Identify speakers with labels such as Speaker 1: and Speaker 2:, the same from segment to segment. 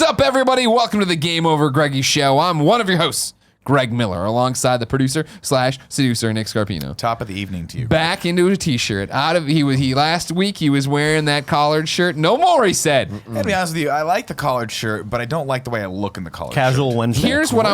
Speaker 1: up, everybody? Welcome to the GameOverGreggy show. I'm one of your hosts, Greg Miller, alongside the producer / seducer Nick Scarpino.
Speaker 2: Top of the evening to you.
Speaker 1: Back into a t-shirt. Last week he was wearing that collared shirt. No more, he said.
Speaker 2: To be honest with you, I like the collared shirt, but I don't like the way I look in the collared
Speaker 3: Casual
Speaker 2: shirt.
Speaker 3: Wednesday.
Speaker 1: Here's what I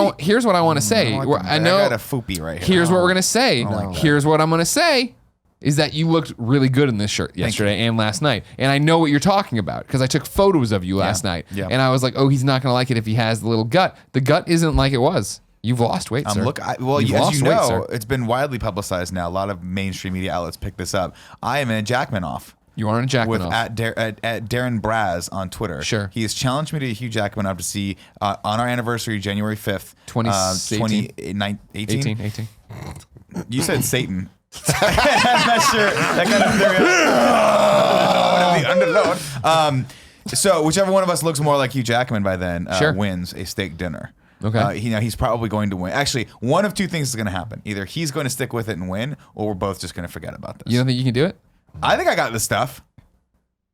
Speaker 1: want to say. I
Speaker 2: got a foopy right here.
Speaker 1: Here's what we're gonna say.
Speaker 2: like that.
Speaker 1: Here's what I'm gonna say. Is that you looked really good in this shirt yesterday and last night. And I know what you're talking about because I took photos of you last night.
Speaker 2: Yeah.
Speaker 1: And I was like, oh, he's not going to like it if he has the little gut. The gut isn't like it was. You've lost weight, sir.
Speaker 2: As you know, it's been widely publicized now. A lot of mainstream media outlets pick this up. I am in a Jackman off.
Speaker 1: You are in a Jackman
Speaker 2: with
Speaker 1: off.
Speaker 2: at Darren Braz on Twitter.
Speaker 1: Sure.
Speaker 2: He has challenged me to a Hugh Jackman off to see on our anniversary, January 5th.
Speaker 1: 2018?
Speaker 2: 18? You said Satan. I'm not sure. That kind of threw it. So whichever one of us looks more like Hugh Jackman by then wins a steak dinner.
Speaker 1: Okay.
Speaker 2: He's probably going to win. Actually, one of two things is going to happen. Either he's going to stick with it and win, or we're both just going to forget about this.
Speaker 1: You don't think you can do it?
Speaker 2: I think I got this stuff.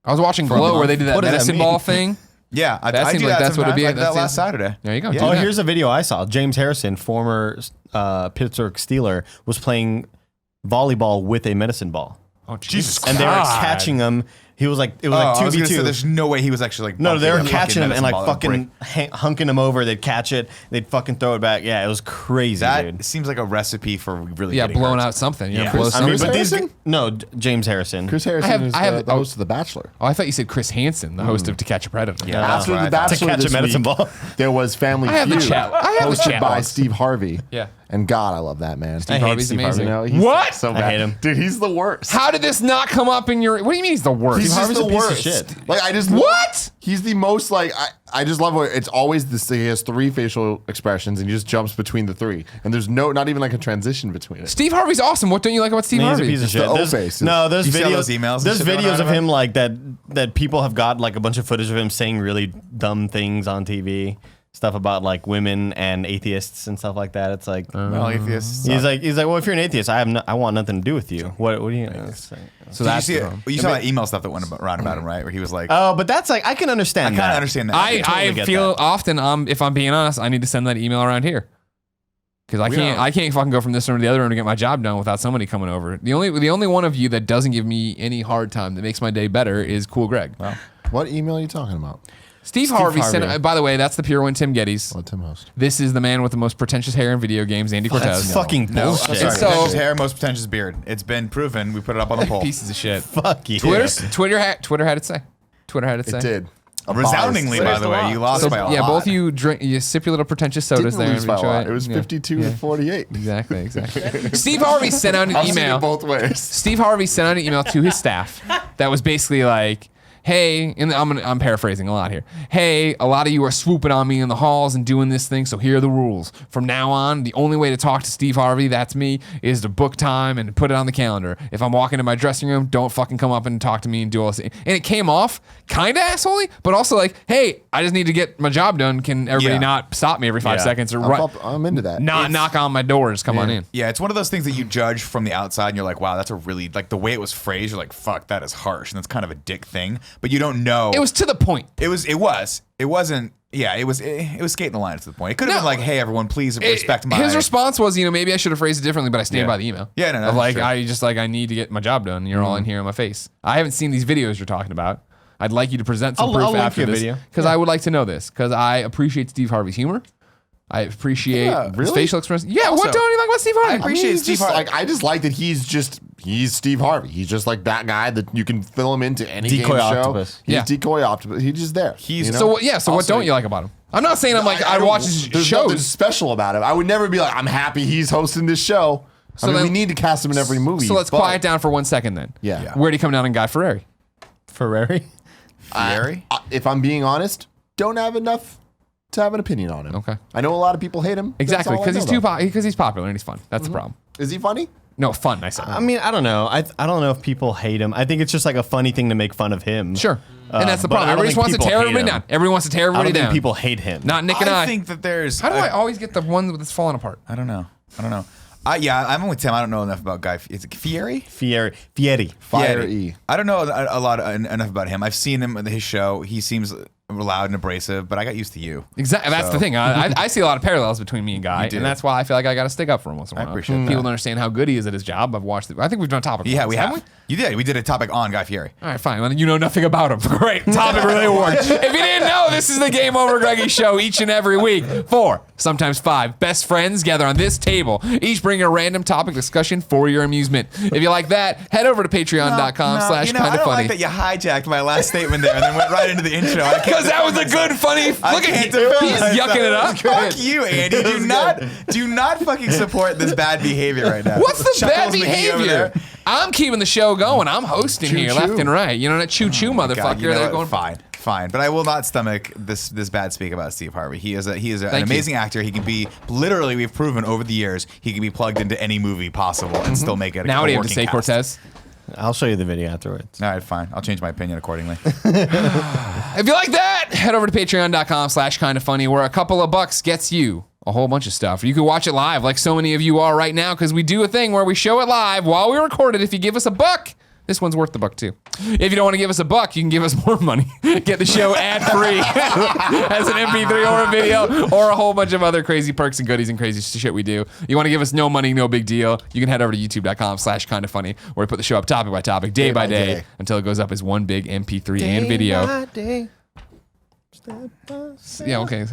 Speaker 1: I was watching Glow where they did that medicine ball thing.
Speaker 2: Yeah,
Speaker 1: that seems like that's what it'd be.
Speaker 2: I did that last Saturday.
Speaker 1: There you go.
Speaker 2: Yeah.
Speaker 3: Oh, here's a video I saw. James Harrison, former Pittsburgh Steeler, was playing volleyball with a medicine ball.
Speaker 1: Oh, Jesus
Speaker 3: And they were catching him. He was like, it was like 2v2.
Speaker 2: There's no way he was actually like.
Speaker 3: No, they were catching him and like fucking hunking him over. They'd catch it. They'd fucking throw it back. Yeah, it was crazy,
Speaker 2: that
Speaker 3: dude.
Speaker 2: seems like a recipe for really
Speaker 1: blowing out something.
Speaker 2: Yeah.
Speaker 1: Blow something.
Speaker 3: James Harrison.
Speaker 4: Chris Harrison
Speaker 1: I have
Speaker 4: the host of The Bachelor.
Speaker 1: Oh, I thought you said Chris Hansen, the host of To Catch a Predator.
Speaker 2: Yeah.
Speaker 4: After The Bachelor
Speaker 3: To catch a medicine ball.
Speaker 4: There was Family
Speaker 1: I have the
Speaker 4: Feud,
Speaker 1: chat. I have the
Speaker 4: hosted
Speaker 1: chat
Speaker 4: by
Speaker 1: logs.
Speaker 4: Steve Harvey.
Speaker 1: Yeah.
Speaker 4: And God, I love that man.
Speaker 1: Steve Harvey's
Speaker 3: Steve
Speaker 1: amazing.
Speaker 3: Harvey.
Speaker 4: You know,
Speaker 1: What?
Speaker 4: So bad.
Speaker 3: I hate him.
Speaker 4: Dude, he's the worst.
Speaker 1: How did this not come up in your... What do you mean he's the worst?
Speaker 4: He's
Speaker 3: Steve
Speaker 4: just
Speaker 3: Harvey's
Speaker 4: the
Speaker 3: a piece of
Speaker 4: worst.
Speaker 3: shit.
Speaker 4: Like I just
Speaker 1: What?
Speaker 4: He's the most like I just love what it's always this. He has three facial expressions and he just jumps between the three, and there's not even like a transition between it.
Speaker 1: Steve Harvey's awesome. What don't you like about Steve
Speaker 3: He's a
Speaker 1: Harvey?
Speaker 3: piece of shit.
Speaker 4: the O-face.
Speaker 3: There's
Speaker 2: You see all
Speaker 3: videos.
Speaker 2: those emails and
Speaker 3: There's
Speaker 2: shit going
Speaker 3: videos
Speaker 2: on
Speaker 3: of
Speaker 2: about
Speaker 3: him like that people have got like a bunch of footage of him saying really dumb things on TV. Stuff about like women and atheists and stuff like that. It's like
Speaker 2: Well, atheists.
Speaker 3: he's like, well, if you're an atheist, I want nothing to do with you. What do you?
Speaker 1: So
Speaker 2: Did you
Speaker 1: that's
Speaker 2: see
Speaker 1: the
Speaker 2: it?
Speaker 1: problem.
Speaker 2: You saw that email stuff that went around about him, right? Where he was like,
Speaker 3: Oh, but that's like I can understand.
Speaker 2: I kind
Speaker 3: that.
Speaker 2: of understand that.
Speaker 1: I
Speaker 3: totally get
Speaker 1: feel
Speaker 3: that.
Speaker 1: often, if I'm being honest, I need to send that email around here. Because I can't fucking go from this room to the other room to get my job done without somebody coming over. The only one of you that doesn't give me any hard time that makes my day better is Cool Greg.
Speaker 2: Wow.
Speaker 4: What email are you talking about?
Speaker 1: Steve Harvey sent. By the way, that's the pure one, Tim Gettys.
Speaker 4: Let Tim host.
Speaker 1: This is the man with the most pretentious hair in video games, Andy Cortez.
Speaker 3: That's fucking
Speaker 2: No,
Speaker 3: bullshit.
Speaker 2: I'm sorry.
Speaker 1: So-
Speaker 2: Pretentious hair, most pretentious beard. It's been proven. We put it up on the poll.
Speaker 1: Pieces of shit.
Speaker 3: Fuck you.
Speaker 1: Twitter had it say. Twitter had it say.
Speaker 4: It did.
Speaker 2: Resoundingly, by the way, you lost
Speaker 1: So,
Speaker 2: by a lot.
Speaker 1: yeah, both of you sip your little pretentious sodas
Speaker 4: Didn't
Speaker 1: there.
Speaker 4: lose
Speaker 1: and
Speaker 4: by a
Speaker 1: enjoy
Speaker 4: lot. It was 52 to 48.
Speaker 1: Exactly. Steve Harvey sent out an
Speaker 4: I've seen
Speaker 1: email.
Speaker 4: it both ways.
Speaker 1: Steve Harvey sent out an email to his staff that was basically like, hey, and I'm paraphrasing a lot here. Hey, a lot of you are swooping on me in the halls and doing this thing, so here are the rules. From now on, the only way to talk to Steve Harvey, that's me, is to book time and put it on the calendar. If I'm walking in my dressing room, don't fucking come up and talk to me and do all this. And it came off kind of assholey, but also like, hey, I just need to get my job done. Can everybody not stop me every 5 seconds or
Speaker 4: I'm into that.
Speaker 1: not knock on my doors? Come on in.
Speaker 2: Yeah, it's one of those things that you judge from the outside and you're like, wow, that's a really, like the way it was phrased, you're like, fuck, that is harsh. And that's kind of a dick thing. But you don't know.
Speaker 1: It was to the point.
Speaker 2: It wasn't. Yeah, it was skating the line to the point. It could have been like, hey, everyone, please respect my.
Speaker 1: His response was, maybe I should have phrased it differently, but I stand by the email.
Speaker 2: Yeah, no,
Speaker 1: of like,
Speaker 2: sure.
Speaker 1: I need to get my job done. And you're all in here in my face. I haven't seen these videos you're talking about. I'd like you to present some proof
Speaker 3: link
Speaker 1: after
Speaker 3: you a
Speaker 1: this
Speaker 3: video.
Speaker 1: because I would like to know this because I appreciate Steve Harvey's humor. I appreciate his
Speaker 4: really?
Speaker 1: facial expression. Yeah,
Speaker 2: Also,
Speaker 1: what don't you like about Steve Harvey?
Speaker 2: I appreciate Steve Harvey.
Speaker 4: Like, I just like that he's Steve Harvey. He's just like that guy that you can fill him into any
Speaker 3: Decoy
Speaker 4: game
Speaker 3: octopus.
Speaker 4: show. He's
Speaker 1: Yeah.
Speaker 4: decoy octopus. He's just there.
Speaker 2: He's-
Speaker 1: So what don't you like about him? I'm not saying I'm like I watch his
Speaker 4: There's nothing
Speaker 1: shows.
Speaker 4: special about him. I would never be like, I'm happy he's hosting this show.
Speaker 1: So
Speaker 4: I mean,
Speaker 1: then-
Speaker 4: we need to cast him in every movie.
Speaker 1: So let's
Speaker 4: but-
Speaker 1: quiet down for 1 second then.
Speaker 4: Yeah.
Speaker 1: Where'd he come down on Guy Fieri?
Speaker 3: Ferrari.
Speaker 2: Fieri?
Speaker 4: If I'm being honest, don't have enough to have an opinion on him.
Speaker 1: Okay.
Speaker 4: I know a lot of people hate him.
Speaker 1: Exactly, because
Speaker 4: because
Speaker 1: he's popular and he's fun. That's the problem.
Speaker 4: Is he funny?
Speaker 1: No, fun, I said.
Speaker 3: I mean, I don't know. I don't know if people hate him. I think it's just like a funny thing to make fun of him.
Speaker 1: Sure. And that's the
Speaker 3: but
Speaker 1: problem.
Speaker 3: I don't
Speaker 1: Everybody just
Speaker 3: think
Speaker 1: wants to
Speaker 3: people
Speaker 1: tear
Speaker 3: hate
Speaker 1: everybody
Speaker 3: him.
Speaker 1: down. Everyone wants to tear
Speaker 3: I don't
Speaker 1: everybody
Speaker 3: think
Speaker 1: down.
Speaker 3: people hate him.
Speaker 1: Not Nick and I.
Speaker 2: think that there's.
Speaker 1: How do I always get the one that's falling apart?
Speaker 2: I don't know. Yeah, I'm with Tim. I don't know enough about Guy. Is it Fieri?
Speaker 3: Fieri.
Speaker 4: Fire E.
Speaker 2: I don't know enough about him. I've seen him at his show. He seems loud and abrasive, but I got used to you.
Speaker 1: Exactly. That's the thing. I see a lot of parallels between me and Guy,
Speaker 2: do.
Speaker 1: and that's why I feel like I got to stick up for him once in a while.
Speaker 2: I appreciate that.
Speaker 1: People don't understand how good he is at his job. I've watched it. I think we've done a topic.
Speaker 2: Yeah,
Speaker 1: once,
Speaker 2: we
Speaker 1: haven't
Speaker 2: have. You did. We did a topic on Guy Fieri.
Speaker 1: All right, fine. Well, you know nothing about him. Great. Topic related award. If you didn't know, this is the Game Over Greggy show each and every week. 4, sometimes 5 best friends gather on this table, each bringing a random topic discussion for your amusement. If you like that, head over to patreon.com/kindafunny.
Speaker 2: I don't like that you hijacked my last statement there and then went right into the intro.
Speaker 1: Because that was a good, funny. Look at him. He's yucking it up.
Speaker 2: Fuck you, Andy. Do not fucking support this bad behavior right now.
Speaker 1: What's the bad
Speaker 2: Chuckles McGee over
Speaker 1: behavior?
Speaker 2: there.
Speaker 1: I'm keeping the show going. I'm hosting here,
Speaker 4: Choo-choo.
Speaker 1: left and right. You know that choo-choo motherfucker.
Speaker 2: God, you know
Speaker 1: They're
Speaker 2: what?
Speaker 1: going
Speaker 2: Fine, but I will not stomach this bad speak about Steve Harvey. He is an amazing actor. He can be literally. We've proven over the years he can be plugged into any movie possible and still make it.
Speaker 1: Now what do you have to
Speaker 2: working
Speaker 1: say,
Speaker 2: cast.
Speaker 1: Cortez?
Speaker 3: I'll show you the video afterwards.
Speaker 2: All right, fine. I'll change my opinion accordingly.
Speaker 1: If you like that, head over to patreon.com/kindafunny, where a couple of bucks gets you a whole bunch of stuff. You can watch it live like so many of you are right now, because we do a thing where we show it live while we record it. If you give us $1, this one's worth the $1 too. If you don't want to give us $1, you can give us more money. Get the show ad-free as an MP3 or a video, or a whole bunch of other crazy perks and goodies and crazy shit we do. You want to give us no money, no big deal. You can head over to youtube.com/kindafunny, where we put the show up topic by topic, day by day, until it goes up as one big MP3 and video. Yeah, okay.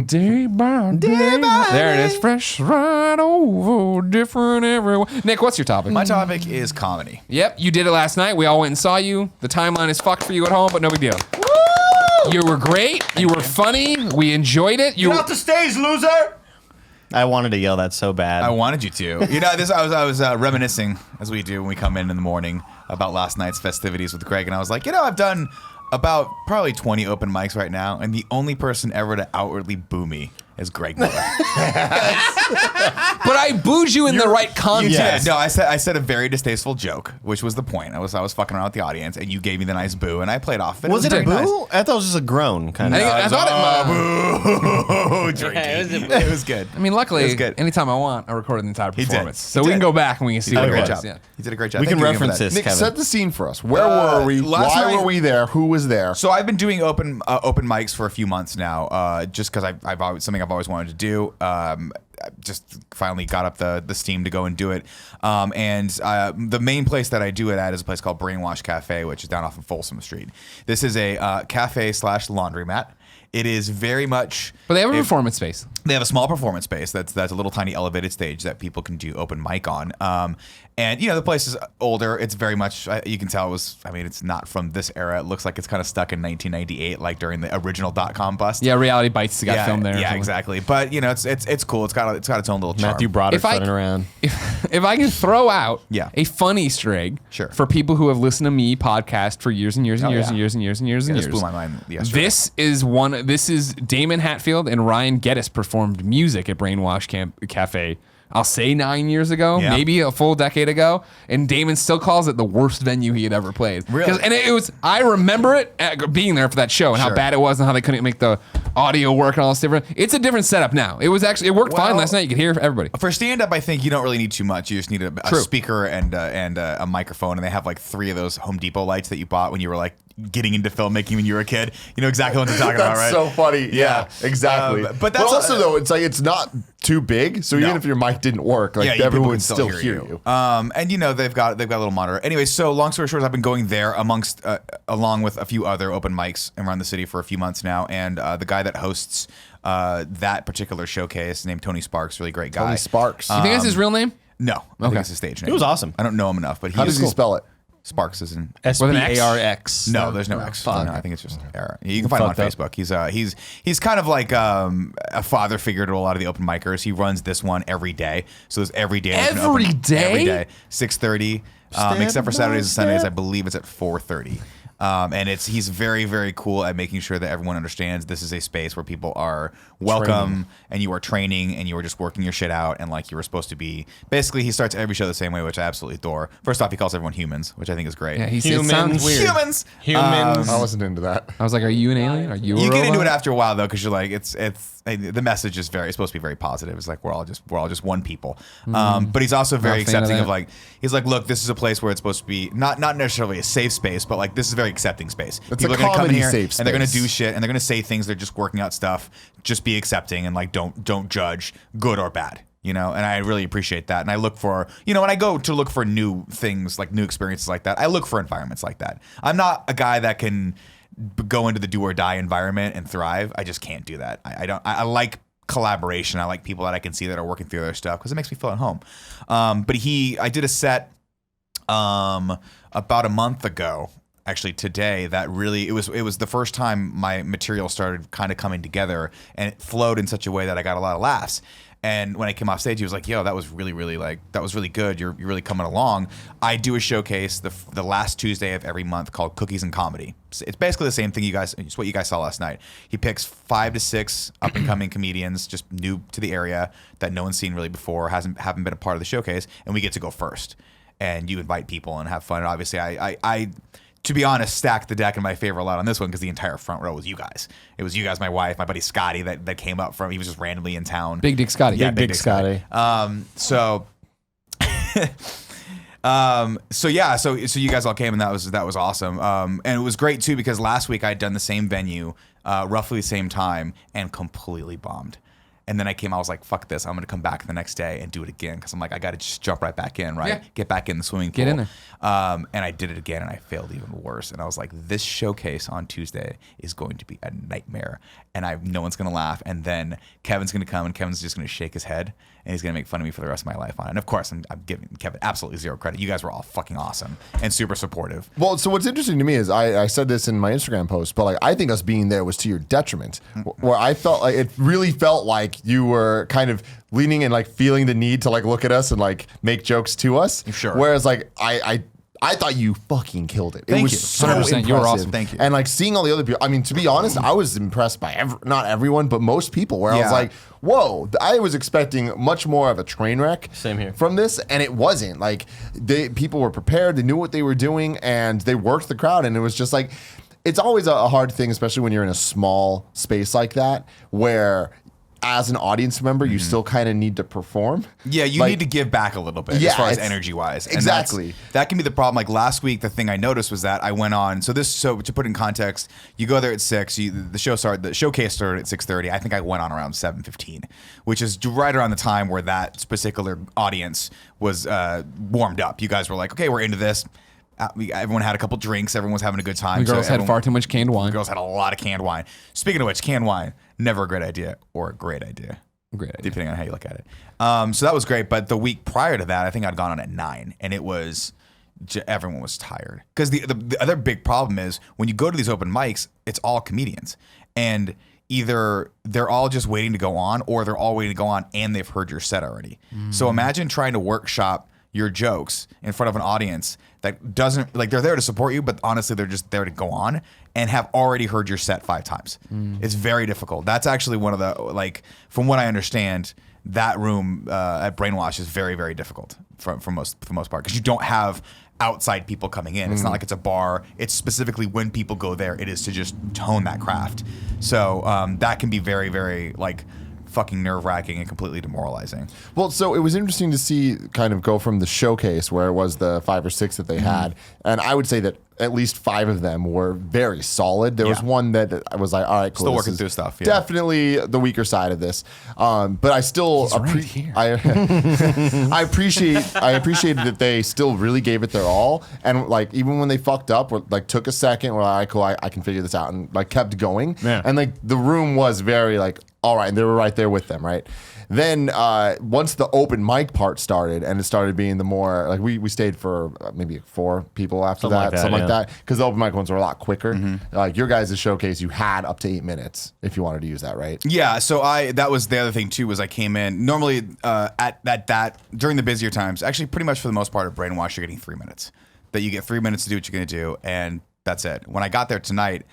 Speaker 1: Day by day. There it is. Fresh right over, different everywhere. Nick, what's your topic?
Speaker 2: My topic is comedy.
Speaker 1: Yep, you did it last night. We all went and saw you. The timeline is fucked for you at home, but no big deal. You were great. You were funny. We enjoyed it. You
Speaker 3: Get off the stage, loser! I wanted to yell that so bad.
Speaker 2: I wanted you to. You know, I was reminiscing, as we do when we come in the morning, about last night's festivities with Greg, and I was like, I've done about probably 20 open mics right now, and the only person ever to outwardly boo me is Greg Miller.
Speaker 1: But I booed you in the right context.
Speaker 2: No, I said a very distasteful joke, which was the point. I was fucking around with the audience, and you gave me the nice boo, and I played off of it.
Speaker 3: Was it a
Speaker 2: very
Speaker 3: boo?
Speaker 2: nice.
Speaker 3: I thought it was just a groan, kind of.
Speaker 1: I thought it
Speaker 2: Boo!
Speaker 5: Yeah,
Speaker 2: It was good.
Speaker 1: I mean,
Speaker 2: It
Speaker 1: luckily,
Speaker 2: was good.
Speaker 1: anytime I want, I recorded the entire
Speaker 2: did.
Speaker 1: performance.
Speaker 2: He
Speaker 1: So we
Speaker 2: did.
Speaker 1: can go back and we can see
Speaker 2: You
Speaker 1: what
Speaker 2: did a
Speaker 1: it
Speaker 2: great
Speaker 1: was.
Speaker 2: job.
Speaker 1: Yeah.
Speaker 2: You did a great job.
Speaker 3: We
Speaker 2: Thank
Speaker 3: can
Speaker 2: you again for
Speaker 3: reference
Speaker 2: that.
Speaker 3: this,
Speaker 4: Nick,
Speaker 3: Kevin.
Speaker 4: set the scene for us. Where were we?
Speaker 2: last
Speaker 4: Why
Speaker 2: night-
Speaker 4: were we there? Who was there?
Speaker 2: So I've been doing open mics for a few months now, just because I've always something I've always wanted to do. I just finally got up the steam to go and do it. And the main place that I do it at is a place called Brainwash Cafe, which is down off of Folsom Street. This is a cafe/laundromat. It is very much.
Speaker 1: But they have a performance space.
Speaker 2: They have a small performance space that's a little tiny elevated stage that people can do open mic on. And the place is older. It's very much, you can tell it's not from this era. It looks like it's kind of stuck in 1998, like during the original .com bust.
Speaker 1: Yeah, Reality Bites got filmed there. or
Speaker 2: Yeah,
Speaker 1: something.
Speaker 2: exactly. But it's cool. It's got its own little charm.
Speaker 3: Matthew Broderick
Speaker 1: If I-
Speaker 3: running around.
Speaker 1: If I can throw out
Speaker 2: Yeah.
Speaker 1: a fun Easter egg
Speaker 2: Sure.
Speaker 1: for people who have listened to me podcast for years and years and
Speaker 2: Oh,
Speaker 1: years
Speaker 2: yeah.
Speaker 1: and years and years and years and
Speaker 2: This
Speaker 1: years.
Speaker 2: blew my mind yesterday.
Speaker 1: This is Damon Hatfield and Ryan Gettys performed music at Brainwash Cafe. I'll say 9 years ago,
Speaker 2: Yeah.
Speaker 1: maybe a full decade ago, and Damon still calls it the worst venue he had ever played.
Speaker 2: Really?
Speaker 1: And it was, I remember it being there for that show and how
Speaker 2: Sure.
Speaker 1: bad it was and how they couldn't make the audio work and all this different. It's a different setup now. It worked fine
Speaker 2: Well,
Speaker 1: last night. You could hear everybody.
Speaker 2: For stand-up, I think you don't really need too much. You just need a
Speaker 1: True.
Speaker 2: speaker and a microphone, and they have like 3 of those Home Depot lights that you bought when you were like getting into filmmaking when you were a kid. You know exactly what I'm talking about, right?
Speaker 4: That's so funny. Yeah, exactly.
Speaker 2: But that's
Speaker 4: also though, it's like it's not too big, so
Speaker 2: No.
Speaker 4: even if your mic didn't work, like
Speaker 2: people
Speaker 4: everyone
Speaker 2: can
Speaker 4: would still hear you.
Speaker 2: And they've got a little monitor. Anyway, so long story short, I've been going there along with a few other open mics around the city for a few months now, and the guy that hosts that particular showcase named Tony Sparks, really great guy.
Speaker 4: Tony Sparks.
Speaker 1: You think that's his real name?
Speaker 2: No, I think it's his stage name.
Speaker 3: It was awesome.
Speaker 2: I don't know him enough, but
Speaker 4: How does he spell it?
Speaker 2: Sparks is in
Speaker 3: SPARX.
Speaker 2: No, there's no X. No, I think it's just error. You can find him on
Speaker 3: Fucked up.
Speaker 2: Facebook. He's kind of like a father figure to a lot of the open micers. He runs this one every day. So there's every day. there's an
Speaker 1: Every
Speaker 2: open-
Speaker 1: day?
Speaker 2: Every day. 6:30. Except for Saturdays and Sundays, I believe it's at 4:30. And he's very, very cool at making sure that everyone understands this is a space where people are welcome, and you are training, and you were just working your shit out, and like you were supposed to be. Basically, he starts every show the same way, which I absolutely adore. First off, he calls everyone humans, which I think is great.
Speaker 1: Yeah, it
Speaker 3: Humans.
Speaker 1: sounds weird.
Speaker 2: Humans.
Speaker 4: I wasn't into that.
Speaker 1: I was like, are you an alien? Are you a
Speaker 2: You get into
Speaker 1: robot?
Speaker 2: it after a while though, because you're like, it's the message is it's supposed to be very positive. It's like we're all just one people. But he's also very
Speaker 1: Not a fan of
Speaker 2: accepting of
Speaker 1: that.
Speaker 2: like he's like, look, this is a place where it's supposed to be not necessarily a safe space, but like this is a very accepting space.
Speaker 4: It's
Speaker 2: People
Speaker 4: a
Speaker 2: are gonna come in
Speaker 4: comedy
Speaker 2: here
Speaker 4: safe
Speaker 2: and they're gonna
Speaker 4: space.
Speaker 2: do shit and they're gonna say things. They're just working out stuff. Just be accepting and like don't judge, good or bad. You know, and I really appreciate that. And I look for, when I go to look for new things, like new experiences like that, I look for environments like that. I'm not a guy that can go into the do or die environment and thrive. I just can't do that. I like collaboration. I like people that I can see that are working through their stuff because it makes me feel at home. But I did a set about a month ago. Actually, today, that really it was the first time my material started kind of coming together, and it flowed in such a way that I got a lot of laughs. And when I came off stage, he was like, "Yo, that was really, really that was really good. You're really coming along." I do a showcase the last Tuesday of every month called Cookies and Comedy. It's basically the same thing it's what you guys saw last night. He picks 5 to 6 up and coming comedians, just new to the area that no one's seen really before, haven't been a part of the showcase, and we get to go first. And you invite people and have fun. And obviously, I to be honest, stacked the deck in my favor a lot on this one because the entire front row was you guys. It was you guys, my wife, my buddy Scotty that came up he was just randomly in town.
Speaker 1: Big Dick Scotty.
Speaker 2: Yeah,
Speaker 3: Big Dick Scotty.
Speaker 2: So you guys all came and that was awesome. And it was great too because last week I'd done the same venue, roughly the same time, and completely bombed. And then I was like, fuck this. I'm going to come back the next day and do it again. Because I'm like, I got to just jump right back in, right?
Speaker 1: Yeah.
Speaker 2: Get back in the swimming pool.
Speaker 1: Get in there.
Speaker 2: And I did it again and I failed even worse. And I was like, this showcase on Tuesday is going to be a nightmare. And no one's going to laugh. And then Kevin's going to come and Kevin's just going to shake his head. And he's going to make fun of me for the rest of my life on it. And of course, I'm giving Kevin absolutely zero credit. You guys were all fucking awesome and super supportive.
Speaker 4: Well, so what's interesting to me is I said this in my Instagram post, but like I think us being there was to your detriment. Where I felt like it really felt like you were kind of leaning and like feeling the need to like look at us and like make jokes to us.
Speaker 2: Sure.
Speaker 4: Whereas like I thought you fucking killed it.
Speaker 2: Thank
Speaker 4: it was
Speaker 2: you.
Speaker 4: so
Speaker 1: 100%.
Speaker 4: impressive.
Speaker 1: You were awesome.
Speaker 2: Thank you.
Speaker 4: And like seeing all the other people, I mean, to be honest, I was impressed by not everyone, but most people. Where I was
Speaker 2: Yeah.
Speaker 4: like, whoa, I was expecting much more of a train wreck.
Speaker 3: Same here.
Speaker 4: From this, and it wasn't. Like people were prepared, they knew what they were doing, and they worked the crowd, and it was just like. It's always a hard thing, especially when you're in a small space like that, where as an audience member, you still kind of need to perform.
Speaker 2: Yeah, you
Speaker 4: Like-
Speaker 2: need to give back a little bit
Speaker 4: Yeah,
Speaker 2: as far as
Speaker 4: it's-
Speaker 2: energy wise.
Speaker 4: Exactly.
Speaker 2: That can be the problem. Like last week, the thing I noticed was that I went on. So to put in context, you go there at 6. The showcase started at 6:30. I think I went on around 7:15, which is right around the time where that particular audience was warmed up. You guys were like, okay, we're into this. Everyone had a couple drinks. Everyone was having a good time.
Speaker 1: The girls had
Speaker 2: everyone-
Speaker 1: far too much canned wine.
Speaker 2: The girls had a lot of canned wine. Speaking of which, canned wine, never a great idea or a great idea.
Speaker 1: Great idea.
Speaker 2: Depending on how you look at it. So that was great. But the week prior to that, I think I'd gone on at 9, and it was everyone was tired. Because the other big problem is when you go to these open mics, it's all comedians, and either they're all just waiting to go on, or they're all waiting to go on, and they've heard your set already. So imagine trying to workshop your jokes in front of an audience that doesn't like they're there to support you, but honestly they're just there to go on and have already heard your set 5 times. It's very difficult. That's actually one of the from what I understand, that room at Brainwash is very, very difficult for the most part because you don't have outside people coming in. It's not like it's a bar. It's specifically when people go there, it is to just tone that craft. So that can be very, very fucking nerve-wracking and completely demoralizing.
Speaker 4: Well, so it was interesting to see kind of go from the showcase where it was the 5 or 6 that they had, and I would say that at least 5 of them were very solid. There was one that I was like, all right, cool.
Speaker 2: Still
Speaker 4: this
Speaker 2: working
Speaker 4: is
Speaker 2: through stuff, yeah.
Speaker 4: Definitely the weaker side of this. But I still I appreciated that they still really gave it their all, and like even when they fucked up, like took a second, we're like, all right, cool, I can figure this out, and like kept going.
Speaker 3: Yeah.
Speaker 4: And like the room was very like, all right, and they were right there with them, right? Then once the open mic part started, and it started being the more like we stayed for maybe 4 people after
Speaker 3: Something like that,
Speaker 4: something
Speaker 3: yeah.
Speaker 4: like that, because the open mic ones were a lot quicker. Like your guys' showcase, you had up to 8 minutes if you wanted to use that, right?
Speaker 2: Yeah, so that was the other thing too, was I came in normally at that during the busier times, actually pretty much for the most part of Brainwash, you're getting 3 minutes. That you get 3 minutes to do what you're gonna do, and that's it. When I got there tonight,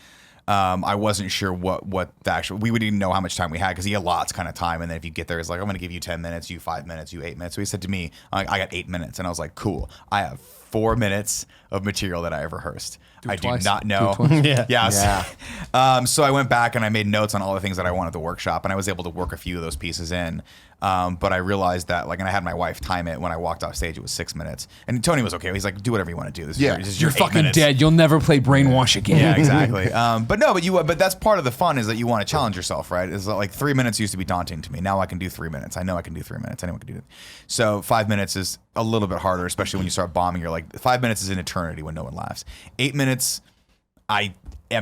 Speaker 2: I wasn't sure what the actual, we wouldn't even know how much time we had because he allots kind of time. And then if you get there, it's like, I'm going to give you 10 minutes, you 5 minutes, you 8 minutes. So he said to me, I got 8 minutes. And I was like, cool. I have 4 minutes of material that I ever rehearsed. I do not know. So I went back and I made notes on all the things that I wanted to workshop, and I was able to work a few of those pieces in. But I realized that, like, and I had my wife time it when I walked off stage. It was 6 minutes, and Tony was okay. He's like, "Do whatever you want to do. This is
Speaker 1: you're fucking dead. You'll never play Brainwash again."
Speaker 2: Yeah, exactly. But that's part of the fun is that you want to challenge yourself, right? Is like 3 minutes used to be daunting to me. Now I can do 3 minutes. I know I can do 3 minutes. Anyone can do it. So 5 minutes is a little bit harder, especially when you start bombing. You're like, 5 minutes is an eternity when no one laughs. 8 minutes. I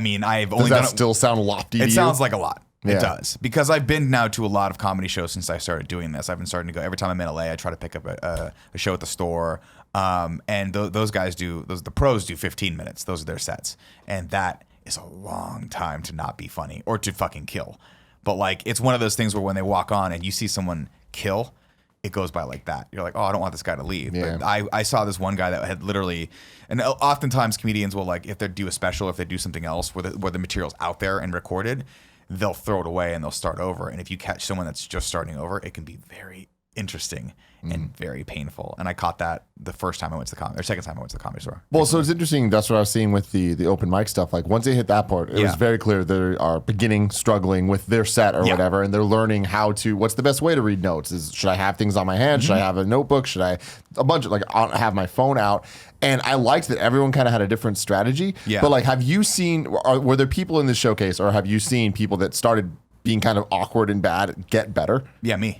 Speaker 2: mean, I've only done.
Speaker 4: Does that still sound lofty to you?
Speaker 2: It sounds like a lot.
Speaker 4: Yeah.
Speaker 2: It does. Because I've been now to a lot of comedy shows since I started doing this. I've been starting to go, every time I'm in LA, I try to pick up a show at the store. And those guys the pros do 15 minutes. Those are their sets. And that is a long time to not be funny or to fucking kill. But like, it's one of those things where when they walk on and you see someone kill, it goes by like that. You're like, oh, I don't want this guy to leave.
Speaker 4: Yeah.
Speaker 2: But I saw this one guy that had literally, and oftentimes comedians will, like, if they do a special, if they do something else where the material's out there and recorded, they'll throw it away and they'll start over. And if you catch someone that's just starting over, it can be very interesting and very painful. And I caught that the first time I went to the second time I went to the comedy store.
Speaker 4: Well, so it's interesting. That's what I was seeing with the open mic stuff. Like once they hit that part, it was very clear they are beginning struggling with their set or whatever, and they're learning what's the best way to read notes. Should I have things on my hand? Should I have a notebook? Should I have my phone out? And I liked that everyone kind of had a different strategy. Yeah. But like, have you seen? Were there people in this showcase, or have you seen people that started being kind of awkward and bad get better?
Speaker 2: Yeah, me.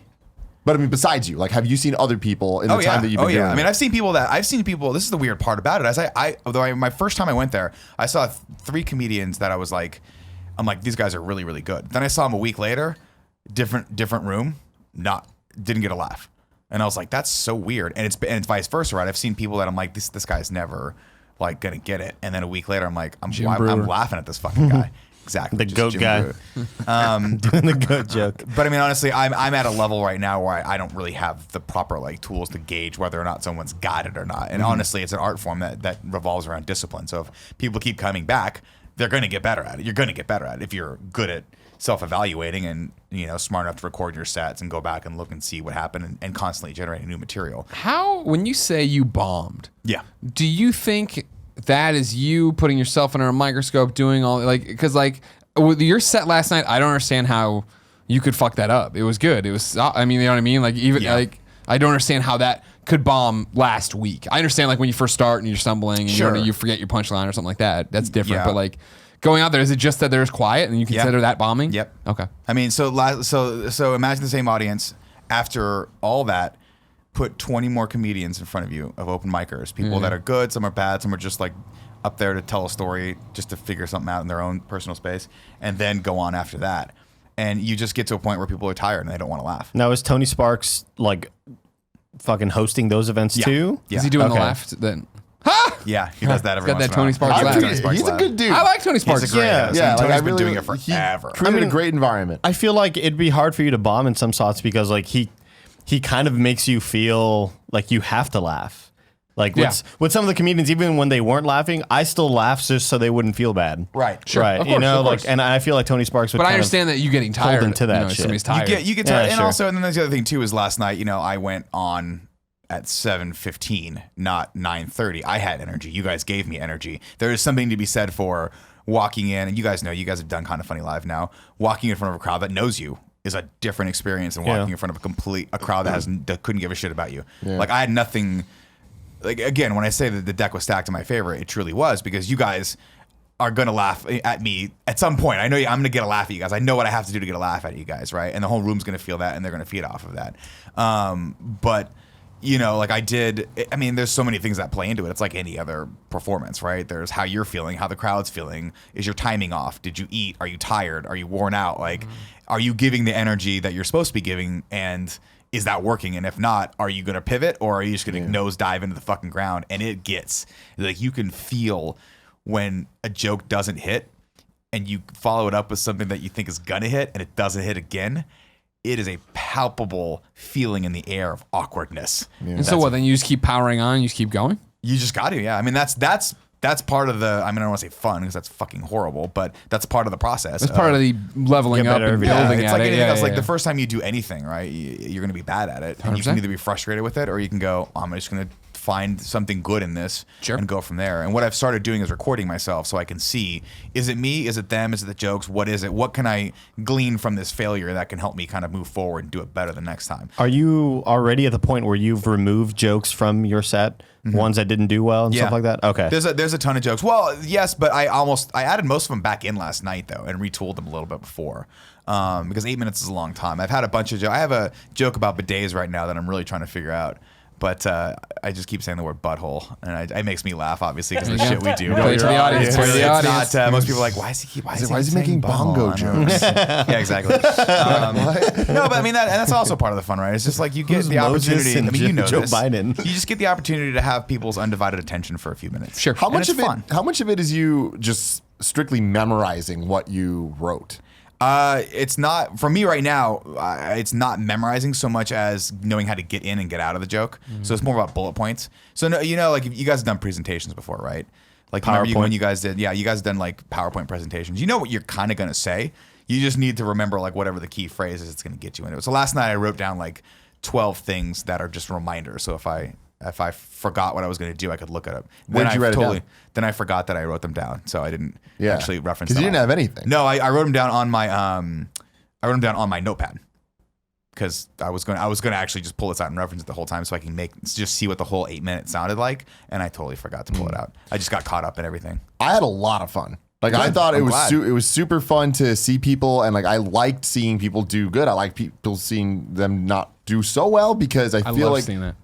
Speaker 4: But I mean, besides you, like, have you seen other people in the time that you've been doing
Speaker 2: I mean, I've seen people. This is the weird part about it. My first time I went there, I saw 3 comedians that I was like, I'm like, these guys are really, really good. Then I saw them a week later, different room, didn't get a laugh. And I was like, that's so weird. And it's vice versa, right? I've seen people that I'm like, this guy's never like gonna get it. And then a week later, I'm like, I'm laughing at this fucking guy. Exactly.
Speaker 3: The goat guy. Doing the goat joke.
Speaker 2: But I mean, honestly, I'm at a level right now where I don't really have the proper like tools to gauge whether or not someone's got it or not. And honestly, it's an art form that revolves around discipline. So if people keep coming back, they're going to get better at it. You're going to get better at it if you're good at self-evaluating and, you know, smart enough to record your sets and go back and look and see what happened and constantly generating new material.
Speaker 1: When you say you bombed, do you think that is you putting yourself under a microscope, doing all because with your set last night, I don't understand how you could fuck that up. It was good. It was, I mean, you know what I mean? Like I don't understand how that could bomb last week. I understand like when you first start and you're stumbling and you forget your punchline or something like that. That's different. Yeah. But like going out there, is it just that there's quiet and you consider that bombing?
Speaker 2: Yep.
Speaker 1: Okay.
Speaker 2: I mean, so imagine the same audience after all that. Put 20 more comedians in front of you of open micers, people that are good, some are bad, some are just like up there to tell a story, just to figure something out in their own personal space, and then go on after that. And you just get to a point where people are tired and they don't want to laugh.
Speaker 3: Now, is Tony Sparks like fucking hosting those events too?
Speaker 1: Yeah. Is he doing the laugh then?
Speaker 2: Yeah, he does that every once in a
Speaker 1: Tony Sparks laugh.
Speaker 4: He's a good dude.
Speaker 1: I like Tony Sparks.
Speaker 2: He's a great host. Yeah, Tony's been doing it
Speaker 4: He
Speaker 2: forever.
Speaker 4: created a great environment.
Speaker 3: I feel like it'd be hard for you to bomb in some spots because like he kind of makes you feel like you have to laugh. Like with some of the comedians, even when they weren't laughing, I still laughed just so they wouldn't feel bad.
Speaker 2: Right.
Speaker 1: Sure.
Speaker 3: Right.
Speaker 1: Of course,
Speaker 3: like, and I feel like Tony Sparks would.
Speaker 1: But I understand that you getting tired
Speaker 3: into that shit.
Speaker 1: Somebody's tired.
Speaker 2: You get tired, and also, and then there's the other thing too is last night, you know, I went on at 7:15, not 9:30. I had energy. You guys gave me energy. There is something to be said for walking in, and you guys know, you guys have done Kind of Funny Live now. Walking in front of a crowd that knows you is a different experience than walking in front of a crowd that couldn't give a shit about you. Yeah. Like I had nothing. Like again, when I say that the deck was stacked in my favor, it truly was because you guys are gonna laugh at me at some point. I know I'm gonna get a laugh at you guys. I know what I have to do to get a laugh at you guys, right? And the whole room's gonna feel that, and they're gonna feed off of that. But you know, like I mean, there's so many things that play into it. It's like any other performance, right? There's how you're feeling, how the crowd's feeling. Is your timing off? Did you eat? Are you tired? Are you worn out? Like, are you giving the energy that you're supposed to be giving? And is that working? And if not, are you going to pivot or are you just going to nose dive into the fucking ground? And it gets, like, you can feel when a joke doesn't hit and you follow it up with something that you think is going to hit and it doesn't hit again. It is a palpable feeling in the air of awkwardness.
Speaker 1: Yeah. And so what, then you just keep powering on, you just keep going?
Speaker 2: You just got to, yeah. I mean, that's that's part of the. I mean, I don't want to say fun because that's fucking horrible, but that's part of the process.
Speaker 1: It's part of the leveling
Speaker 3: Get
Speaker 1: up
Speaker 3: better
Speaker 1: and
Speaker 3: every
Speaker 1: building
Speaker 3: day.
Speaker 2: It's
Speaker 1: at
Speaker 2: like
Speaker 1: it.
Speaker 2: anything
Speaker 1: Yeah,
Speaker 2: else.
Speaker 1: yeah,
Speaker 2: Like
Speaker 1: yeah.
Speaker 2: the first time you do anything, right, you're going to be bad at it, and you can
Speaker 1: 100%.
Speaker 2: either be frustrated with it or you can go, I'm just going to find something good in this
Speaker 1: Sure.
Speaker 2: and go from there. And what I've started doing is recording myself so I can see, is it me? Is it them? Is it the jokes? What is it? What can I glean from this failure that can help me kind of move forward and do it better the next time?
Speaker 3: Are you already at the point where you've removed jokes from your set, ones that didn't do well and stuff like that? Okay.
Speaker 2: There's a ton of jokes. Well, yes, but I added most of them back in last night though and retooled them a little bit before. Because 8 minutes is a long time. I've had a bunch of jokes. I have a joke about bidets right now that I'm really trying to figure out. But I just keep saying the word butthole, and it makes me laugh, obviously, because of the shit we do.
Speaker 1: Play to the audience. Play to the
Speaker 2: It's
Speaker 1: audience.
Speaker 2: not, most people are like, why is he
Speaker 4: making bongo jokes?
Speaker 2: Yeah, exactly. No, but I mean, that's also part of the fun, right? It's just like you get
Speaker 3: Who's
Speaker 2: the opportunity.
Speaker 3: Moses and
Speaker 2: I mean, you know
Speaker 3: Joe
Speaker 2: this.
Speaker 3: Biden?
Speaker 2: You just get the opportunity to have people's undivided attention for a few minutes.
Speaker 1: Sure.
Speaker 4: How
Speaker 2: And
Speaker 4: much
Speaker 2: it's
Speaker 4: of
Speaker 2: fun.
Speaker 4: it? How much of it is you just strictly memorizing what you wrote?
Speaker 2: It's not for me right now. It's not memorizing so much as knowing how to get in and get out of the joke. So it's more about bullet points. So no, you know, like you guys have done presentations before, right? Like remember
Speaker 3: PowerPoint.
Speaker 2: when you guys did, you guys have done like PowerPoint presentations. You know what you're kind of gonna say. You just need to remember like whatever the key phrase is it's gonna get you into it. So last night I wrote down like 12 things that are just reminders. So if I forgot what I was going to do, I could look it up.
Speaker 4: Where did you write it down?
Speaker 2: Then I forgot that I wrote them down, so I didn't
Speaker 4: Yeah.
Speaker 2: actually reference.
Speaker 4: Because you
Speaker 2: them
Speaker 4: didn't
Speaker 2: all.
Speaker 4: have anything.
Speaker 2: No, I wrote them down on my I wrote them down on my notepad because I was going to actually just pull this out and reference it the whole time so I can just see what the whole 8 minutes sounded like, and I totally forgot to pull it out. I just got caught up in everything.
Speaker 4: I had a lot of fun. Like I
Speaker 2: Good.
Speaker 4: thought it
Speaker 2: I'm
Speaker 4: was
Speaker 2: glad.
Speaker 4: it was super fun to see people, and like I liked seeing people do good. I like people seeing them not do so well because I feel
Speaker 1: love
Speaker 4: like
Speaker 1: seeing that.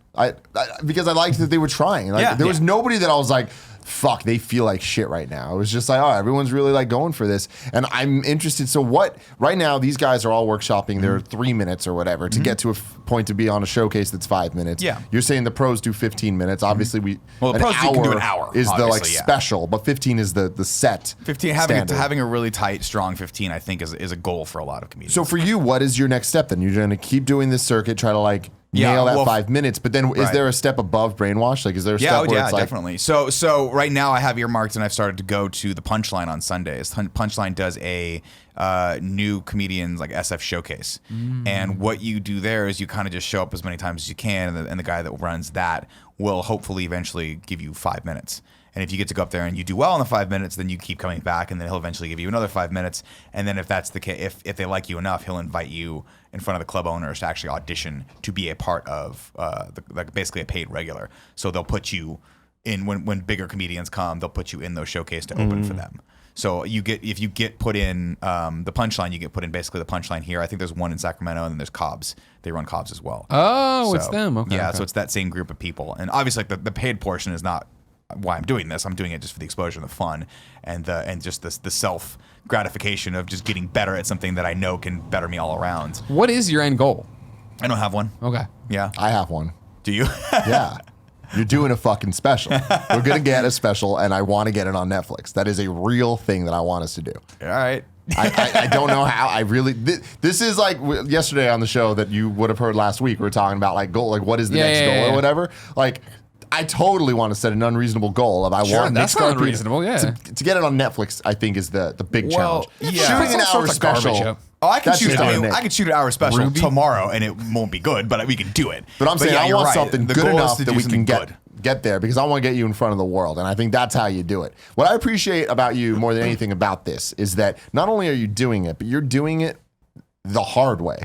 Speaker 4: because I liked that they were trying. Like
Speaker 2: Yeah.
Speaker 4: there was
Speaker 2: Yeah.
Speaker 4: nobody that I was like, fuck, they feel like shit right now. It was just like, oh, everyone's really like going for this. And I'm interested. So what, right now, these guys are all workshopping their 3 minutes or whatever to get to a point to be on a showcase that's 5 minutes.
Speaker 2: Yeah.
Speaker 4: You're saying the pros do 15 minutes. Obviously, the
Speaker 2: pros can do an hour,
Speaker 4: is the like
Speaker 2: obviously, yeah.
Speaker 4: special, but 15 is the set.
Speaker 2: 15
Speaker 4: standard.
Speaker 2: having a really tight, strong 15, I think is a goal for a lot of comedians.
Speaker 4: So for you, what is your next step then? You're going to keep doing this circuit, try to like nail that 5 minutes, but then is
Speaker 2: right.
Speaker 4: there a step above brainwash? Like, is there a
Speaker 2: Yeah,
Speaker 4: step where it's like,
Speaker 2: definitely. So right now I have earmarked and I've started to go to the Punchline on Sundays. Punchline does a new comedians like SF showcase, and what you do there is you kind of just show up as many times as you can, and the guy that runs that will hopefully eventually give you 5 minutes. And if you get to go up there and you do well in the 5 minutes, then you keep coming back, and then he'll eventually give you another 5 minutes. And then if that's the case, if they like you enough, he'll invite you in front of the club owners to actually audition to be a part of like basically a paid regular. So they'll put you in when bigger comedians come, they'll put you in those showcase to open for them. So if you get put in the Punchline, you get put in basically the Punchline here. I think there's one in Sacramento, and then there's Cobb's. They run Cobb's as well.
Speaker 1: Oh, it's them. Okay.
Speaker 2: Yeah,
Speaker 1: okay.
Speaker 2: so it's that same group of people. And obviously like the paid portion is not why I'm doing this. I'm doing it just for the exposure and the fun and just the self gratification of just getting better at something that I know can better me all around.
Speaker 1: What is your end goal?
Speaker 2: I don't have one.
Speaker 1: Okay.
Speaker 2: Yeah.
Speaker 4: I have one.
Speaker 2: Do you?
Speaker 4: Yeah. You're doing a fucking special. We're going to get a special, and I want to get it on Netflix. That is a real thing that I want us to do.
Speaker 2: All right.
Speaker 4: I don't know how. I really. This is like yesterday on the show that you would have heard last week. We were talking about like goal, like what is the next goal or whatever. Like, I totally want to set an unreasonable goal of I want Nick
Speaker 1: that's not
Speaker 4: Scarpino
Speaker 1: unreasonable, yeah.
Speaker 4: to get it on Netflix. I think is the big challenge.
Speaker 2: yeah.
Speaker 4: Shooting an
Speaker 1: That's all
Speaker 4: hour
Speaker 1: sorts of garbage
Speaker 4: special.
Speaker 1: up.
Speaker 2: Oh, I can
Speaker 4: That's
Speaker 2: shoot.
Speaker 4: just on Nick.
Speaker 2: I can shoot an hour special
Speaker 1: Ruby?
Speaker 2: tomorrow, and it won't be good, but we can do it.
Speaker 4: But I'm saying
Speaker 2: yeah,
Speaker 4: I
Speaker 2: you're
Speaker 4: want
Speaker 2: right.
Speaker 4: something
Speaker 2: The
Speaker 4: good
Speaker 2: goal is
Speaker 4: enough
Speaker 2: to
Speaker 4: that
Speaker 2: do
Speaker 4: we can
Speaker 2: something
Speaker 4: get there because I want to get you in front of the world. And I think that's how you do it. What I appreciate about you more than anything about this is that not only are you doing it, but you're doing it the hard way.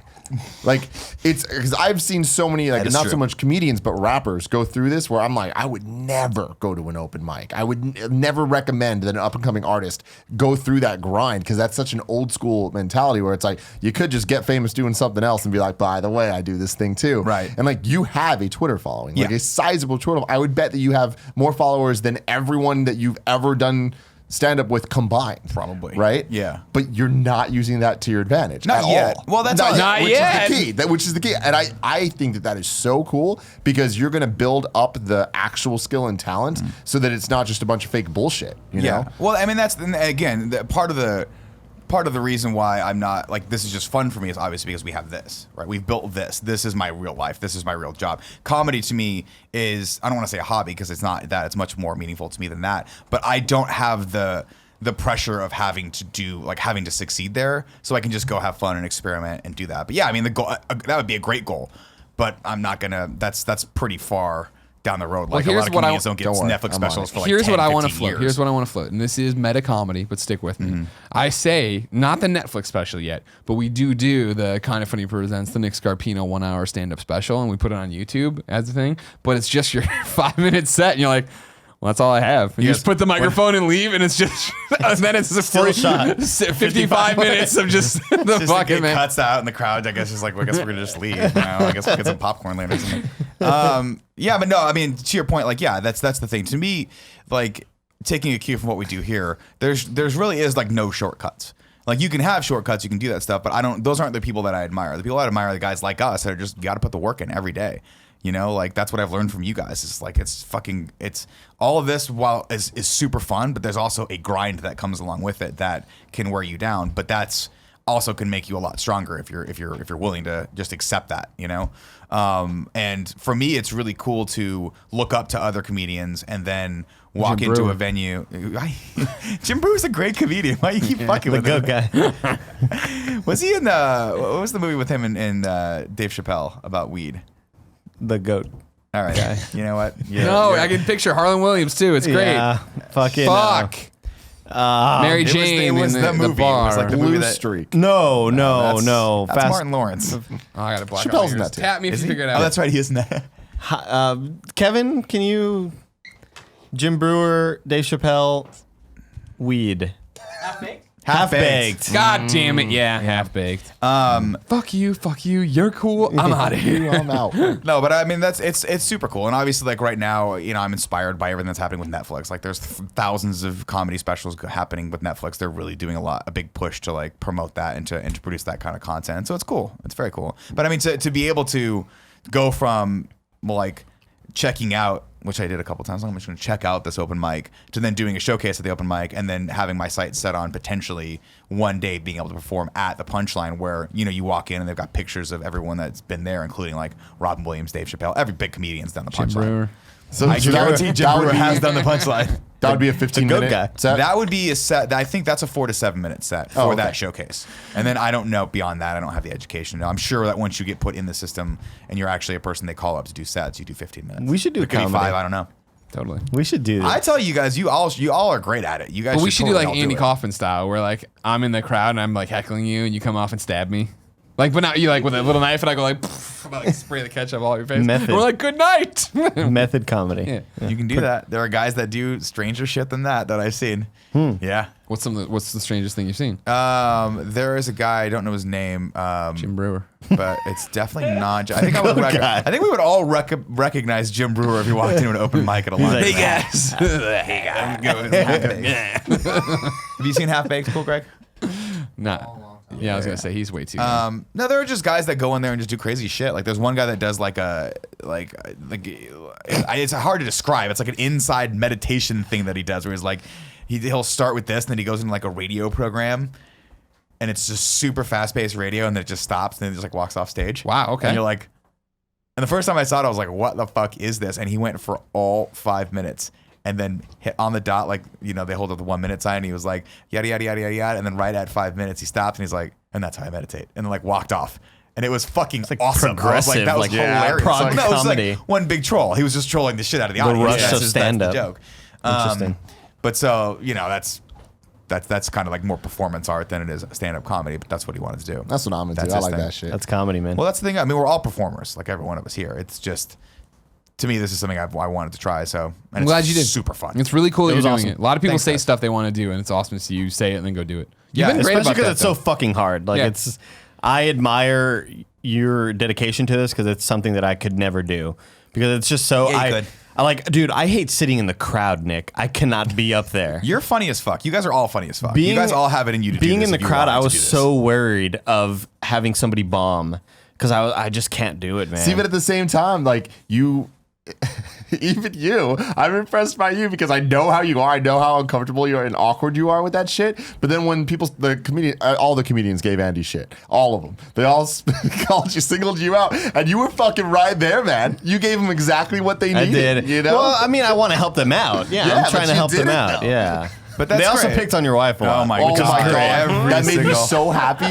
Speaker 4: Like it's because I've seen so many like not so much comedians but rappers go through this where I'm like I would never go to an open mic. I would never recommend that an up and coming artist go through that grind because that's such an old school mentality where it's like you could just get famous doing something else and be like, by the way, I do this thing too.
Speaker 2: Right.
Speaker 4: And like you have a Twitter following, like
Speaker 2: Yeah.
Speaker 4: a sizable Twitter. I would bet that you have more followers than everyone that you've ever done stand up with combined.
Speaker 2: Probably.
Speaker 4: Right?
Speaker 2: Yeah.
Speaker 4: But you're not using that to your advantage.
Speaker 2: Not
Speaker 4: at
Speaker 2: yet.
Speaker 4: all.
Speaker 2: Well, that's
Speaker 1: Not
Speaker 4: which
Speaker 1: yet.
Speaker 4: is the key. Which is the key. And I think that is so cool because you're going to build up the actual skill and talent so that it's not just a bunch of fake bullshit. You know?
Speaker 2: Well, I mean, that's again part of part of the reason why I'm not like this is just fun for me is obviously because we have this, right? We've built this. This is my real life. This is my real job. Comedy to me is, I don't want to say a hobby because it's not that. It's much more meaningful to me than that. But I don't have the pressure of having to succeed there, so I can just go have fun and experiment and do that. But yeah, I mean the goal that would be a great goal, but I'm not gonna. That's pretty far down the road. Like a lot of comedians don't get Netflix specials for like 10, 15 years.
Speaker 1: Here's what I want to float, and this is meta comedy, but stick with me. I say not the Netflix special yet, but we do the Kind of Funny presents the Nick Scarpino 1 hour stand up special, and we put it on YouTube as a thing. But it's just your 5-minute set, and you're like, well, that's all I have. And you just put the microphone and leave, and it's just, and then it's a
Speaker 3: Still shot.
Speaker 1: 55 minutes of just the
Speaker 2: Just
Speaker 1: fucking
Speaker 2: it
Speaker 1: man.
Speaker 2: cuts out in the crowd. I guess it's like, well, I guess we're gonna just leave. I guess we'll get some popcorn later or something. Yeah, but no, I mean, to your point, like, yeah, that's the thing. To me, like, taking a cue from what we do here, there's really is like no shortcuts. Like, you can have shortcuts, you can do that stuff, but those aren't the people that I admire. The people I admire are the guys like us that are just, you got to put the work in every day. You know, like that's what I've learned from you guys. It's like it's all of this while is super fun, but there's also a grind that comes along with it that can wear you down. But that's also can make you a lot stronger if you're willing to just accept that, you know. And for me, it's really cool to look up to other comedians and then walk
Speaker 1: Jim
Speaker 2: into
Speaker 1: Brewer.
Speaker 2: a venue. Jim Brewer's a great comedian. Why you keep fucking with him?
Speaker 3: guy.
Speaker 2: Was he in what was the movie with him and Dave Chappelle about weed?
Speaker 3: The goat.
Speaker 2: All right. You know what? Yeah,
Speaker 1: No, I can picture Harlan Williams too. It's great.
Speaker 3: Yeah, fucking.
Speaker 1: Fuck. Mary
Speaker 2: it
Speaker 1: Jane
Speaker 2: was
Speaker 1: in
Speaker 2: the movie.
Speaker 1: the bar.
Speaker 2: It was like the movie
Speaker 4: Blue
Speaker 2: that,
Speaker 4: Streak.
Speaker 3: No.
Speaker 2: That's
Speaker 3: Fast.
Speaker 2: Martin Lawrence.
Speaker 1: Oh, I got a black
Speaker 4: Chappelle's
Speaker 1: out
Speaker 4: in
Speaker 1: my
Speaker 4: that
Speaker 1: ears.
Speaker 4: too.
Speaker 1: Tap me if
Speaker 2: Is
Speaker 1: you
Speaker 2: he?
Speaker 1: figure it out.
Speaker 2: Oh, that's right. He is in that.
Speaker 3: Kevin, can you? Jim Brewer, Dave Chappelle, weed. Half baked.
Speaker 1: God damn it! Yeah, half baked. Fuck you. You're cool. I'm out of here.
Speaker 4: I'm out.
Speaker 2: No, but I mean it's super cool, and obviously like right now, you know, I'm inspired by everything that's happening with Netflix. Like there's thousands of comedy specials happening with Netflix. They're really doing a big push to like promote that and to produce that kind of content. So it's cool. It's very cool. But I mean to be able to go from like checking out, which I did a couple times. I'm just going to check out this open mic, to then doing a showcase at the open mic, and then having my sights set on potentially one day being able to perform at the Punchline, where you know you walk in and they've got pictures of everyone that's been there, including like Robin Williams, Dave Chappelle, every big comedian's done the Punchline.
Speaker 1: Brewer.
Speaker 4: So
Speaker 2: I guarantee Jim
Speaker 4: that would
Speaker 2: Brewer
Speaker 4: be-
Speaker 2: has done the Punchline.
Speaker 4: That would be a 15-minute
Speaker 3: guy.
Speaker 4: set.
Speaker 2: That would be a set. I think that's a 4 to 7 minute set for
Speaker 4: Oh, okay.
Speaker 2: that showcase. And then I don't know beyond that. I don't have the education. I'm sure that once you get put in the system and you're actually a person they call up to do sets, you do 15 minutes.
Speaker 3: We should do
Speaker 2: It could be
Speaker 3: comedy.
Speaker 2: 5. I don't know.
Speaker 1: Totally.
Speaker 3: We should do
Speaker 2: I
Speaker 3: this.
Speaker 2: tall you guys, you all are great at it. You guys.
Speaker 1: But we should do
Speaker 2: totally
Speaker 1: like
Speaker 2: all
Speaker 1: Andy
Speaker 2: it.
Speaker 1: Kaufman style, where like I'm in the crowd and I'm like heckling you, and you come off and stab me. Like, but not you like with a little knife, and I go like, pfft, I'm like spray the ketchup all over your face.
Speaker 3: Method.
Speaker 1: And we're like, good night.
Speaker 3: Method comedy.
Speaker 1: Yeah.
Speaker 2: You can do that. There are guys that do stranger shit than that I've seen. Yeah.
Speaker 1: What's the strangest thing you've seen?
Speaker 2: There is a guy, I don't know his name,
Speaker 1: Jim Brewer.
Speaker 2: but it's definitely not. I think I think we would all recognize Jim Brewer if he walked into an open mic at a live.
Speaker 3: Hey,
Speaker 1: guys. Hey guys.
Speaker 2: Have you seen Half Baked, Cool Greg?
Speaker 1: Nah. Yeah, I was gonna say he's way too.
Speaker 2: No, there are just guys that go in there and just do crazy shit. Like there's one guy that does it's hard to describe. It's like an inside meditation thing that he does, where he's like, he'll start with this, and then he goes into like a radio program, and it's just super fast paced radio, and then it just stops, and then he just like walks off stage.
Speaker 1: Wow, okay.
Speaker 2: And you're like, and the first time I saw it, I was like, what the fuck is this? And he went for all 5 minutes. And then hit on the dot, like, you know, they hold up the 1 minute sign. And he was like, yada, yada, yada, yada, yada. And then right at 5 minutes, he stops and he's like, and that's how I meditate. And then like walked off. And it was fucking
Speaker 3: like
Speaker 2: awesome. I was
Speaker 3: progressive,
Speaker 2: that was
Speaker 3: like,
Speaker 2: hilarious.
Speaker 3: prog
Speaker 2: No, it was
Speaker 3: comedy.
Speaker 2: like one big troll. He was just trolling the shit out of the audience.
Speaker 3: rush
Speaker 2: That's
Speaker 3: of
Speaker 2: just- that's the
Speaker 3: stand-up.
Speaker 2: joke.
Speaker 3: Interesting.
Speaker 2: But so, you know, that's kind of like more performance art than it is stand-up comedy. But that's what he wanted to do.
Speaker 4: That's what I'm into.
Speaker 2: That's
Speaker 4: I
Speaker 2: his
Speaker 4: like
Speaker 2: thing.
Speaker 4: that shit.
Speaker 3: That's comedy, man.
Speaker 2: Well, that's the thing. I mean, we're all performers, like every one of us here. It's just, to me, this is something I wanted to try. So, and
Speaker 1: I'm
Speaker 2: it's
Speaker 1: glad you did.
Speaker 2: Super fun.
Speaker 1: It's really cool that you're
Speaker 3: was
Speaker 1: doing
Speaker 3: awesome.
Speaker 1: it. A lot of people
Speaker 2: Thanks,
Speaker 1: say
Speaker 2: guys.
Speaker 1: stuff they want to do, and it's awesome to see you say it and then go do it.
Speaker 2: Yeah,
Speaker 1: You've been great
Speaker 3: Especially
Speaker 1: about
Speaker 3: because
Speaker 1: that,
Speaker 3: it's so
Speaker 1: though.
Speaker 3: fucking hard. Like
Speaker 1: Yeah.
Speaker 3: I admire your dedication to this because it's something that I could never do because it's just so.
Speaker 2: Yeah, you could.
Speaker 3: I like, dude. I hate sitting in the crowd, Nick. I cannot be up there.
Speaker 2: You're funny as fuck. You guys are all funny as fuck.
Speaker 3: Being-
Speaker 2: you guys all have it in you to do
Speaker 3: Being
Speaker 2: this
Speaker 3: in the
Speaker 2: if you
Speaker 3: crowd,
Speaker 2: wanted
Speaker 3: I
Speaker 2: to
Speaker 3: was
Speaker 2: do this.
Speaker 3: so worried of having somebody bomb because I just can't do it, man.
Speaker 4: See, but at the same time, like you even you, I'm impressed by you because I know how you are. I know how uncomfortable you are and awkward you are with that shit. But then when all the comedians gave Andy shit, all of them, they all singled you out, and you were fucking right there, man. You gave them exactly what they needed.
Speaker 3: I did.
Speaker 4: You know?
Speaker 3: Well, I mean, I want to help them out. Yeah, I'm trying to help them out.
Speaker 4: Though.
Speaker 3: Yeah.
Speaker 2: But that's
Speaker 3: they also
Speaker 2: great.
Speaker 3: picked on your wife a lot.
Speaker 2: Oh my
Speaker 4: Oh
Speaker 2: god!
Speaker 4: my god, that made me
Speaker 2: single-
Speaker 4: so happy.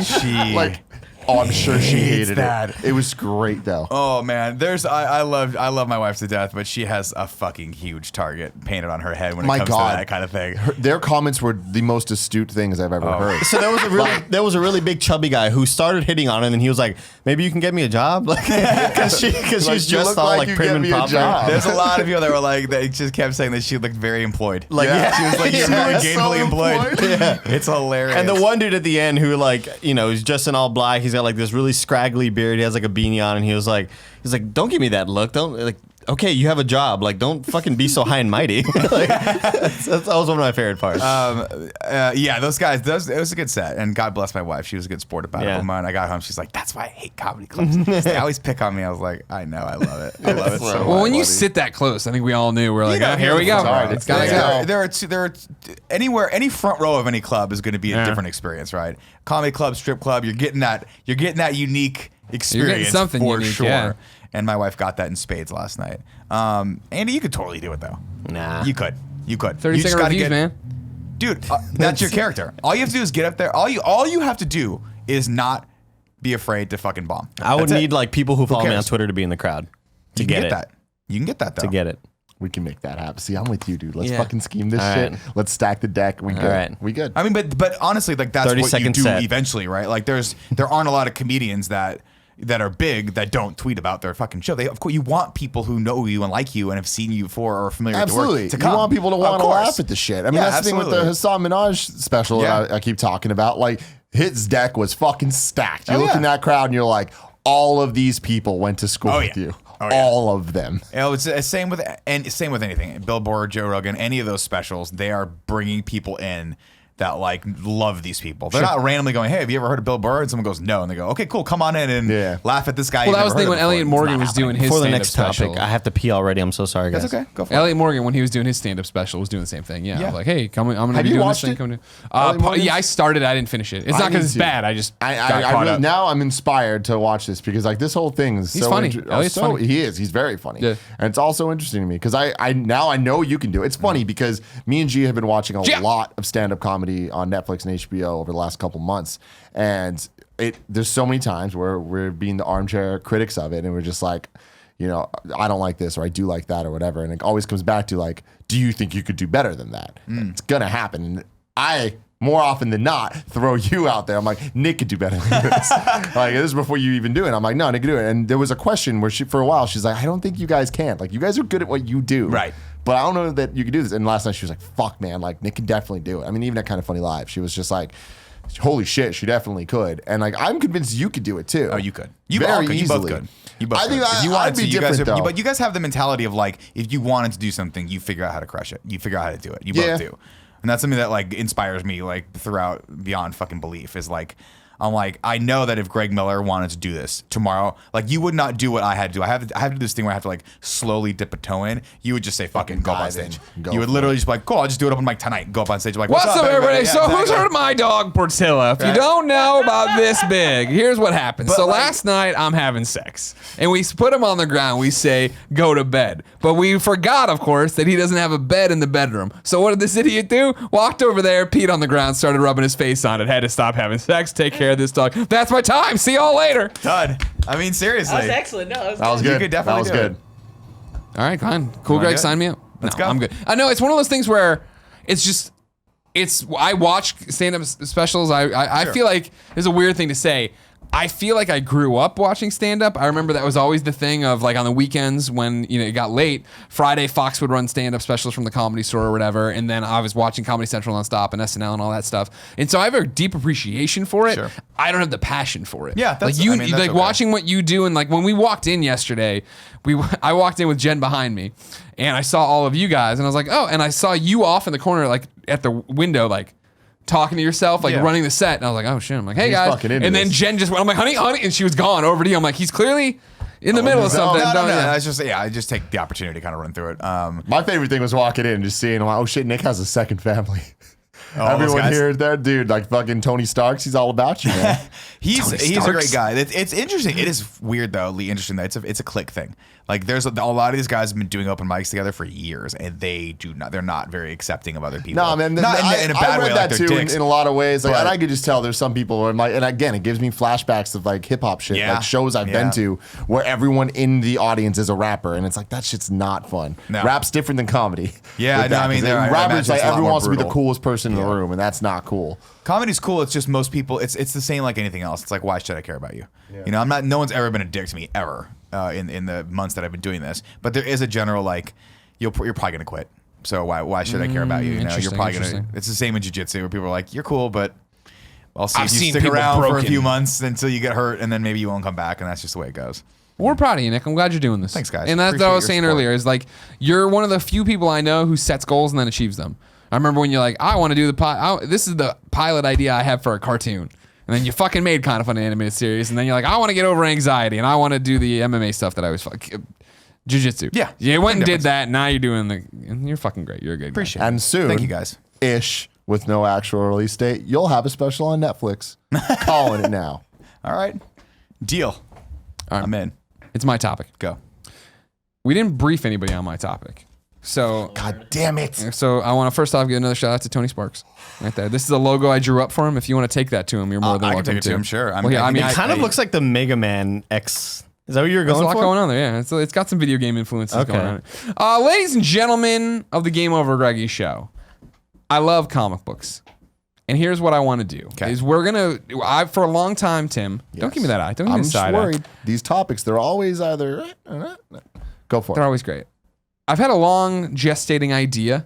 Speaker 4: I'm sure she
Speaker 2: hates
Speaker 4: hated
Speaker 2: that.
Speaker 4: it. It was great though.
Speaker 2: Oh man, I love my wife to death, but she has a fucking huge target painted on her head when it comes to that kind of thing.
Speaker 4: Their comments were the most astute things I've ever heard.
Speaker 3: So there was a really big chubby guy who started hitting on him, and he was like, "Maybe you can get me a job," like because she was
Speaker 4: you
Speaker 3: just
Speaker 4: look
Speaker 3: all
Speaker 4: like
Speaker 3: like
Speaker 4: you
Speaker 3: prim
Speaker 4: get
Speaker 3: and
Speaker 4: me a
Speaker 3: proper.
Speaker 4: job.
Speaker 2: There's a lot of people that were like, they just kept saying that she looked very employed.
Speaker 3: Like
Speaker 2: She was like, you're really gainfully
Speaker 4: so
Speaker 2: employed.
Speaker 3: Yeah.
Speaker 2: It's hilarious.
Speaker 3: And the one dude at the end who is just in all black. He's got like this really scraggly beard. He has like a beanie on, and he was like, "Don't give me that look. Don't like." Okay, you have a job. Like, don't fucking be so high and mighty. Like, that was one of my favorite parts.
Speaker 2: yeah, those guys. It was a good set, and God bless my wife. She was a good sport about it. But when I got home, she's like, "That's why I hate comedy clubs. They always pick on me." I was like, "I know, I love it. I love it so much."
Speaker 1: Well, when you sit that close, I think we all knew. We're like,
Speaker 2: know,
Speaker 1: here we go.
Speaker 4: hard.
Speaker 1: It's gotta go.
Speaker 2: There are any front row of any club is going to be a different experience, right? Comedy club, strip club, you're getting that unique experience
Speaker 1: something
Speaker 2: for
Speaker 1: unique,
Speaker 2: sure.
Speaker 1: yeah.
Speaker 2: And my wife got that in spades last night. Andy, you could totally do it though.
Speaker 3: Nah.
Speaker 2: You could.
Speaker 1: 30-second reviews, man.
Speaker 2: Dude, that's your character. All you have to do is get up there. All you have to do is not be afraid to fucking bomb.
Speaker 3: I would
Speaker 2: That's
Speaker 3: need
Speaker 2: it.
Speaker 3: like people who follow me on
Speaker 2: cares?
Speaker 3: Twitter to be in the crowd to
Speaker 2: You can
Speaker 3: get it.
Speaker 2: that. You can get that though.
Speaker 3: To get it.
Speaker 4: We can make that happen. See, I'm with you, dude. Let's
Speaker 3: Yeah.
Speaker 4: fucking scheme this
Speaker 3: All
Speaker 4: shit.
Speaker 3: right.
Speaker 4: Let's stack the deck. We good.
Speaker 3: right.
Speaker 4: We good.
Speaker 2: I mean, but honestly, like that's what you
Speaker 3: 30-second
Speaker 2: do
Speaker 3: set.
Speaker 2: eventually, right? Like there aren't a lot of comedians that are big that don't tweet about their fucking show. Of course, you want people who know you and like you and have seen you before or are familiar
Speaker 4: Absolutely.
Speaker 2: with your work to
Speaker 4: You
Speaker 2: come.
Speaker 4: want people to
Speaker 2: Of
Speaker 4: want to
Speaker 2: course.
Speaker 4: laugh at the shit. I mean,
Speaker 2: Yeah,
Speaker 4: that's the thing with the
Speaker 2: absolutely.
Speaker 4: Hassan Minaj special
Speaker 2: Yeah.
Speaker 4: that I keep talking about. Like, his deck was fucking stacked. You
Speaker 2: Oh,
Speaker 4: look
Speaker 2: yeah.
Speaker 4: in that crowd and you're like, all of these people went to school
Speaker 2: Oh,
Speaker 4: with
Speaker 2: yeah.
Speaker 4: you.
Speaker 2: Oh, yeah.
Speaker 4: All of them.
Speaker 2: You know, it's the same with anything. Billboard, Joe Rogan, any of those specials, they are bringing people in that like love these people. They're not randomly going, "Hey, have you ever heard of Bill Burr?" And someone goes, "No," and they go, "Okay, cool, come on in and laugh at this guy."
Speaker 1: Well,
Speaker 2: you've
Speaker 1: that was
Speaker 2: never
Speaker 1: the thing
Speaker 2: heard
Speaker 1: when
Speaker 2: of
Speaker 1: Elliot
Speaker 2: before." It's
Speaker 1: Morgan
Speaker 2: not
Speaker 1: was doing
Speaker 2: happening.
Speaker 1: his
Speaker 3: For the
Speaker 1: stand-up
Speaker 3: next
Speaker 1: special.
Speaker 3: topic, I have to pee already. I'm so sorry, guys.
Speaker 2: That's okay. Go for it.
Speaker 1: Elliot Morgan, when he was doing his stand-up special, was doing the same thing. Yeah,
Speaker 2: Yeah.
Speaker 1: like, hey, I'm going to
Speaker 4: Have
Speaker 1: be
Speaker 4: you
Speaker 1: doing
Speaker 4: watched
Speaker 1: this thing.
Speaker 4: it?
Speaker 1: Come to.
Speaker 4: Elliot Morgan's?
Speaker 1: Yeah, I started. I didn't finish it. It's not
Speaker 4: I
Speaker 1: because
Speaker 4: need
Speaker 1: it's
Speaker 4: to.
Speaker 1: bad. I just got
Speaker 4: I
Speaker 1: caught
Speaker 4: really,
Speaker 1: up.
Speaker 4: now I'm inspired to watch this because like this whole thing is
Speaker 1: He's
Speaker 4: so
Speaker 1: funny. Elliot's funny.
Speaker 4: He is. He's very funny.
Speaker 1: Yeah.
Speaker 4: And it's also interesting to me because I now I know you can do it. It's funny because me and G have been watching a
Speaker 1: Yeah.
Speaker 4: lot of stand-up comedy on Netflix and HBO over the last couple months. And there's so many times where we're being the armchair critics of it and we're just like, you know, I don't like this or I do like that or whatever. And it always comes back to like, do you think you could do better than that? It's gonna happen. And I more often than not throw you out there. I'm like, Nick could do better than this. Like this is before you even do it. I'm like, no, Nick could do it. And there was a question where for a while she's like, I don't think you guys can. Like you guys are good at what you do.
Speaker 2: Right.
Speaker 4: But I don't know that you can do this. And last night she was like, fuck man, like Nick can definitely do it. I mean, even at Kind of Funny Live, she was just like, holy shit, she definitely could. And like I'm convinced you could do it too.
Speaker 2: Oh, you could. You
Speaker 4: Very
Speaker 2: all could. You both
Speaker 4: easily.
Speaker 2: could. You both
Speaker 4: I think
Speaker 2: could. If you
Speaker 4: I'd
Speaker 2: wanted
Speaker 4: be
Speaker 2: to, you guys
Speaker 4: different, though.
Speaker 2: but you guys have the mentality of like, if you wanted to do something, you figure out how to crush it. You figure out how to do it. You
Speaker 4: Yeah.
Speaker 2: both do. And that's something that like inspires me like throughout beyond fucking belief is like, I'm like, I know that if Greg Miller wanted to do this tomorrow, like you would not do what I had to do. I have to do this thing where I have to like slowly dip a toe in. You would just say fucking go up on
Speaker 4: dive
Speaker 2: stage.
Speaker 4: in. Go
Speaker 2: You would
Speaker 4: for
Speaker 2: literally just be like, cool, I'll just do it open mic tonight. Go up on stage. Like,
Speaker 1: What's up, everybody?
Speaker 2: Yeah,
Speaker 1: So who's
Speaker 2: exactly.
Speaker 1: heard of my dog Portilla? If you
Speaker 2: Right.
Speaker 1: don't know about this big, here's what happened.
Speaker 2: But
Speaker 1: So
Speaker 2: like-
Speaker 1: last night I'm having sex, and we put him on the ground. We say go to bed, but we forgot, of course, that he doesn't have a bed in the bedroom. So what did this idiot do? Walked over there, peed on the ground, started rubbing his face on it. Had to stop having sex, take care of this dog. That's my time. See y'all later.
Speaker 2: Done. I mean, seriously.
Speaker 5: That was excellent. No,
Speaker 4: That was good.
Speaker 2: could definitely
Speaker 4: that was
Speaker 2: do
Speaker 4: good.
Speaker 2: it.
Speaker 1: All right, fine. Cool,
Speaker 2: Wanna
Speaker 1: Greg,
Speaker 2: do it?
Speaker 1: sign me up.
Speaker 2: Let's
Speaker 1: No,
Speaker 2: go.
Speaker 1: I'm good. I know it's one of those things where it's just, I watch stand-up specials. I
Speaker 2: Sure.
Speaker 1: feel like it's a weird thing to say. I feel like I grew up watching stand-up. I remember that was always the thing of like on the weekends when it got late. Friday, Fox would run stand-up specials from the Comedy Store or whatever, and then I was watching Comedy Central nonstop and SNL and all that stuff. And so I have a deep appreciation for it.
Speaker 2: Sure.
Speaker 1: I don't have the passion for it.
Speaker 2: Yeah, that's-
Speaker 1: like you
Speaker 2: I mean, that's
Speaker 1: like
Speaker 2: okay.
Speaker 1: watching what you do, and like when we walked in yesterday, I walked in with Jen behind me, and I saw all of you guys, and I was like, oh, and I saw you off in the corner, like at the window, like talking to yourself, like
Speaker 2: Yeah.
Speaker 1: running the set, and I was like, oh shit, I'm like, hey
Speaker 4: He's
Speaker 1: guys,
Speaker 4: fucking into
Speaker 1: and then
Speaker 4: this.
Speaker 1: Jen just went, I'm like, honey, and she was gone over to you. I'm like, he's clearly in the middle of something.
Speaker 2: No,
Speaker 1: Yeah.
Speaker 2: it's just I just take the opportunity to kind of run through it.
Speaker 4: My favorite thing was walking in and just seeing, oh shit, Nick has a second family.
Speaker 2: all those
Speaker 4: Everyone
Speaker 2: guys.
Speaker 4: here is there, dude. Like fucking Tony Starks, he's all about you, man.
Speaker 2: He's a
Speaker 1: Starks.
Speaker 2: great guy. It's interesting. It is weird though, interesting that it's a clique thing. Like there's a lot of these guys have been doing open mics together for years, and they're not very accepting of other people.
Speaker 4: No, man.
Speaker 2: Not in a bad
Speaker 4: I read
Speaker 2: way.
Speaker 4: that
Speaker 2: Like they're
Speaker 4: too
Speaker 2: dicks.
Speaker 4: in a lot of ways. Like,
Speaker 2: But-
Speaker 4: and I could just tell there's some people where I'm like, and again, it gives me flashbacks of like hip hop shit,
Speaker 2: Yeah.
Speaker 4: like shows I've been to where everyone in the audience is a rapper, and it's like that shit's not fun.
Speaker 2: No.
Speaker 4: Rap's different than comedy.
Speaker 2: Yeah,
Speaker 4: with
Speaker 2: no,
Speaker 4: that,
Speaker 2: I mean,
Speaker 4: 'cause
Speaker 2: I
Speaker 4: rappers
Speaker 2: imagine
Speaker 4: like
Speaker 2: it's a lot
Speaker 4: everyone
Speaker 2: more
Speaker 4: wants to be the
Speaker 2: brutal.
Speaker 4: coolest person in the room, and that's not cool.
Speaker 2: Comedy's cool. It's just most people. It's the same like anything else. It's like, why should I care about you? You know, I'm not. No one's ever been a dick to me ever in the months that I've been doing this. But there is a general like, you're probably gonna quit. So why should I care about you? You know, you're
Speaker 1: Interesting,
Speaker 2: probably gonna.
Speaker 1: interesting.
Speaker 2: It's the same in jiu-jitsu where people are like, you're cool, but I'll see
Speaker 1: I've
Speaker 2: if you
Speaker 1: seen
Speaker 2: stick
Speaker 1: people
Speaker 2: around for a
Speaker 1: broken.
Speaker 2: few months until you get hurt, and then maybe you won't come back, and that's just the way it goes.
Speaker 1: We're proud of you, Nick. I'm glad you're doing this.
Speaker 2: Thanks, guys.
Speaker 1: And that's what I
Speaker 2: Appreciate
Speaker 1: was
Speaker 2: your
Speaker 1: saying
Speaker 2: support.
Speaker 1: earlier. Is like you're one of the few people I know who sets goals and then achieves them. I remember when you're like, I want to do this is the pilot idea I have for a cartoon. And then you fucking made kind of an animated series. And then you're like, I want to get over anxiety and I want to do the MMA stuff that I was jiu-jitsu.
Speaker 2: Yeah.
Speaker 1: You went and
Speaker 2: Difference.
Speaker 1: did that. Now you're doing and you're fucking great. You're a good
Speaker 2: Appreciate
Speaker 4: And soon,
Speaker 2: Thank you guys.
Speaker 4: ish, with no actual release date, you'll have a special on Netflix. Calling it now.
Speaker 2: All right, deal.
Speaker 1: right.
Speaker 2: I'm in.
Speaker 1: guy. It's my topic.
Speaker 2: Go.
Speaker 1: We didn't brief anybody on my topic. So
Speaker 4: God damn it.
Speaker 1: So I want to first off give another shout out to Tony Sparks right there. This is a logo I drew up for him. If you want to take that to him, you're more than
Speaker 2: I can
Speaker 1: welcome
Speaker 2: take it to him, sure.
Speaker 1: Well, yeah, I mean,
Speaker 3: It kind of looks like the Mega Man X. Is that what you're
Speaker 1: there's
Speaker 3: going
Speaker 1: a lot
Speaker 3: for?
Speaker 1: going on there. Yeah, it's got some video game influences
Speaker 3: Okay.
Speaker 1: going on. Ladies and gentlemen of the Game Over Greggy show, I love comic books. And here's what I want to do: is we're gonna. For a long time, Tim. Don't give me that eye. Don't give me
Speaker 4: I'm
Speaker 1: the
Speaker 4: just
Speaker 1: side eye.
Speaker 4: worried. These topics, they're always either. Go for
Speaker 1: They're
Speaker 4: it.
Speaker 1: always great. I've had a long gestating idea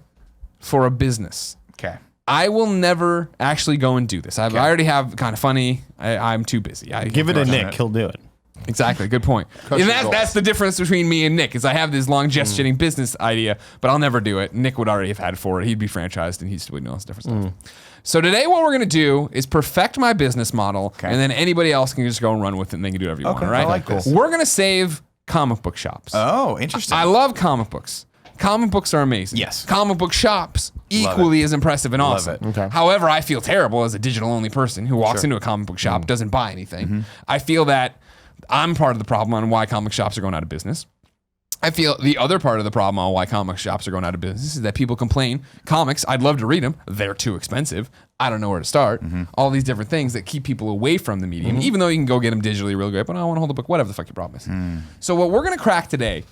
Speaker 1: for a business.
Speaker 2: Okay.
Speaker 1: I will never actually go and do this. I already have kind of funny. I'm too busy.
Speaker 3: Give it to
Speaker 2: Crush on
Speaker 3: Nick.
Speaker 2: it.
Speaker 3: He'll do it.
Speaker 1: Exactly. Good point. And
Speaker 4: your
Speaker 1: that's
Speaker 4: goals.
Speaker 1: the difference between me and Nick is I have this long gestating business idea, but I'll never do it. Nick would already have had it for it. He'd be franchised and he still would know it's different stuff. So today what we're going to do is perfect my business model and then anybody else can just go and run with it and they can do whatever you want. All right?
Speaker 2: I like this.
Speaker 1: We're going to save comic book shops.
Speaker 2: Oh, interesting.
Speaker 1: I love comic books. Comic books are amazing.
Speaker 2: Yes.
Speaker 1: Comic book shops equally as impressive and awesome.
Speaker 2: it.
Speaker 4: Okay.
Speaker 1: However, I feel terrible as a digital only person who walks into a comic book shop, doesn't buy anything. I feel that I'm part of the problem on why comic shops are going out of business. I feel the other part of the problem on why comic shops are going out of business is that people complain, comics, I'd love to read them, they're too expensive. I don't know where to start. All these different things that keep people away from the medium, even though you can go get them digitally real great, but I don't want to hold the book, whatever the fuck your problem is. So what we're going to crack today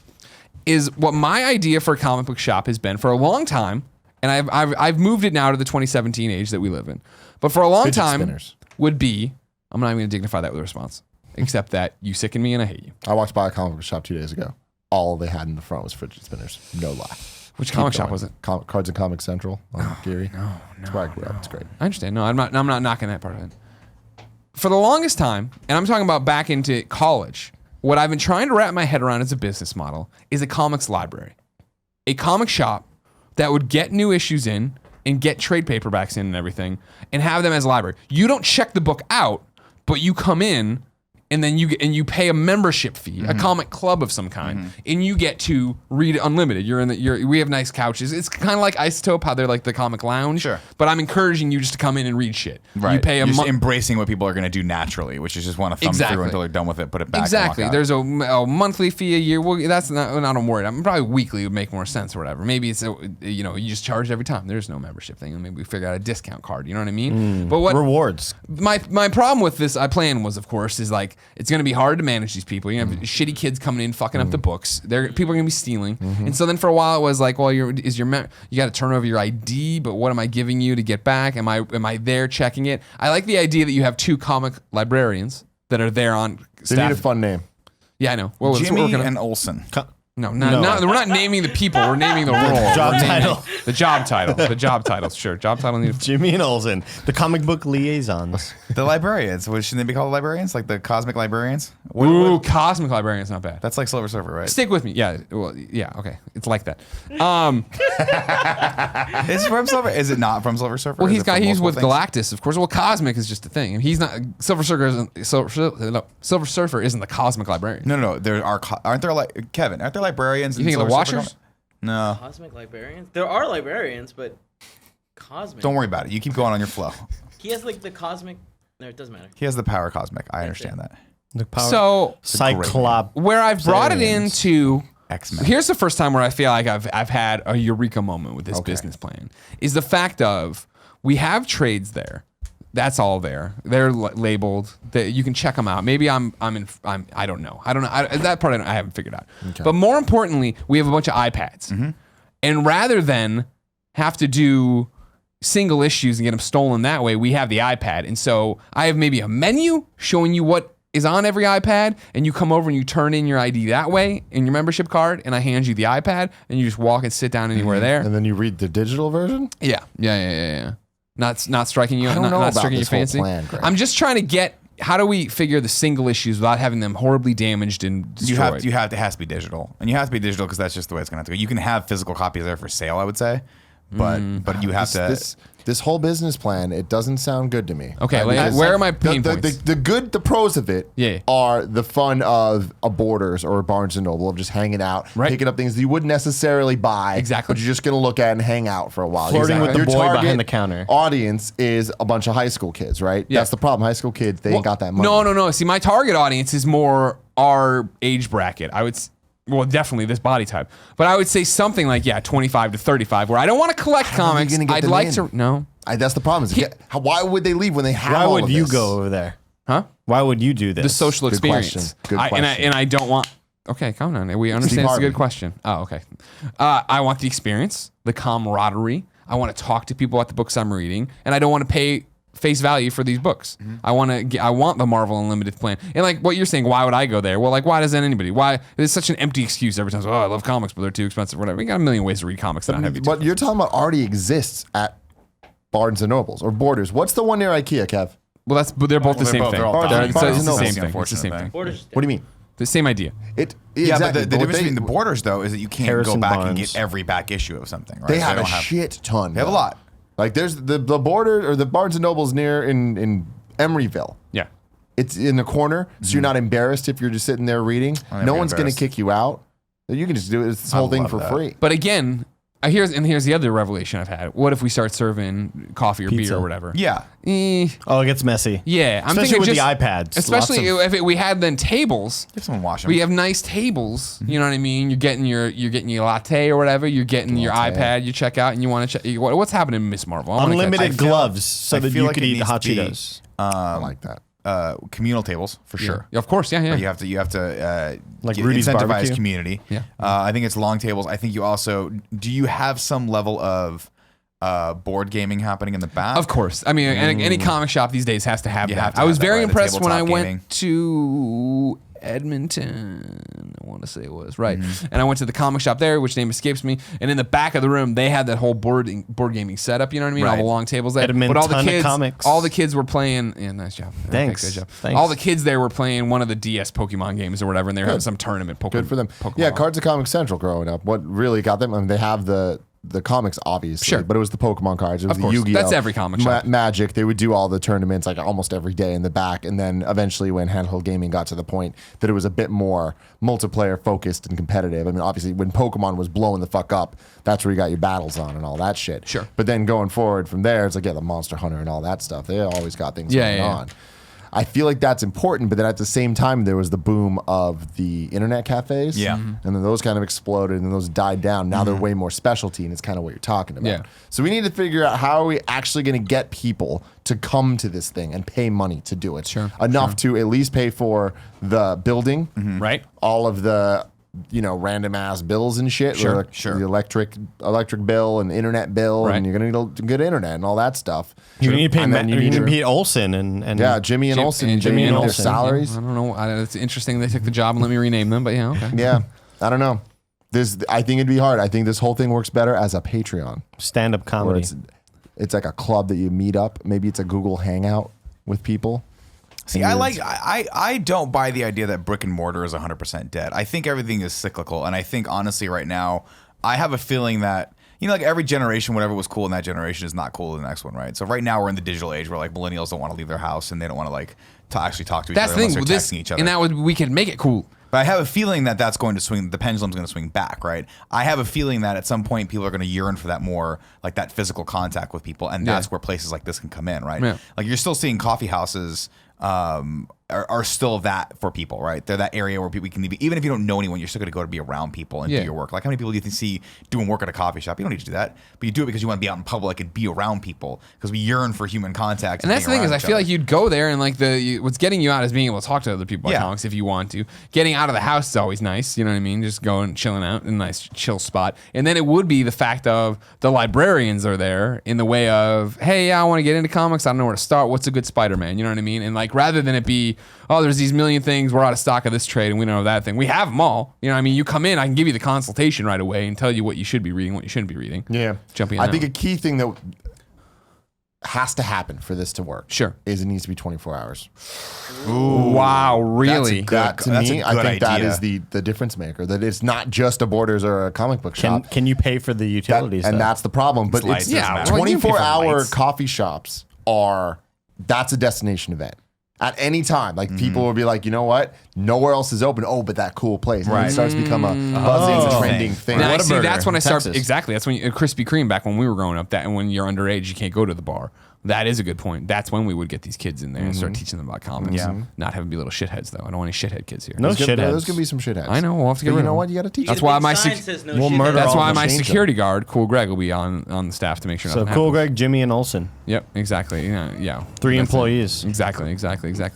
Speaker 1: is what my idea for a comic book shop has been for a long time, and I've moved it now to the 2017 age that we live in. But for a long
Speaker 4: Fidget
Speaker 1: time
Speaker 4: spinners.
Speaker 1: would be, I'm not even going to dignify that with a response, except that you sicken me and I hate you.
Speaker 4: I walked by a comic book shop 2 days ago. All they had in the front was fidget spinners. No lie.
Speaker 1: Which
Speaker 4: Keep
Speaker 1: comic shop
Speaker 4: going.
Speaker 1: was it?
Speaker 4: Cards and Comic Central on Geary. That's where I grew up. It's great.
Speaker 1: I understand. No, I'm not knocking that part of it. For the longest time, and I'm talking about back into college, what I've been trying to wrap my head around as a business model is a comics library. A comic shop that would get new issues in and get trade paperbacks in and everything and have them as a library. You don't check the book out, but you come in and then you pay a membership fee, a comic club of some kind, and you get to read unlimited. We have nice couches. It's kind of like Isotope, how they're like the comic lounge.
Speaker 2: Sure.
Speaker 1: But I'm encouraging you just to come in and read shit.
Speaker 2: Right.
Speaker 1: You pay a
Speaker 2: You're just
Speaker 1: month.
Speaker 2: embracing what people are going to do naturally, which is just want to thumb
Speaker 1: Exactly.
Speaker 2: through until they're done with it, put it back.
Speaker 1: Exactly.
Speaker 2: And walk out.
Speaker 1: There's a monthly fee a year. Well, that's not. I'm worried. I'm probably weekly would make more sense or whatever. Maybe it's you just charge every time. There's no membership thing, and maybe we figure out a discount card. You know what I mean? But what
Speaker 3: Rewards.
Speaker 1: my problem with this plan was, of course, is like it's going to be hard to manage these people. You have shitty kids coming in fucking up the books. People are going to be stealing. And so then for a while it was like, well, you got to turn over your ID, but what am I giving you to get back? Am I there checking it? I like the idea that you have two comic librarians that are there on
Speaker 4: They
Speaker 1: staff.
Speaker 4: need a fun name.
Speaker 1: Yeah, I know. Well, that's what we're
Speaker 2: Jimmy
Speaker 1: gonna-
Speaker 2: and Olsen.
Speaker 1: No, we're not naming the people. We're naming the role.
Speaker 3: Job title.
Speaker 1: The job title. The job title. Sure. Job title.
Speaker 3: Jimmy and Olsen, the comic book liaisons.
Speaker 2: The librarians. What shouldn't they be called? Librarians, like the cosmic librarians.
Speaker 1: Ooh, cosmic librarian's not bad.
Speaker 2: That's like Silver Surfer, right?
Speaker 1: Stick with me. Yeah. Well, yeah. Okay. It's like that.
Speaker 2: Is it from Silver? Is it not from Silver Surfer?
Speaker 1: Well,
Speaker 2: Is it from
Speaker 1: he's
Speaker 2: multiple
Speaker 1: with
Speaker 2: things?
Speaker 1: Galactus, of course. Well, cosmic is just a thing. He's not Silver Surfer isn't the cosmic librarian.
Speaker 2: No. There aren't there like Kevin? Aren't there librarians?
Speaker 1: You think of the
Speaker 2: Silver Surfer?
Speaker 1: Washers?
Speaker 2: No.
Speaker 5: Cosmic librarians? There are librarians, but cosmic.
Speaker 2: Don't worry about it. You keep going on your flow.
Speaker 5: He has like the cosmic. No, it doesn't matter.
Speaker 2: He has the power cosmic. I understand that.
Speaker 3: The power.
Speaker 1: So
Speaker 3: Cyclops.
Speaker 1: where I've brought it into
Speaker 2: X-Men.
Speaker 1: here's the first time where I feel like I've had a eureka moment with this business plan is the fact of we have trades there. That's all there. They're labeled. That you can check them out. Maybe I don't know. That part I haven't figured out. Okay. But more importantly, we have a bunch of iPads, and rather than have to do single issues and get them stolen that way, we have the iPad, and so I have maybe a menu showing you what is on every iPad, and you come over and you turn in your ID that way in your membership card, and I hand you the iPad, and you just walk and sit down anywhere there.
Speaker 4: And then you read the digital version?
Speaker 1: Yeah. Not striking you.
Speaker 4: I don't know
Speaker 1: not
Speaker 4: about
Speaker 1: striking
Speaker 4: this
Speaker 1: you
Speaker 4: whole
Speaker 1: fancy.
Speaker 4: plan, Greg.
Speaker 1: I'm just trying to get. How do we figure the single issues without having them horribly damaged and destroyed?
Speaker 2: It has to be digital, and you have to be digital because that's just the way it's going to have to go. You can have physical copies there for sale, I would say, but you have to.
Speaker 4: This whole business plan, it doesn't sound good to me.
Speaker 1: Okay, where are my pain points?
Speaker 4: The pros of it are the fun of a Borders or a Barnes & Noble of just hanging out, picking up things that you wouldn't necessarily buy, but you're just going to look at and hang out for a while.
Speaker 3: Flirting with the
Speaker 4: Your
Speaker 3: boy
Speaker 4: target
Speaker 3: behind the counter.
Speaker 4: audience is a bunch of high school kids, right?
Speaker 1: Yeah.
Speaker 4: That's the problem. High school kids, they ain't got that money.
Speaker 1: No. See, my target audience is more our age bracket. Well, definitely this body type. But I would say something like, 25 to 35, where I don't want to collect comics. I'd like to. No.
Speaker 4: That's the problem. Why would they leave when they have
Speaker 3: Why
Speaker 4: all
Speaker 3: would
Speaker 4: of
Speaker 3: you
Speaker 4: this?
Speaker 3: go over there?
Speaker 1: Huh?
Speaker 3: Why would you do this?
Speaker 1: The social
Speaker 4: Good
Speaker 1: experience.
Speaker 4: question. Good question.
Speaker 1: And I don't want. Okay, come on. We understand it's a good question. Oh, okay. I want the experience, the camaraderie. I want to talk to people about the books I'm reading, and I don't want to pay face value for these books. I want the Marvel Unlimited plan. And like what you're saying, why would I go there? Well, like why doesn't anybody? Why? It's such an empty excuse every time. Oh, I love comics, but they're too expensive. Whatever. We got a million ways to read comics that not have
Speaker 4: What you're talking about already exists at Barnes & Nobles or Borders. What's the one near IKEA, Kev?
Speaker 1: Well, they're both the same thing.
Speaker 2: they're all
Speaker 1: It's
Speaker 4: Barnes
Speaker 1: the
Speaker 4: and
Speaker 1: same
Speaker 4: Noble.
Speaker 1: thing. It's the same thing.
Speaker 5: Borders.
Speaker 4: What do you mean?
Speaker 1: The same idea.
Speaker 2: Yeah,
Speaker 4: Exactly.
Speaker 2: but the difference between the Borders though is that you can't
Speaker 3: Harrison
Speaker 2: go back and
Speaker 3: Barnes.
Speaker 2: get every back issue of something. Right?
Speaker 4: They have
Speaker 2: don't
Speaker 4: a shit ton.
Speaker 2: They have a lot.
Speaker 4: Like there's the Border or the Barnes & Noble's near in Emeryville.
Speaker 1: Yeah.
Speaker 4: It's in the corner, so you're not embarrassed if you're just sitting there reading.
Speaker 2: never
Speaker 4: No
Speaker 2: get
Speaker 4: one's going to
Speaker 2: embarrassed.
Speaker 4: kick you out. You can just do this whole thing
Speaker 2: love
Speaker 4: for
Speaker 2: that.
Speaker 4: free.
Speaker 1: But again, here's the other revelation I've had. What if we start serving coffee or
Speaker 3: Pizza.
Speaker 1: beer or whatever?
Speaker 2: Yeah.
Speaker 3: Oh, it gets messy.
Speaker 1: Yeah, I'm
Speaker 3: Especially
Speaker 1: thinking
Speaker 3: with
Speaker 1: just,
Speaker 3: the iPads.
Speaker 1: Especially
Speaker 3: Lots
Speaker 1: if we had then tables.
Speaker 2: If someone wash them.
Speaker 1: We have nice tables. You know what I mean? You're getting your latte or whatever. You're getting your iPad. You check out and you want to check. What's happening in Miss Marvel?
Speaker 3: Unlimited
Speaker 2: feel-
Speaker 3: gloves so
Speaker 2: I
Speaker 3: that
Speaker 2: feel
Speaker 3: you
Speaker 2: like
Speaker 3: could
Speaker 2: it
Speaker 3: eat
Speaker 2: needs
Speaker 3: hot
Speaker 2: to be,
Speaker 3: Cheetos.
Speaker 4: I like that.
Speaker 2: Communal tables for sure.
Speaker 1: Of course, yeah.
Speaker 2: You have to
Speaker 3: Like Rudy's
Speaker 2: incentivize
Speaker 3: barbecue?
Speaker 2: community.
Speaker 1: Yeah.
Speaker 2: I think it's long tables. I think you also do you have some level of board gaming happening in the back?
Speaker 1: Of course. I mean, any comic shop these days has to have
Speaker 2: You
Speaker 1: that.
Speaker 2: have to
Speaker 1: I was
Speaker 2: have that,
Speaker 1: very
Speaker 2: right? The
Speaker 1: impressed when I
Speaker 2: tabletop
Speaker 1: went
Speaker 2: gaming.
Speaker 1: to Edmonton. I want to say it was right, and I went to the comic shop there, which name escapes me. And in the back of the room, they had that whole board gaming setup. You know what I mean? All
Speaker 2: Right.
Speaker 1: the long tables there.
Speaker 3: Edmonton
Speaker 1: But
Speaker 3: comics.
Speaker 1: all the kids were playing. Yeah, nice job.
Speaker 3: Thanks.
Speaker 1: Okay, good job.
Speaker 3: Thanks.
Speaker 1: All the kids there were playing one of the DS Pokemon games or whatever, and they were having some tournament.
Speaker 4: Good for them.
Speaker 1: Pokemon.
Speaker 4: Yeah, Cards of Comics Central growing up. What really got them? I mean, they have the comics, obviously,
Speaker 1: Sure.
Speaker 4: but it was the Pokemon cards. It was
Speaker 1: Of
Speaker 4: the
Speaker 1: course.
Speaker 4: Yu-Gi-Oh!
Speaker 1: That's every comic shop.
Speaker 4: Magic. They would do all the tournaments like almost every day in the back. And then eventually when handheld gaming got to the point that it was a bit more multiplayer focused and competitive. I mean, obviously when Pokemon was blowing the fuck up, that's where you got your battles on and all that shit.
Speaker 1: Sure.
Speaker 4: But then going forward from there, it's like, the Monster Hunter and all that stuff. They always got things going on. I feel like that's important, but then at the same time, there was the boom of the internet cafes.
Speaker 2: Yeah.
Speaker 4: And then those kind of exploded and then those died down. Now they're way more specialty, and it's kind of what you're talking about.
Speaker 1: Yeah.
Speaker 4: So we need to figure out how are we actually going to get people to come to this thing and pay money to do it.
Speaker 1: Sure.
Speaker 4: Enough to at least pay for the building,
Speaker 1: Right.
Speaker 4: all of the random ass bills and shit.
Speaker 1: Sure,
Speaker 4: Like
Speaker 2: sure.
Speaker 4: The electric bill and internet bill,
Speaker 1: Right.
Speaker 4: and you're gonna need good internet and all that stuff.
Speaker 3: You need to pay
Speaker 4: And then
Speaker 3: you need to pay Olsen and
Speaker 4: Yeah, Jimmy and Olsen.
Speaker 1: Jimmy and
Speaker 4: their
Speaker 1: Olsen.
Speaker 4: salaries.
Speaker 1: I don't know. It's interesting they took the job and let me rename them, but yeah, okay.
Speaker 4: Yeah, I don't know. I think it'd be hard. I think this whole thing works better as a Patreon.
Speaker 3: Stand-up
Speaker 4: Where
Speaker 3: comedy.
Speaker 4: it's like a club that you meet up. Maybe it's a Google Hangout with people.
Speaker 2: See, I don't buy the idea that brick and mortar is 100% dead. I think everything is cyclical, and I think honestly right now, I have a feeling that like every generation, whatever was cool in that generation is not cool in the next one, right? So right now we're in the digital age where like millennials don't want to leave their house and they don't want to like actually talk to each
Speaker 1: That's
Speaker 2: other
Speaker 1: the
Speaker 2: unless
Speaker 1: thing.
Speaker 2: they're texting each other.
Speaker 1: And that would we could make it cool.
Speaker 2: But I have a feeling that that's going to swing. The pendulum's going to swing back, right? I have a feeling that at some point people are going to yearn for that more, like that physical contact with people, and that's where places like this can come in, right?
Speaker 1: Yeah.
Speaker 2: Like you're still seeing coffee houses are still that for people, right? They're that area where people can even if you don't know anyone, you're still going to go to be around people and do your work. Like how many people do you see doing work at a coffee shop? You don't need to do that, but you do it because you want to be out in public and be around people because we yearn for human contact.
Speaker 1: And that's the thing is, I feel like you'd go there and like what's getting you out is being able to talk to other people at
Speaker 2: Yeah.
Speaker 1: comics if you want to. Getting out of the house is always nice. You know what I mean? Just going chilling out in a nice chill spot. And then it would be the fact of the librarians are there in the way of, hey, I want to get into comics. I don't know where to start. What's a good Spider-Man? You know what I mean? And like rather than it be, oh, there's these million things. We're out of stock of this trade and we don't know that thing. We have them all. You know what I mean? You come in, I can give you the consultation right away and tell you what you should be reading, what you shouldn't be reading.
Speaker 4: Yeah.
Speaker 1: Jumping
Speaker 4: I think a key thing that has to happen for this to work
Speaker 1: Sure.
Speaker 4: is it needs to be 24 hours.
Speaker 1: Wow, really?
Speaker 4: That to
Speaker 2: that's a
Speaker 4: me, I
Speaker 2: good
Speaker 4: think that
Speaker 2: idea.
Speaker 4: is the difference maker. That it's not just a Borders or a comic book shop.
Speaker 3: Can you pay for the utilities?
Speaker 4: and
Speaker 3: though?
Speaker 4: that's the problem. But
Speaker 2: lights,
Speaker 4: it's
Speaker 2: doesn't matter.
Speaker 1: well, you can pay for
Speaker 4: 24-hour
Speaker 1: lights.
Speaker 4: coffee shops that's a destination event. At any time, like people will be like, you know what? Nowhere else is open. Oh, but that cool place. And it starts to become a buzzing, trending thing.
Speaker 1: Now, see,
Speaker 3: Whataburger
Speaker 1: that's when I
Speaker 3: in
Speaker 1: start.
Speaker 3: Texas.
Speaker 1: Exactly. That's when Krispy Kreme back when we were growing up. That and when you're underage, you can't go to the bar. That is a good point. That's when we would get these kids in there and start teaching them about comics.
Speaker 2: Yeah.
Speaker 1: Not having to be little shitheads though. I don't want any shithead kids here.
Speaker 3: No
Speaker 4: There's
Speaker 3: shitheads.
Speaker 4: going to be some shitheads.
Speaker 1: I know. We'll have to get
Speaker 4: But
Speaker 1: rid
Speaker 4: you know
Speaker 1: of
Speaker 4: what?
Speaker 1: them.
Speaker 4: You got to teach
Speaker 1: That's
Speaker 4: them.
Speaker 1: why
Speaker 5: Big
Speaker 1: my
Speaker 5: sign says no
Speaker 3: we'll
Speaker 5: shit.
Speaker 3: murder
Speaker 1: That's
Speaker 3: all
Speaker 1: why
Speaker 3: the
Speaker 1: my
Speaker 4: change them.
Speaker 1: security guard, Cool Greg, will be on the staff to make sure.
Speaker 3: So
Speaker 1: nothing
Speaker 3: Cool
Speaker 1: happens.
Speaker 3: Greg, Jimmy, and Olsen.
Speaker 1: Yep. Exactly. Yeah.
Speaker 3: 3
Speaker 1: That's it.
Speaker 3: employees.
Speaker 1: Exactly.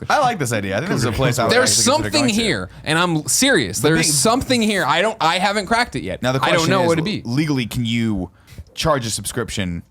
Speaker 2: I like this idea. I think this is a place I would
Speaker 1: There's
Speaker 2: actually consider
Speaker 1: something
Speaker 2: going to.
Speaker 1: here, and I'm serious. There's
Speaker 2: big-
Speaker 1: something here. I haven't cracked it yet.
Speaker 2: Now the
Speaker 1: I
Speaker 2: question
Speaker 1: don't know
Speaker 2: is,
Speaker 1: what to be.
Speaker 2: legally, can you charge a subscription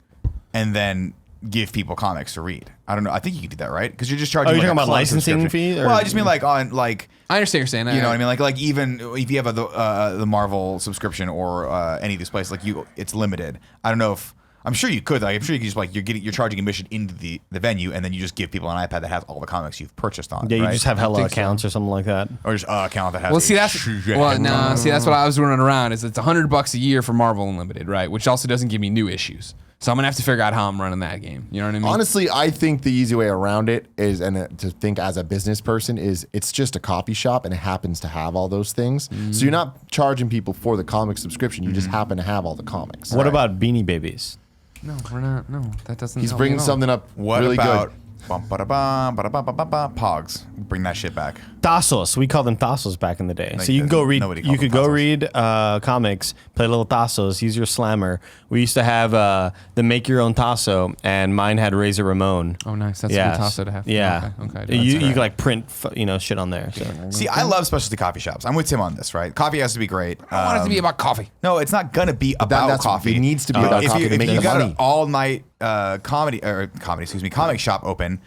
Speaker 2: and then give people comics to read? I don't know. I think you can do that, right? Because you're just charging.
Speaker 3: Oh, you're
Speaker 2: like,
Speaker 3: talking
Speaker 2: a
Speaker 3: about
Speaker 2: club
Speaker 3: licensing
Speaker 2: subscription.
Speaker 3: fee, or-
Speaker 2: Well, I just mean like on like.
Speaker 1: I understand what you're saying.
Speaker 2: You know what I mean? Like even if you have the Marvel subscription or any of these places, like it's limited. I don't know if I'm sure you could. Like, I'm sure you could just like you're charging admission into the venue, and then you just give people an iPad that has all the comics you've purchased on.
Speaker 3: Yeah, you
Speaker 2: right?
Speaker 3: just have hella
Speaker 1: think so.
Speaker 3: accounts or something like that.
Speaker 2: or just account that has.
Speaker 1: Well,
Speaker 2: a
Speaker 1: see that's
Speaker 2: shit
Speaker 1: well,
Speaker 2: ton.
Speaker 1: no, see that's what I was running around. Is it's $100 a year for Marvel Unlimited, right? Which also doesn't give me new issues. So I'm gonna have to figure out how I'm running that game. You know what I mean?
Speaker 4: Honestly, I think the easy way around it is, and to think as a business person, is it's just a coffee shop and it happens to have all those things. So you're not charging people for the comic subscription. You just happen to have all the comics.
Speaker 3: What about Beanie Babies?
Speaker 1: no, we're not. No, that doesn't.
Speaker 4: He's
Speaker 1: help me
Speaker 4: bringing
Speaker 1: at all.
Speaker 4: something up
Speaker 2: What
Speaker 4: really
Speaker 2: about
Speaker 4: good.
Speaker 2: Pogs? Bring that shit back.
Speaker 3: Tassos. We called them Tassos back in the day.
Speaker 2: Like,
Speaker 3: So you can go read.
Speaker 2: nobody
Speaker 3: You
Speaker 2: called
Speaker 3: could
Speaker 2: them
Speaker 3: go
Speaker 2: Tassos.
Speaker 3: read comics, play little Tassos, use your slammer. We used to have the make your own Tasso, and mine had Razor Ramon.
Speaker 1: Oh, nice. That's a
Speaker 3: Yes.
Speaker 1: good Tasso to have.
Speaker 3: Yeah.
Speaker 1: Okay.
Speaker 3: You
Speaker 1: That's
Speaker 3: could like print shit on there. So.
Speaker 2: See, I love specialty coffee shops. I'm with Tim on this, right? Coffee has to be great.
Speaker 1: I want it to be about coffee.
Speaker 2: No, it's not gonna be about
Speaker 4: that's-
Speaker 2: coffee.
Speaker 4: it needs to be about
Speaker 2: if
Speaker 4: coffee to
Speaker 2: if
Speaker 4: make
Speaker 2: you
Speaker 4: the
Speaker 2: got
Speaker 4: money.
Speaker 2: an all night comic shop open,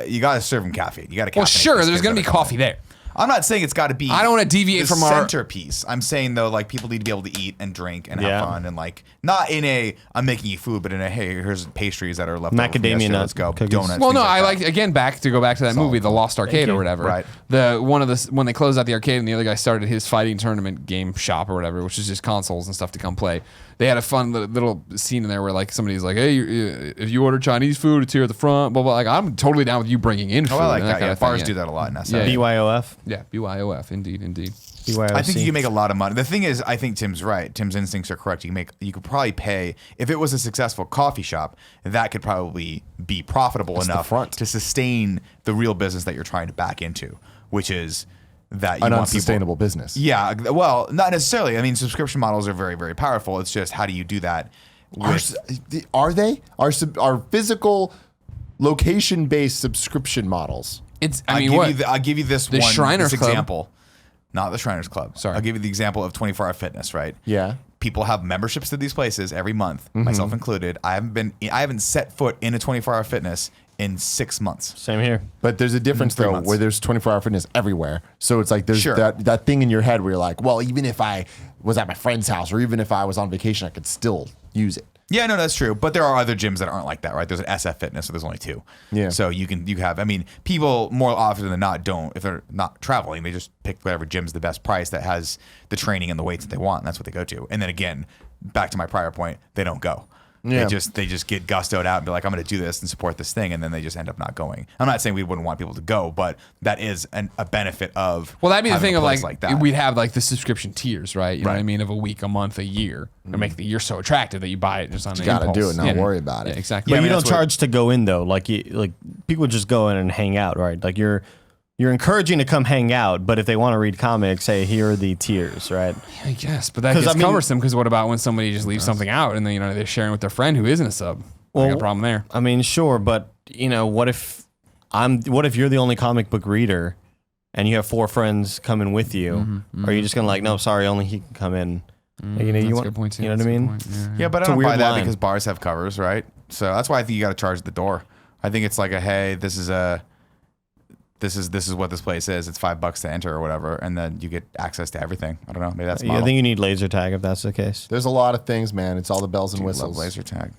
Speaker 2: you got to serve them caffeine. You got to.
Speaker 1: Well, sure. There's gonna be coffee there.
Speaker 2: I'm not saying it's got to be.
Speaker 1: I don't wanna deviate
Speaker 2: the
Speaker 1: from our-
Speaker 2: centerpiece. I'm saying though, like people need to be able to eat and drink and have
Speaker 3: Yeah.
Speaker 2: fun and like not in a I'm making you food, but in a hey, here's pastries that are left over from
Speaker 3: Macadamia
Speaker 2: yesterday,
Speaker 3: nut
Speaker 2: let's go
Speaker 3: cookies.
Speaker 2: donuts.
Speaker 1: Well,
Speaker 2: things
Speaker 1: no, I
Speaker 2: that.
Speaker 1: like again to go back to that movie, The Lost Arcade or whatever.
Speaker 2: Right.
Speaker 1: When they closed out the arcade and the other guy started his fighting tournament game shop or whatever, which is just consoles and stuff to come play. They had a fun little scene in there where like somebody's like, "Hey, if you order Chinese food, it's here at the front." Blah blah. Like I'm totally down with you bringing in food.
Speaker 2: Oh, I like
Speaker 1: and
Speaker 2: that.
Speaker 1: kind
Speaker 2: Yeah,
Speaker 1: of thing,
Speaker 2: bars
Speaker 1: yeah.
Speaker 2: do that a lot in that.
Speaker 1: Yeah.
Speaker 3: BYOF.
Speaker 1: Yeah, BYOF, indeed.
Speaker 3: BYOC.
Speaker 2: I think you can make a lot of money. The thing is, I think Tim's right. Tim's instincts are correct. You could probably pay if it was a successful coffee shop. That could probably be profitable
Speaker 4: the
Speaker 2: enough
Speaker 4: front.
Speaker 2: to sustain the real business that you're trying to back into, which is that you
Speaker 4: An
Speaker 2: want people.
Speaker 4: unsustainable business.
Speaker 2: Yeah, well, not necessarily. I mean, subscription models are very, very powerful. It's just how do you do that?
Speaker 4: Are they? Are physical location-based subscription models?
Speaker 1: It's. I mean, what?
Speaker 2: I'll give you this
Speaker 1: The
Speaker 2: one
Speaker 1: Shriners
Speaker 2: this
Speaker 1: Club.
Speaker 2: example. Not the Shriners Club.
Speaker 1: Sorry.
Speaker 2: I'll give you the example of 24 Hour Fitness, right?
Speaker 4: Yeah.
Speaker 2: People have memberships to these places every month, myself included. I haven't set foot in a 24 Hour Fitness in 6 months.
Speaker 3: Same here.
Speaker 4: But there's a difference
Speaker 2: 3
Speaker 4: though,
Speaker 2: months.
Speaker 4: where there's 24-hour fitness everywhere. So it's like there's
Speaker 2: Sure.
Speaker 4: that thing in your head where you're like, well, even if I was at my friend's house, or even if I was on vacation, I could still use it.
Speaker 2: Yeah, no, that's true. But there are other gyms that aren't like that, right? There's an SF Fitness, so there's only 2.
Speaker 4: Yeah.
Speaker 2: So you have, I mean, people more often than not don't, if they're not traveling, they just pick whatever gym's the best price that has the training and the weights that they want, and that's what they go to. And then again, back to my prior point, they don't go.
Speaker 4: Yeah.
Speaker 2: They just get gustoed out and be like, I'm going to do this and support this thing, and then they just end up not going. I'm not saying we wouldn't want people to go, but that is a benefit of
Speaker 1: Well, that'd be the
Speaker 2: having
Speaker 1: thing
Speaker 2: a
Speaker 1: of
Speaker 2: place
Speaker 1: like
Speaker 2: that.
Speaker 1: we'd have like the subscription tiers, right? You know what I
Speaker 2: Right.
Speaker 1: mean? Of a week, a month, a year, and make the year so attractive that you buy it just on. You
Speaker 4: gotta do it, not worry about it.
Speaker 1: Yeah, exactly.
Speaker 3: But
Speaker 2: I mean,
Speaker 3: you don't
Speaker 2: that's what-
Speaker 3: charge to go in though. Like people just go in and hang out, right? Like you're encouraging to come hang out, but if they want to read comics, hey, here are the tiers, right?
Speaker 1: I guess, but that
Speaker 3: 'Cause,
Speaker 1: gets
Speaker 3: I mean-
Speaker 1: cumbersome because what about when somebody just leaves something out and then they're sharing with their friend who isn't a sub? I got a problem there.
Speaker 3: I mean, sure, but what if you're the only comic book reader and you have 4 friends coming with you? Are you just gonna like, no, sorry, only he can come in? Like,
Speaker 1: That's
Speaker 3: you
Speaker 1: a
Speaker 3: want,
Speaker 1: good point too.
Speaker 3: you know what I
Speaker 1: That's a
Speaker 3: mean?
Speaker 1: good point.
Speaker 2: Yeah, but
Speaker 3: It's a
Speaker 2: I don't buy
Speaker 3: weird
Speaker 2: that
Speaker 3: line.
Speaker 2: because bars have covers, right? So that's why I think you got to charge at the door. I think it's like hey, this is what this place is. It's $5 to enter or whatever, and then you get access to everything. I don't know. Maybe that's the
Speaker 3: Yeah, I
Speaker 2: model.
Speaker 3: think you need laser tag if that's the case.
Speaker 4: There's a lot of things, man. It's all the bells and
Speaker 2: Dude,
Speaker 4: whistles.
Speaker 2: love laser tag.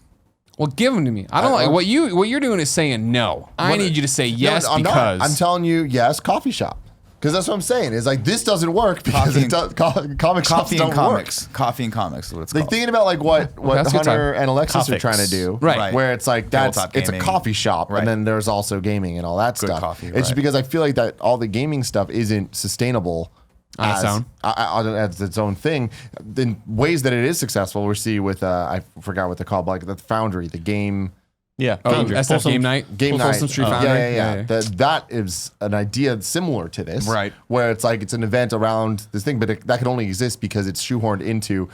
Speaker 1: Well, give them to me. I don't like what you're doing is saying no. I need you to say yes
Speaker 4: I'm
Speaker 1: because
Speaker 4: not. I'm telling you, yes, coffee shop. Because that's what I'm saying. Is like this doesn't work because comic shops don't work.
Speaker 2: Coffee and comics is what it's
Speaker 4: Like
Speaker 2: called.
Speaker 4: thinking about like what
Speaker 1: that's good
Speaker 4: Hunter
Speaker 1: time.
Speaker 4: and Alexis
Speaker 3: Coffix.
Speaker 4: are trying to do,
Speaker 1: Right.
Speaker 4: Where it's like it's a
Speaker 2: gaming.
Speaker 4: coffee shop,
Speaker 2: Right.
Speaker 4: and then there's also gaming and all that
Speaker 2: Good
Speaker 4: stuff.
Speaker 2: coffee,
Speaker 4: It's
Speaker 2: right.
Speaker 4: just because I feel like that all the gaming stuff isn't sustainable
Speaker 1: On its own.
Speaker 4: as its own thing. In ways that it is successful, we see with I forgot what they're called, like the Foundry, the game.
Speaker 3: Yeah.
Speaker 1: oh,
Speaker 3: Foundry.
Speaker 1: SF
Speaker 3: Folsom-
Speaker 1: Game Night,
Speaker 4: Game night.
Speaker 1: Folsom Street
Speaker 4: Yeah,
Speaker 1: Foundry.
Speaker 4: yeah. That is an idea similar to this,
Speaker 2: Right.
Speaker 4: Where it's like it's an event around this thing, but that can only exist because it's shoehorned into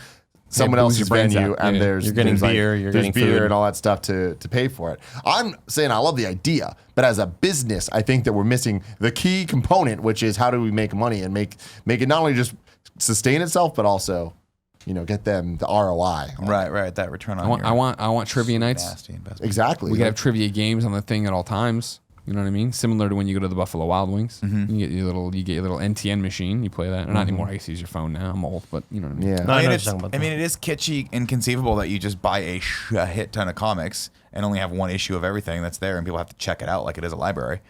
Speaker 4: someone
Speaker 1: booze your
Speaker 4: else's
Speaker 1: brains
Speaker 4: venue,
Speaker 1: out.
Speaker 4: and
Speaker 1: Yeah.
Speaker 4: there's
Speaker 3: You're getting
Speaker 4: there's
Speaker 3: beer, you're
Speaker 4: there's
Speaker 3: getting
Speaker 4: beer
Speaker 3: food.
Speaker 4: and all that stuff to pay for it. I'm saying I love the idea, but as a business, I think that we're missing the key component, which is how do we make money and make it not only just sustain itself, but also get them the ROI.
Speaker 2: Right. That return on.
Speaker 1: I want trivia nights.
Speaker 2: Nasty investment.
Speaker 4: Exactly.
Speaker 1: We could have trivia games on the thing at all times. You know what I mean? Similar to when you go to the Buffalo Wild Wings. You get your little NTN machine. You play that. Not anymore. I guess you use your phone now. I'm old, but you know what I mean.
Speaker 4: Yeah.
Speaker 3: No, I
Speaker 2: I
Speaker 3: know
Speaker 2: mean,
Speaker 3: what you're talking about.
Speaker 2: it is kitschy and conceivable that you just buy a hit ton of comics and only have one issue of everything that's there, and people have to check it out like it is a library,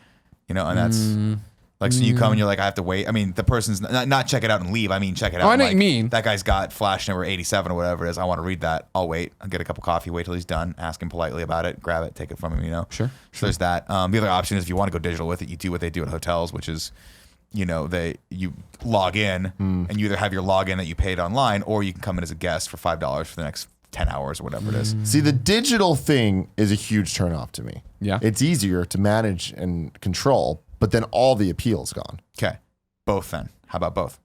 Speaker 2: and that's like so you come and you're like I have to wait. I mean, the person's not check it out and leave. I mean, check it out.
Speaker 1: Oh, I
Speaker 2: and
Speaker 1: know what you
Speaker 2: like,
Speaker 1: mean.
Speaker 2: That guy's got Flash number 87 or whatever it is. I want to read that. I'll wait. I'll get a cup of coffee. Wait till he's done. Ask him politely about it. Grab it. Take it from him.
Speaker 1: Sure.
Speaker 2: So there's that. The other option is if you want to go digital with it, you do what they do at hotels, which is you log in and you either have your login that you paid online, or you can come in as a guest for $5 for the next 10 hours or whatever it is.
Speaker 4: See, the digital thing is a huge turnoff to me.
Speaker 1: Yeah.
Speaker 4: It's easier to manage and control, but then all the appeal's gone.
Speaker 2: Okay. Both then. How about both?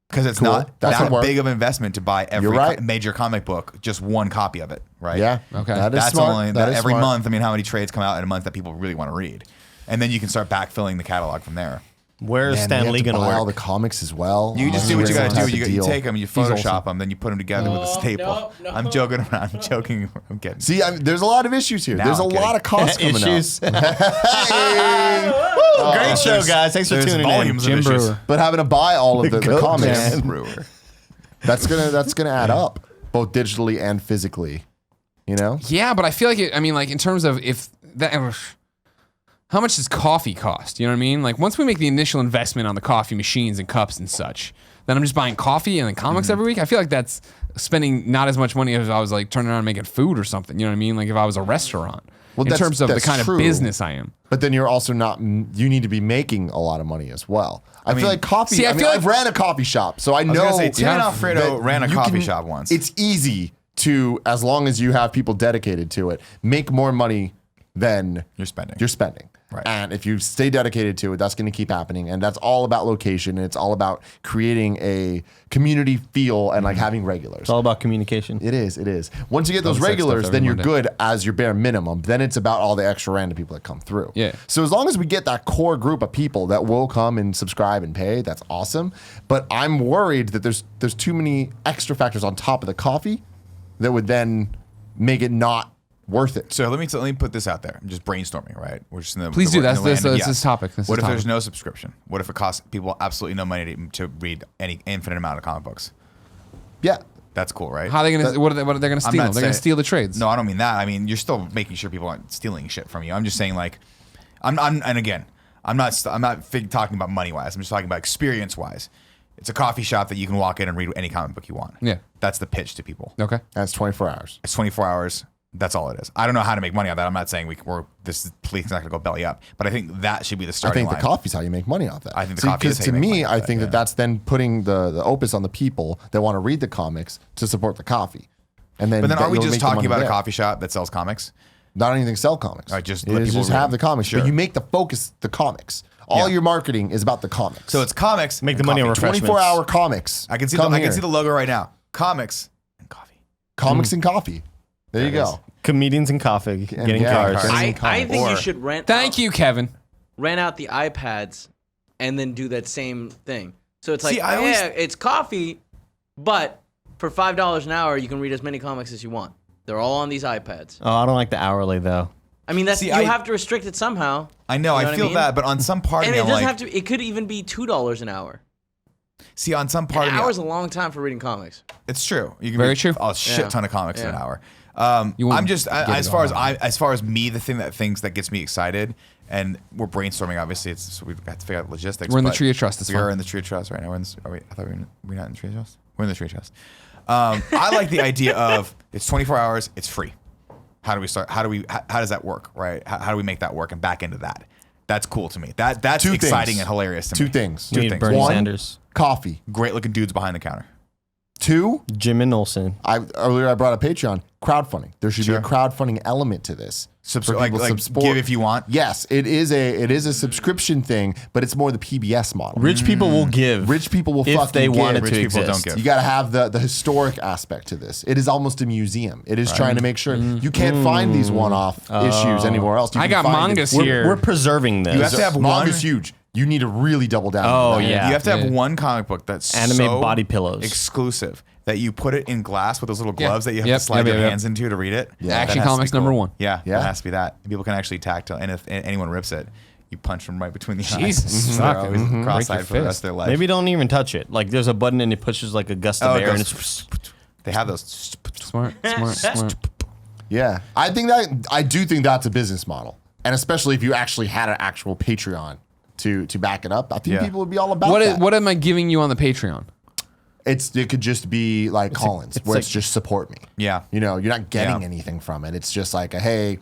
Speaker 2: Because it's
Speaker 4: Cool.
Speaker 2: not
Speaker 4: That could
Speaker 2: that
Speaker 4: work.
Speaker 2: big of an investment to buy every
Speaker 4: You're right.
Speaker 2: major comic book, just one copy of it, right?
Speaker 4: Yeah.
Speaker 1: Okay.
Speaker 4: That is
Speaker 2: That's
Speaker 4: smart.
Speaker 2: only
Speaker 4: That is
Speaker 2: every
Speaker 4: smart.
Speaker 2: month. I mean, how many trades come out in a month that people really want to read? And then you can start backfilling the catalog from there.
Speaker 3: Where is
Speaker 4: Man,
Speaker 3: Stan
Speaker 4: we have
Speaker 3: Lee
Speaker 4: to
Speaker 3: going to
Speaker 4: buy all
Speaker 3: work?
Speaker 4: the comics as well.
Speaker 2: You just do what you got to do. You take them, you
Speaker 1: awesome.
Speaker 2: Photoshop them, then you put them together with a staple.
Speaker 5: no.
Speaker 2: I'm joking around. I'm joking. I'm kidding.
Speaker 4: See, there's a lot of issues here.
Speaker 2: Now
Speaker 4: There's a
Speaker 2: I'm
Speaker 4: lot
Speaker 2: kidding.
Speaker 4: of costs coming
Speaker 3: Issues.
Speaker 4: up.
Speaker 3: Great show, guys. Thanks for
Speaker 2: There's
Speaker 3: tuning
Speaker 2: volumes
Speaker 3: in.
Speaker 2: of
Speaker 1: Jim
Speaker 2: issues.
Speaker 1: Brewer.
Speaker 4: But having to buy all of the
Speaker 3: Goat
Speaker 4: comics,
Speaker 3: Man.
Speaker 2: Brewer.
Speaker 4: that's gonna add up, both digitally and physically.
Speaker 1: Yeah, but I feel like in terms of if that, how much does coffee cost? You know what I mean? Like once we make the initial investment on the coffee machines and cups and such, then I'm just buying coffee and then comics every week. I feel like that's spending not as much money as if I was like turning around and making food or something. You know what I mean? Like if I was a restaurant.
Speaker 4: Well,
Speaker 1: in
Speaker 4: that's-
Speaker 1: terms of the
Speaker 4: that's
Speaker 1: kind
Speaker 4: true.
Speaker 1: of business I am.
Speaker 4: But then you're also not. You need to be making a lot of money as well. I feel like coffee.
Speaker 1: See, I feel
Speaker 4: I've
Speaker 1: like-
Speaker 4: ran a coffee shop, so I know.
Speaker 2: I was gonna say Tim and
Speaker 1: Yeah.
Speaker 2: Alfredo
Speaker 4: that
Speaker 2: ran a
Speaker 4: you
Speaker 2: coffee
Speaker 4: can-
Speaker 2: shop once.
Speaker 4: It's easy to, as long as you have people dedicated to it, make more money than
Speaker 2: You're spending.
Speaker 4: You're spending.
Speaker 2: Right.
Speaker 4: And if you stay dedicated to it, that's going to keep happening. And that's all about location. And it's all about creating a community feel and like having regulars.
Speaker 3: It's all about communication.
Speaker 4: It is. It is. Once you get those
Speaker 1: the sex
Speaker 4: regulars,
Speaker 1: stuff
Speaker 4: then
Speaker 1: every
Speaker 4: you're
Speaker 1: Monday.
Speaker 4: good as your bare minimum. Then it's about all the extra random people that come through.
Speaker 1: Yeah.
Speaker 4: So as long as we get that core group of people that will come and subscribe and pay, that's awesome. But I'm worried that there's too many extra factors on top of the coffee that would then make it not worth it.
Speaker 2: So let me put this out there. I'm just brainstorming, right? We're just in the
Speaker 1: Please do. That's this topic.
Speaker 2: What if there's no subscription? What if it costs people absolutely no money to read any infinite amount of comic books?
Speaker 4: Yeah.
Speaker 2: That's cool, right?
Speaker 1: How are they gonna? What are they gonna steal? They're gonna steal the trades.
Speaker 2: No, I don't mean that. I mean you're still making sure people aren't stealing shit from you. I'm just saying like, I'm not talking about money wise. I'm just talking about experience wise. It's a coffee shop that you can walk in and read any comic book you want.
Speaker 1: Yeah.
Speaker 2: That's the pitch to people.
Speaker 1: Okay.
Speaker 4: That's 24 hours.
Speaker 2: It's 24 hours. That's all it is. I don't know how to make money on that. I'm not saying this police is not going to go belly up, but I think that should be the starting line.
Speaker 4: I think the coffee's how you make money off that.
Speaker 2: I think the coffee is how you make money off
Speaker 4: I think that's then putting the opus on the people that want to read the comics to support the coffee. And then,
Speaker 2: but then are we just talking about
Speaker 4: there.
Speaker 2: a coffee shop that sells comics?
Speaker 4: Not anything sell comics.
Speaker 2: All right, just
Speaker 4: let people have the comics.
Speaker 2: Sure.
Speaker 4: But you make the focus the comics. All your marketing is about the comics.
Speaker 2: So it's comics.
Speaker 3: Make the money on refreshments.
Speaker 4: 24-hour comics.
Speaker 2: I can see the logo right now. Comics and coffee.
Speaker 4: Comics and coffee. There you go.
Speaker 3: Comedians and coffee, getting cars.
Speaker 5: I think you should rent.
Speaker 1: Thank you, Kevin.
Speaker 5: Rent out the iPads, and then do that same thing. So it's like,
Speaker 2: See,
Speaker 5: it's coffee, but for $5 an hour, you can read as many comics as you want. They're all on these iPads.
Speaker 3: Oh, I don't like the hourly though.
Speaker 5: I mean, you have to restrict it somehow.
Speaker 2: I know,
Speaker 5: You know
Speaker 2: I feel
Speaker 5: what I mean?
Speaker 2: that, but on some part of
Speaker 5: And
Speaker 2: me,
Speaker 5: it
Speaker 2: I'm
Speaker 5: doesn't
Speaker 2: like,
Speaker 5: have to. It could even be $2 an hour.
Speaker 2: see, on some part
Speaker 5: An
Speaker 2: of me,
Speaker 5: hour is a long time for reading comics.
Speaker 2: it's true. You can
Speaker 1: Very
Speaker 2: read
Speaker 1: true.
Speaker 2: a shit
Speaker 5: Yeah.
Speaker 2: ton of comics in an
Speaker 5: Yeah.
Speaker 2: hour.
Speaker 1: You won't
Speaker 2: I'm just
Speaker 1: get
Speaker 2: as
Speaker 1: it
Speaker 2: far
Speaker 1: all.
Speaker 2: as me, the thing that gets me excited, and we're brainstorming. Obviously, so we've got to figure out logistics.
Speaker 1: We're in the
Speaker 2: but
Speaker 1: tree of trust. It's
Speaker 2: we are
Speaker 1: fine.
Speaker 2: in the tree of trust right now. I thought we're not in the tree of trust. We're in the tree of trust. I like the idea of it's 24 hours. It's free. How do we start? How does that work? Right? How do we make that work and back into that? That's cool to me. That's
Speaker 4: Two
Speaker 2: exciting
Speaker 4: things.
Speaker 2: and hilarious to
Speaker 4: Two
Speaker 2: me.
Speaker 4: things.
Speaker 3: You need Bernie
Speaker 4: One,
Speaker 3: Sanders,
Speaker 4: coffee.
Speaker 2: Great looking dudes behind the counter.
Speaker 4: 2,
Speaker 3: Jim and Olsen.
Speaker 4: earlier I brought up Patreon. Crowdfunding. There should be a crowdfunding element to this. For people to support.
Speaker 2: Give if you want.
Speaker 4: Yes, it is a subscription thing, but it's more the PBS model.
Speaker 3: Rich people will give.
Speaker 4: Rich people will
Speaker 3: if
Speaker 4: fucking
Speaker 3: they
Speaker 4: give.
Speaker 3: wanted
Speaker 2: Rich
Speaker 3: to
Speaker 2: people don't
Speaker 3: exist.
Speaker 2: give.
Speaker 4: You got to have the historic aspect to this. It is almost a museum. It is trying to make sure you can't find these one-off issues anywhere else. You
Speaker 1: I
Speaker 4: can
Speaker 1: got
Speaker 4: find
Speaker 1: mangas
Speaker 4: it.
Speaker 1: here.
Speaker 3: We're preserving this.
Speaker 2: You have to have
Speaker 4: Manga's
Speaker 2: one.
Speaker 4: huge. You need to really double down.
Speaker 3: Oh,
Speaker 4: on that.
Speaker 3: yeah.
Speaker 2: You have to have
Speaker 1: Yeah.
Speaker 2: one comic book that's
Speaker 3: Anime
Speaker 2: so
Speaker 3: body pillows.
Speaker 2: exclusive that you put it in glass with those little
Speaker 1: Yeah.
Speaker 2: gloves that you have
Speaker 1: Yep,
Speaker 2: to slide
Speaker 1: yep,
Speaker 2: your
Speaker 1: yep.
Speaker 2: hands into to read it.
Speaker 4: Yeah.
Speaker 2: That
Speaker 1: Action
Speaker 2: has to be
Speaker 1: Comics
Speaker 2: cool.
Speaker 1: #1.
Speaker 2: Yeah,
Speaker 4: Yeah.
Speaker 2: that has to be that. And people can actually tactile, and if anyone rips it, you punch them right between the eyes.
Speaker 1: Jesus.
Speaker 2: They're
Speaker 1: Fuck.
Speaker 2: always
Speaker 1: Break
Speaker 2: cross-eyed
Speaker 1: your
Speaker 2: for the rest
Speaker 1: fist.
Speaker 2: of their life.
Speaker 3: Maybe don't even touch it. Like there's a button and it pushes like a gust of
Speaker 2: it
Speaker 3: air and
Speaker 2: goes-
Speaker 3: it's
Speaker 2: they have those.
Speaker 1: Smart.
Speaker 4: Yeah, I do think that's a business model, and especially if you actually had an actual Patreon to back it up, I think
Speaker 2: Yeah.
Speaker 4: people would be all about that.
Speaker 1: What am I giving you on the Patreon?
Speaker 4: It could just be like Collins, where it's just support me.
Speaker 2: Yeah.
Speaker 4: You know, you're not getting
Speaker 2: Yeah.
Speaker 4: anything from it. It's just like a, hey,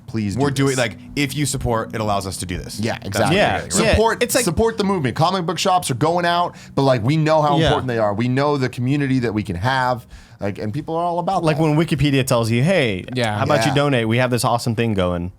Speaker 4: please.
Speaker 2: We're doing
Speaker 4: this.
Speaker 2: like if you support, it allows us to do this.
Speaker 4: Yeah,
Speaker 2: That's
Speaker 4: exactly.
Speaker 2: what
Speaker 3: Yeah.
Speaker 2: you're getting, right?
Speaker 4: Support.
Speaker 3: It's like-
Speaker 4: support the movement. Comic book shops are going out, but like we know how
Speaker 3: Yeah.
Speaker 4: important they are. We know the community that we can have. Like, and people are all about
Speaker 3: like
Speaker 4: that.
Speaker 3: when Wikipedia tells you, hey,
Speaker 1: Yeah.
Speaker 3: how about you
Speaker 4: Yeah.
Speaker 3: donate? We have this awesome thing going.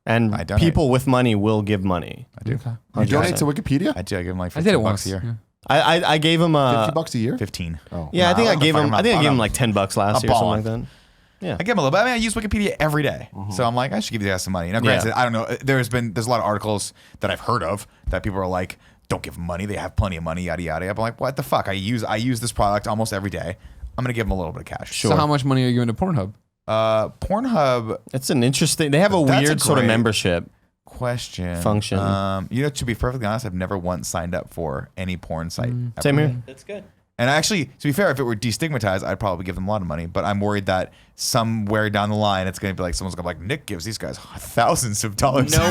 Speaker 3: And
Speaker 2: I donate.
Speaker 3: people with money will give money.
Speaker 2: I do.
Speaker 4: you donate to Wikipedia.
Speaker 2: I do. I give them like
Speaker 1: I did it
Speaker 2: 15 bucks
Speaker 1: once.
Speaker 2: a year.
Speaker 1: Yeah.
Speaker 3: I gave him
Speaker 4: $50 a year.
Speaker 2: 15.
Speaker 4: Oh,
Speaker 3: yeah, I think I gave him
Speaker 2: I'm
Speaker 3: him like $10 last year or something like
Speaker 2: balling.
Speaker 3: that. Yeah.
Speaker 2: I give them a little bit. I mean, I use Wikipedia every day. So I'm like, I should give these guys some money. Now, granted,
Speaker 3: Yeah.
Speaker 2: I don't know. There's a lot of articles that I've heard of that people are like, don't give them money. They have plenty of money, yada, yada. I'm like, what the fuck? I use this product almost every day. I'm going to give them a little bit of cash.
Speaker 1: So how much money are you giving to Pornhub?
Speaker 2: Pornhub
Speaker 3: It's an interesting. They have a
Speaker 2: That's a
Speaker 3: weird sort of
Speaker 2: great-
Speaker 3: membership.
Speaker 2: question.
Speaker 3: Function.
Speaker 2: To be perfectly honest, I've never once signed up for any porn site. ever.
Speaker 3: Same here.
Speaker 5: That's good.
Speaker 2: And actually, to be fair, if it were destigmatized, I'd probably give them a lot of money. But I'm worried that somewhere down the line, it's going to be like someone's going to be like, Nick gives these guys thousands of dollars.
Speaker 5: No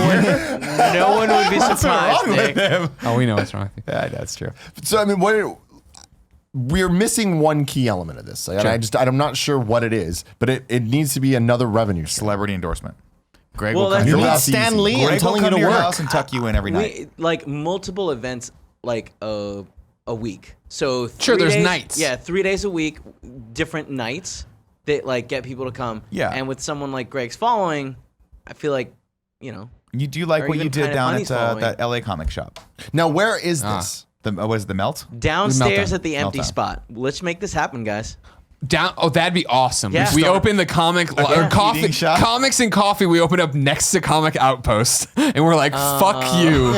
Speaker 5: one would be surprised, Nick.
Speaker 1: Oh, we know what's wrong with you.
Speaker 2: Yeah, that's true.
Speaker 4: So I mean, we're missing one key element of this. Like, and I'm not sure what it is, but it needs to be another revenue stream.
Speaker 2: Celebrity endorsement. Greg
Speaker 5: Well,
Speaker 2: will come
Speaker 5: that's-
Speaker 2: to
Speaker 3: You
Speaker 2: your
Speaker 3: need
Speaker 2: house.
Speaker 3: Stan Lee. I'm
Speaker 2: Greg will
Speaker 3: telling you
Speaker 2: come
Speaker 3: to
Speaker 2: to your
Speaker 3: work.
Speaker 2: house and tuck you in every night.
Speaker 5: Like multiple events, like a week. So
Speaker 1: Sure,
Speaker 5: 3
Speaker 1: there's
Speaker 5: days-
Speaker 1: nights.
Speaker 5: Yeah, 3 days a week, different nights that like get people to come.
Speaker 2: Yeah.
Speaker 5: And with someone like Greg's following, I feel like, you know,
Speaker 2: You do like
Speaker 5: Or
Speaker 2: what you
Speaker 5: even
Speaker 2: did
Speaker 5: Planet
Speaker 2: down
Speaker 5: Bunny's
Speaker 2: at
Speaker 5: following.
Speaker 2: that LA comic shop.
Speaker 4: Now, where is this?
Speaker 2: Was it the Melt?
Speaker 5: downstairs
Speaker 1: Meltdown.
Speaker 5: at the empty
Speaker 2: Meltdown.
Speaker 5: spot. Let's make this happen, guys.
Speaker 1: That'd be awesome.
Speaker 5: Yeah.
Speaker 1: We
Speaker 5: Start-
Speaker 1: open the comic or
Speaker 2: eating
Speaker 1: coffee,
Speaker 2: shop?
Speaker 1: comics and coffee. We open up next to Comic Outpost, and we're like, "Fuck you!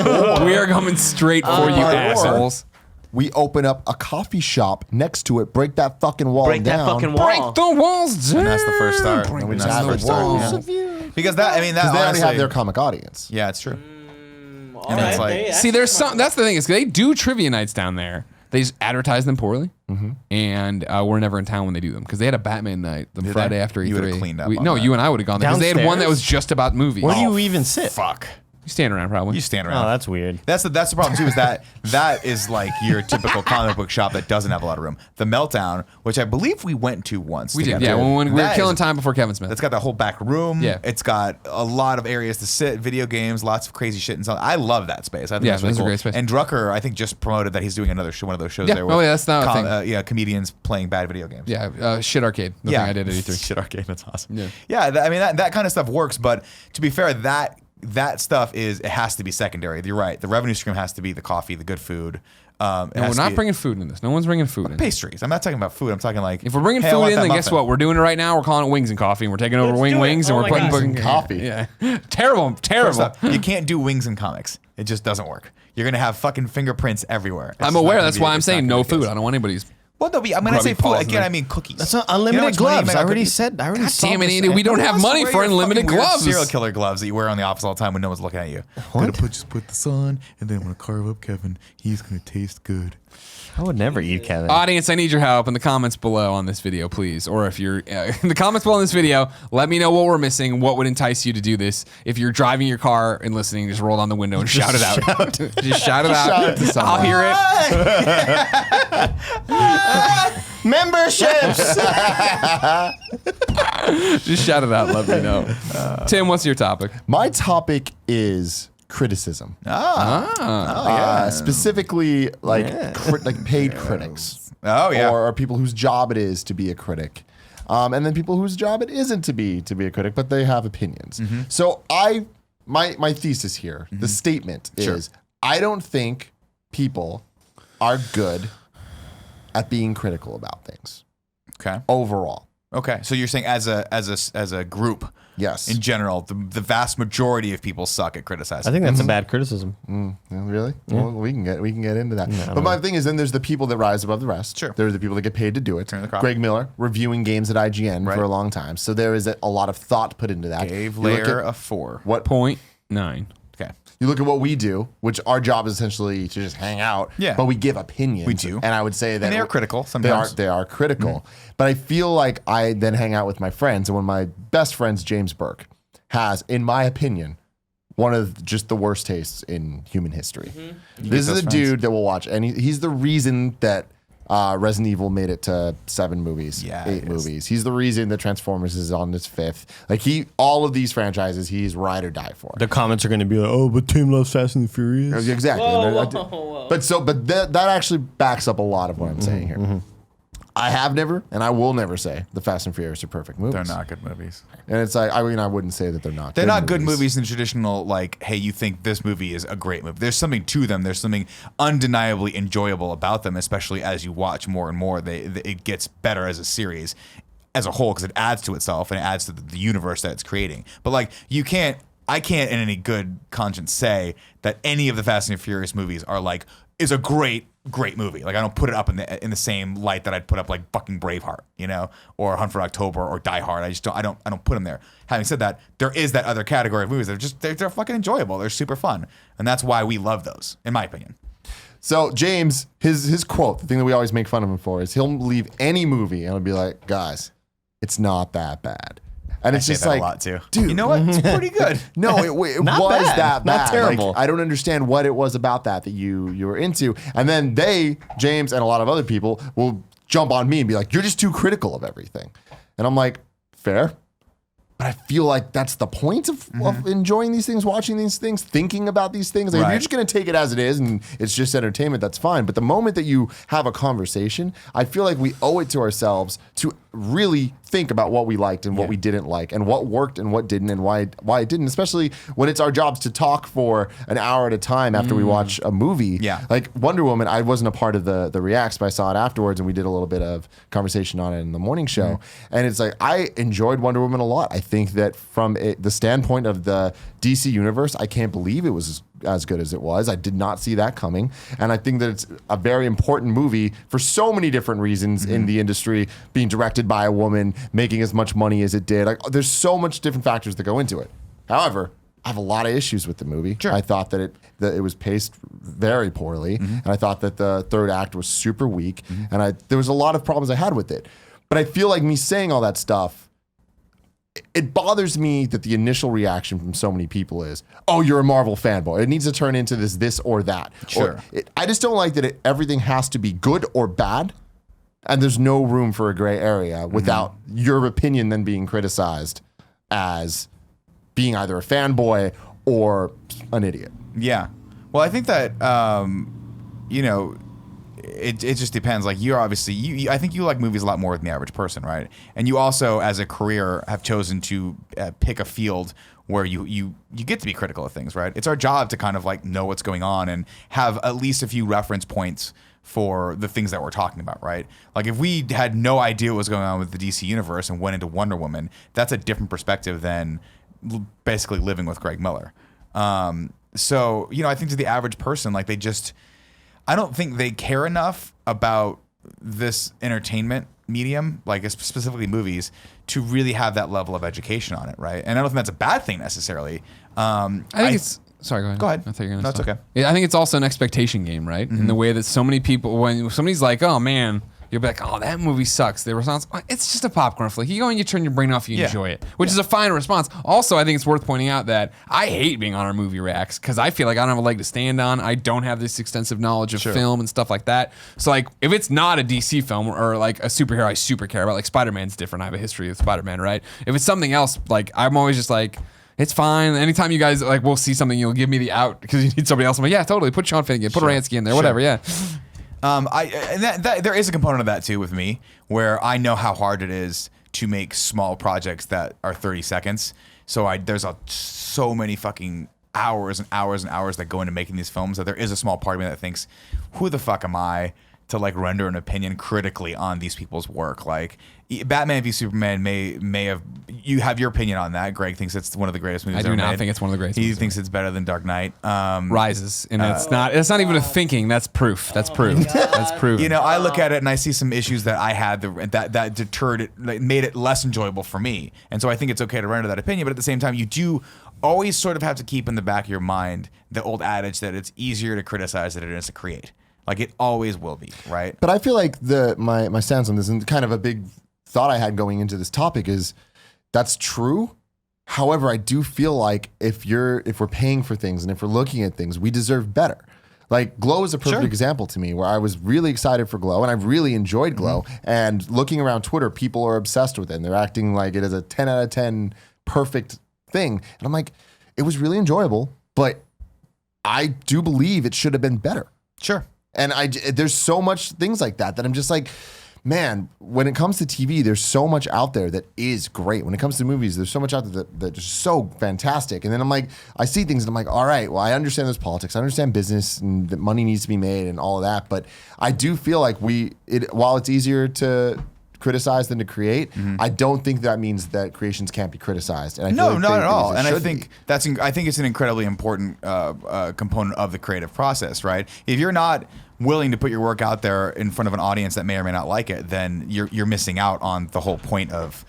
Speaker 1: We are coming straight for you, assholes."
Speaker 4: we open up a coffee shop next to it, break that fucking wall
Speaker 5: Break
Speaker 4: down.
Speaker 5: that fucking wall.
Speaker 1: Break the walls down.
Speaker 2: And that's the first start.
Speaker 1: Break
Speaker 4: we
Speaker 2: And
Speaker 4: just
Speaker 2: that's
Speaker 4: have
Speaker 2: the
Speaker 4: it
Speaker 2: first start,
Speaker 4: walls
Speaker 2: yeah. Because that, I mean, that
Speaker 4: Because they already
Speaker 2: honestly,
Speaker 4: have their comic audience.
Speaker 2: yeah, it's true.
Speaker 5: All
Speaker 2: it's like-
Speaker 5: they
Speaker 1: See, there's some. That's the thing is they do trivia nights down there. They just advertise them poorly, and we're never in town when they do them because they had a Batman night the
Speaker 2: Did
Speaker 1: Friday
Speaker 2: they?
Speaker 1: after E3.
Speaker 2: You would've cleaned up on
Speaker 1: No,
Speaker 2: that.
Speaker 1: you and I would have gone there because they had one that
Speaker 3: Downstairs?
Speaker 1: was just about movies.
Speaker 3: Where do you even sit?
Speaker 2: Fuck.
Speaker 1: You stand around probably.
Speaker 2: You stand
Speaker 3: Oh,
Speaker 2: around.
Speaker 3: that's weird.
Speaker 2: That's the problem too. Is that is like your typical comic book shop that doesn't have a lot of room. The Meltdown, which I believe we went to once.
Speaker 1: We did,
Speaker 2: together.
Speaker 1: yeah. When we were
Speaker 2: That
Speaker 1: killing
Speaker 2: is-
Speaker 1: time before Kevin Smith.
Speaker 2: It's got that whole back room.
Speaker 1: Yeah.
Speaker 2: It's got a lot of areas to sit, video games, lots of crazy shit and stuff. I love that space. I think
Speaker 1: Yeah,
Speaker 2: that's really
Speaker 1: that's a
Speaker 2: cool.
Speaker 1: great space.
Speaker 2: And Drucker, I think, just promoted that he's doing another show, one of those shows
Speaker 1: Yeah.
Speaker 2: there.
Speaker 1: Oh, yeah, that's not a thing.
Speaker 2: Yeah, comedians playing bad video games.
Speaker 1: Yeah, Shit Arcade. The thing I did at E3.
Speaker 2: Shit arcade. That's awesome.
Speaker 1: Yeah.
Speaker 2: Yeah. I mean, that kind of stuff works. But to be fair, that stuff it has to be secondary. You're right. The revenue stream has to be the coffee, the good food.
Speaker 1: And we're not bringing food in this. No one's bringing food in.
Speaker 2: pastries. I'm not talking about food. I'm talking like
Speaker 1: If we're bringing
Speaker 2: hey, I
Speaker 1: food
Speaker 2: want
Speaker 1: in,
Speaker 2: that
Speaker 1: then guess
Speaker 2: muffin.
Speaker 1: what? We're doing it right now. We're calling it Wings and Coffee, and we're taking over
Speaker 5: Let's
Speaker 1: Wing
Speaker 5: do it.
Speaker 1: Wings, and
Speaker 5: Oh
Speaker 1: we're
Speaker 5: my
Speaker 1: putting
Speaker 5: God.
Speaker 1: fucking
Speaker 4: Coffee.
Speaker 1: Yeah, terrible.
Speaker 2: First off, you can't do wings in comics. It just doesn't work. You're gonna have fucking fingerprints everywhere. It's
Speaker 1: I'm
Speaker 2: not
Speaker 1: aware.
Speaker 2: gonna
Speaker 1: That's
Speaker 2: be-
Speaker 1: why I'm
Speaker 2: it's not
Speaker 1: saying
Speaker 2: gonna
Speaker 1: no
Speaker 2: be the
Speaker 1: food.
Speaker 2: case.
Speaker 1: I don't want anybody's.
Speaker 2: Well, no, but when I
Speaker 1: Grubby
Speaker 2: say food
Speaker 1: paws
Speaker 2: again,
Speaker 1: in
Speaker 2: I mean cookies.
Speaker 3: That's not
Speaker 2: You know how
Speaker 3: unlimited
Speaker 2: much money you
Speaker 3: gloves.
Speaker 2: make
Speaker 3: I
Speaker 2: on
Speaker 3: already
Speaker 2: cookies?
Speaker 3: said. I already
Speaker 1: God
Speaker 3: saw
Speaker 1: damn it,
Speaker 3: this.
Speaker 1: Andy. We don't
Speaker 2: Who
Speaker 1: have
Speaker 2: wants to
Speaker 1: money
Speaker 2: wear
Speaker 1: for
Speaker 2: your
Speaker 1: unlimited
Speaker 2: fucking weird
Speaker 1: gloves.
Speaker 2: Serial killer gloves that you wear in the office all the time when no one's looking at you.
Speaker 3: What?
Speaker 2: Just put this on, and then I'm gonna carve up Kevin. He's gonna taste good.
Speaker 3: I would never eat Kevin.
Speaker 1: Audience, I need your help in the comments below on this video, please. Or if you're in the comments below on this video, let me know what we're missing, what would entice you to do this. If you're driving your car and listening, just roll down the window and shout it out. Just shout it out. I'll hear it.
Speaker 3: Memberships.
Speaker 1: Just shout it out. Let me know. Tim, what's your topic?
Speaker 4: My topic is criticism. Specifically, like like paid critics.
Speaker 2: Oh yeah.
Speaker 4: Or people whose job it is to be a critic. And then people whose job it isn't to be a critic, but they have opinions. So my thesis here, the statement is, I don't think people are good at being critical about things
Speaker 2: Okay.
Speaker 4: overall.
Speaker 2: Okay. So you're saying as a group,
Speaker 4: Yes.
Speaker 2: in general, the vast majority of people suck at criticizing.
Speaker 3: I think that's a bad criticism.
Speaker 4: Really? Well, we can get into that.
Speaker 3: I
Speaker 4: But
Speaker 3: don't
Speaker 4: my thing is, then there's the people that rise above the rest.
Speaker 2: Sure.
Speaker 4: There are the people that get paid to do it.
Speaker 2: Turn the crop.
Speaker 4: Greg Miller reviewing games at IGN
Speaker 2: Right.
Speaker 4: for a long time, so there is a lot of thought put into that.
Speaker 2: Gave
Speaker 4: You look
Speaker 2: layer
Speaker 4: at
Speaker 2: a 4.
Speaker 4: what
Speaker 1: 0.9.
Speaker 2: Okay.
Speaker 4: you look at what we do, which our job is essentially to just hang out.
Speaker 2: Yeah.
Speaker 4: But we give opinions.
Speaker 2: We do.
Speaker 4: and I would say that
Speaker 2: And they are critical sometimes.
Speaker 4: They are critical. But I feel like I then hang out with my friends, and one of my best friends, James Burke, has, in my opinion, one of just the worst tastes in human history. This is
Speaker 2: those
Speaker 4: a
Speaker 2: friends?
Speaker 4: dude that will watch, and he's the reason that Resident Evil made it to 7 movies,
Speaker 2: Yeah,
Speaker 4: 8
Speaker 2: it is.
Speaker 4: movies. He's the reason that Transformers is on its 5th. Like all of these franchises, he's ride or die for.
Speaker 3: The comments are going to be like, "Oh, but Tim loves Fast and the Furious."
Speaker 4: Exactly.
Speaker 5: Whoa,
Speaker 4: And
Speaker 5: whoa.
Speaker 4: But that actually backs up a lot of what I'm saying here. I have never, and I will never say the Fast and Furious are perfect movies.
Speaker 2: They're not good movies.
Speaker 4: And it's like, I mean, I wouldn't say that they're not.
Speaker 2: They're not good movies in traditional, like, hey, you think this movie is a great movie. There's something to them. There's something undeniably enjoyable about them, especially as you watch more and more. It gets better as a series as a whole because it adds to itself and it adds to the universe that it's creating. But, like, I can't in any good conscience say that any of the Fast and Furious movies is a great movie. Like, I don't put it up in the same light that I'd put up like fucking Braveheart, or Hunt for October or Die Hard. I don't put them there. Having said that, there is that other category of movies that are just they're fucking enjoyable. They're super fun, and that's why we love those, in my opinion.
Speaker 4: So James, his quote, the thing that we always make fun of him for, is he'll leave any movie and he'll be like, guys, it's not that bad. And it's
Speaker 2: I say
Speaker 4: just
Speaker 2: that
Speaker 4: like,
Speaker 2: a lot too.
Speaker 4: dude,
Speaker 2: You know what? It's pretty good.
Speaker 4: No, it
Speaker 3: Not
Speaker 4: was
Speaker 3: bad.
Speaker 4: that bad.
Speaker 3: Not terrible.
Speaker 4: Like, I don't understand what it was about that you were into. And then James and a lot of other people will jump on me and be like, you're just too critical of everything. And I'm like, fair. But I feel like that's the point of enjoying these things, watching these things, thinking about these things. Like, if
Speaker 2: Right.
Speaker 4: you're just going to take it as it is and it's just entertainment, that's fine. But the moment that you have a conversation, I feel like we owe it to ourselves to really think about what we liked and what we didn't like and what worked and what didn't and why it didn't, especially when it's our jobs to talk for an hour at a time after we watch a movie.
Speaker 2: Yeah.
Speaker 4: Like Wonder Woman, I wasn't a part of the reacts, but I saw it afterwards and we did a little bit of conversation on it in the morning show. And it's like, I enjoyed Wonder Woman a lot. I think that from the standpoint of the DC universe, I can't believe it was as good as it was. I did not see that coming. And I think that it's a very important movie for so many different reasons in the industry, being directed by a woman, making as much money as it did. Like, there's so much different factors that go into it. However, I have a lot of issues with the movie.
Speaker 2: Sure.
Speaker 4: I thought that it was paced very poorly, and I thought that the third act was super weak, and there was a lot of problems I had with it. But I feel like me saying all that stuff, it bothers me that the initial reaction from so many people is, "Oh, you're a Marvel fanboy. It needs to turn into this or that."
Speaker 2: Sure.
Speaker 4: I just don't like that everything has to be good or bad, and there's no room for a gray area without your opinion then being criticized as being either a fanboy or an idiot.
Speaker 2: Yeah. Well, I think that, you know, it just depends. Like, you're obviously, I think you like movies a lot more than the average person, right? And you also, as a career, have chosen to pick a field where you get to be critical of things, right? It's our job to kind of like know what's going on and have at least a few reference points for the things that we're talking about, right? Like, if we had no idea what was going on with the DC universe and went into Wonder Woman, that's a different perspective than basically living with Greg Miller. So, you know, I think to the average person, like, I don't think they care enough about this entertainment medium, like specifically movies, to really have that level of education on it, right? And I don't think that's a bad thing necessarily.
Speaker 1: I think it's... Sorry, go ahead.
Speaker 2: Go ahead.
Speaker 1: I thought you were going to
Speaker 2: That's okay.
Speaker 1: Yeah, I think it's also an expectation game, right? In the way that so many people, when somebody's like, "Oh man," you'll be like, "Oh, that movie sucks." The response, "It's just a popcorn flick." You go and you turn your brain off, you enjoy it, which is a fine response. Also, I think it's worth pointing out that I hate being on our movie reacts because I feel like I don't have a leg to stand on. I don't have this extensive knowledge of film and stuff like that. So, like, if it's not a DC film or like a superhero I super care about, like Spider-Man's different. I have a history with Spider-Man, right? If it's something else, like, I'm always just like, it's fine. Anytime you guys like will see something, you'll give me the out because you need somebody else. I'm like, yeah, totally. Put Sean Finnegan, put Ransky in there, whatever. Yeah.
Speaker 2: There is a component of that too with me, where I know how hard it is to make small projects that are 30 seconds. So there's so many fucking hours and hours and hours that go into making these films that there is a small part of me that thinks, who the fuck am I to like render an opinion critically on these people's work? Like, Batman v Superman may have, you have your opinion on that. Greg thinks it's one of the greatest movies
Speaker 1: I do
Speaker 2: ever
Speaker 1: not
Speaker 2: made.
Speaker 1: think it's one of the greatest
Speaker 2: He
Speaker 1: movies
Speaker 2: thinks it's better than Dark Knight.
Speaker 1: Rises, and it's not even a thinking. That's proof. That's proof. That's proof.
Speaker 2: You know, I look at it and I see some issues that I had that deterred it, like, made it less enjoyable for me. And so I think it's okay to render that opinion, but at the same time, you do always sort of have to keep in the back of your mind the old adage that it's easier to criticize than it is to create. Like, it always will be, right?
Speaker 4: But I feel like my stance on this, and kind of a big thought I had going into this topic, is that's true. However, I do feel like if we're paying for things and if we're looking at things, we deserve better. Like, Glow is a perfect example to me, where I was really excited for Glow and I really enjoyed Glow. And looking around Twitter, people are obsessed with it and they're acting like it is a 10 out of 10 perfect thing. And I'm like, it was really enjoyable, but I do believe it should have been better.
Speaker 2: Sure.
Speaker 4: And there's so much things like that I'm just like, man, when it comes to TV, there's so much out there that is great. When it comes to movies, there's so much out there that is so fantastic. And then I'm like, I see things and I'm like, all right, well, I understand there's politics. I understand business and that money needs to be made and all of that. But I do feel like while it's easier to criticize than to create, I don't think that means that creations can't be criticized. And I feel like
Speaker 2: not at all. And I
Speaker 4: should
Speaker 2: think
Speaker 4: be.
Speaker 2: I think it's an incredibly important component of the creative process, right? If you're not willing to put your work out there in front of an audience that may or may not like it, then you're missing out on the whole point of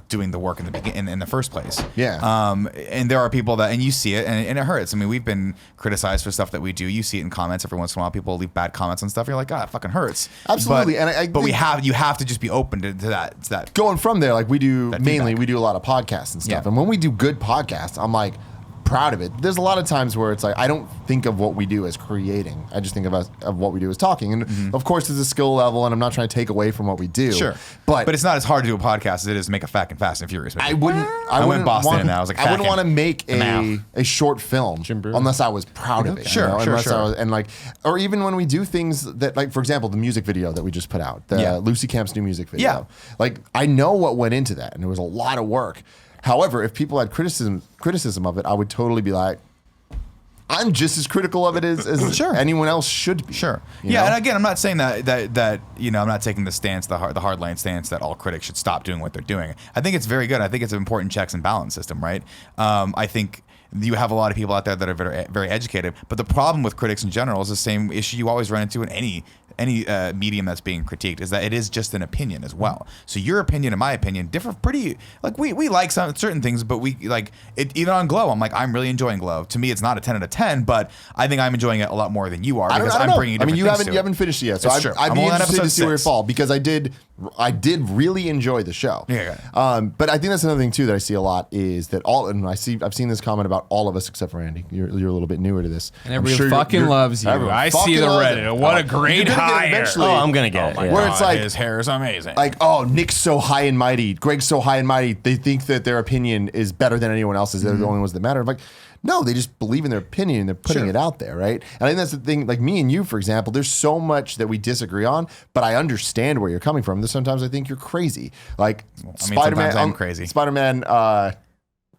Speaker 2: doing the work in the first place.
Speaker 4: Yeah.
Speaker 2: And there are people that, and you see it, and it hurts. I mean, we've been criticized for stuff that we do. You see it in comments every once in a while. People leave bad comments on stuff. You're like, God, it fucking hurts.
Speaker 4: Absolutely.
Speaker 2: But you have to just be open to that.
Speaker 4: Going from there, like we do
Speaker 2: feedback.
Speaker 4: We do a lot of podcasts and stuff.
Speaker 2: Yeah.
Speaker 4: And when we do good podcasts, I'm like proud of it. There's a lot of times where it's like, I don't think of what we do as creating. I just think of what we do as talking. And of course, there's a skill level, and I'm not trying to take away from what we do.
Speaker 2: Sure. But it's not as hard to do a podcast as it is to make a fucking Fast and Furious movie.
Speaker 4: I wouldn't
Speaker 2: went Boston and I was like,
Speaker 4: I wouldn't
Speaker 2: fucking
Speaker 4: want to make
Speaker 2: mouth.
Speaker 4: a short film unless I was proud of it.
Speaker 2: Sure,
Speaker 4: you know?
Speaker 2: sure,
Speaker 4: Unless
Speaker 2: sure.
Speaker 4: I was, and like, or even when we do things that, like, for example, the music video that we just put out, Lucy Camp's new music video.
Speaker 2: Yeah.
Speaker 4: Like, I know what went into that, and there was a lot of work. However, if people had criticism of it, I would totally be like, I'm just as critical of it as anyone else should be.
Speaker 2: Sure.
Speaker 4: You
Speaker 2: Yeah,
Speaker 4: know?
Speaker 2: and again, I'm not saying that I'm not taking the stance, the hardline stance that all critics should stop doing what they're doing. I think it's very good. I think it's an important checks and balance system, right? I think you have a lot of people out there that are very, very educated. But the problem with critics in general is the same issue you always run into in any medium that's being critiqued, is that it is just an opinion as well. So your opinion and my opinion differ pretty, like we like some certain things, but we like it. Even on Glow, I'm like, I'm really enjoying Glow. To me, it's not a 10 out of 10, but I think I'm enjoying it a lot more than you are, because I'm bringing different
Speaker 4: you
Speaker 2: things
Speaker 4: haven't
Speaker 2: to
Speaker 4: you
Speaker 2: it.
Speaker 4: haven't finished it yet, so
Speaker 2: It's true.
Speaker 4: I'd
Speaker 2: I'm
Speaker 4: be
Speaker 2: only on
Speaker 4: interested to
Speaker 2: episode
Speaker 4: see where it
Speaker 2: 6.
Speaker 4: fall, because I did really enjoy the show.
Speaker 2: Yeah.
Speaker 4: But I think that's another thing too that I see a lot is that I've seen this comment about all of us except for Andy. You're a little bit newer to this.
Speaker 1: And everyone fucking loves you.
Speaker 4: everyone
Speaker 1: I see
Speaker 4: fucking
Speaker 1: the
Speaker 4: loves
Speaker 1: Reddit.
Speaker 4: it.
Speaker 1: What a
Speaker 4: You're
Speaker 1: great
Speaker 4: gonna get it
Speaker 1: hire.
Speaker 4: eventually.
Speaker 3: Oh, I'm gonna get it.
Speaker 2: my
Speaker 3: Yeah.
Speaker 4: Where it's
Speaker 2: God,
Speaker 4: like-
Speaker 2: his hair is amazing.
Speaker 4: Like, oh, Nick's so high and mighty, Greg's so high and mighty. They think that their opinion is better than anyone else's. They're the only ones that matter. I'm like, no, they just believe in their opinion and they're putting it out there, right? And I think that's the thing. Like me and you, for example, there's so much that we disagree on, but I understand where you're coming from. There's sometimes I think you're crazy. Like
Speaker 2: sometimes I'm crazy.
Speaker 4: Spider-Man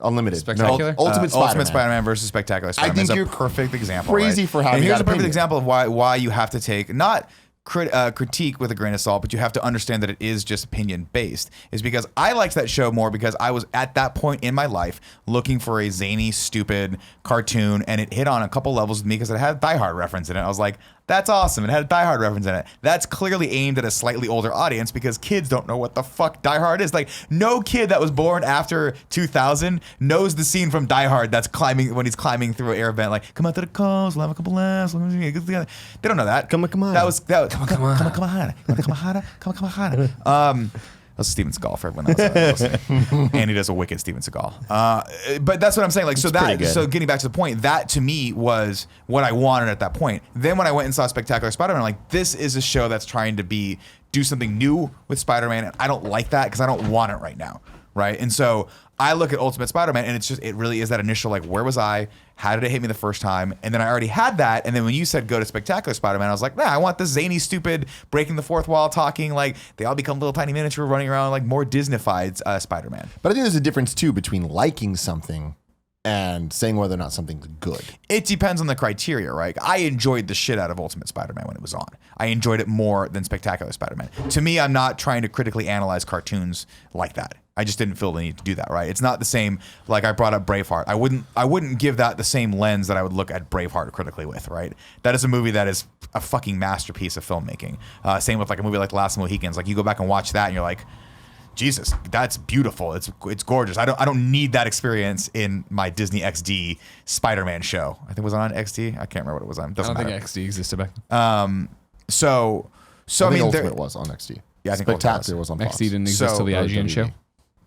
Speaker 4: Unlimited.
Speaker 1: Spectacular?
Speaker 4: No, Ultimate Spider-Man.
Speaker 2: Ultimate Spider-Man versus Spectacular Spider-Man
Speaker 4: think
Speaker 2: is a
Speaker 4: you're
Speaker 2: perfect example.
Speaker 4: crazy
Speaker 2: right?
Speaker 4: for having
Speaker 2: And here's
Speaker 4: that
Speaker 2: a perfect
Speaker 4: opinion.
Speaker 2: example of why you have to take not critique with a grain of salt, but you have to understand that it is just opinion based. Is because I liked that show more because I was at that point in my life looking for a zany, stupid cartoon, and it hit on a couple levels with me because it had a Die Hard reference in it. I was like, that's awesome. It had a Die Hard reference in it. That's clearly aimed at a slightly older audience because kids don't know what the fuck Die Hard is. Like, no kid that was born after 2000 knows the scene from Die Hard that's when he's climbing through an air vent, like, come out to the coast, we'll have a couple laughs. They don't know that.
Speaker 3: Come on.
Speaker 2: That was come on. That's Steven Seagal for everyone else listening. And he does a wicked Steven Seagal. But that's what I'm saying. Like, so getting back to the point, that to me was what I wanted at that point. Then when I went and saw Spectacular Spider-Man, I'm like, this is a show that's trying to do something new with Spider-Man, and I don't like that because I don't want it right now. Right. And so I look at Ultimate Spider-Man, and it really is that initial, like, where was I? How did it hit me the first time? And then I already had that. And then when you said go to Spectacular Spider-Man, I was like, nah, I want this zany, stupid, breaking the fourth wall, talking, like, they all become little tiny miniature running around, like, more Disney-fied Spider-Man.
Speaker 4: But I think there's a difference too between liking something and saying whether or not something's good.
Speaker 2: It depends on the criteria, right? I enjoyed the shit out of Ultimate Spider-Man when it was on. I enjoyed it more than Spectacular Spider-Man. To me, I'm not trying to critically analyze cartoons like that. I just didn't feel the need to do that, right? It's not the same, like I brought up Braveheart. I wouldn't give that the same lens that I would look at Braveheart critically with, right? That is a movie that is a fucking masterpiece of filmmaking. Same with like a movie like Last Mohicans. Like, you go back and watch that and you're like, Jesus, that's beautiful. It's gorgeous. I don't need that experience in my Disney XD Spider-Man show. I think it was on XD. I can't remember what it was on. Doesn't
Speaker 1: I don't
Speaker 2: matter.
Speaker 1: think XD existed back then.
Speaker 2: So
Speaker 4: I
Speaker 2: I
Speaker 4: mean,
Speaker 2: mean,
Speaker 4: Ultimate was on XD.
Speaker 2: Yeah, I think
Speaker 4: Spectacular was on Fox.
Speaker 1: XD didn't exist till the
Speaker 2: So-
Speaker 1: IGN show.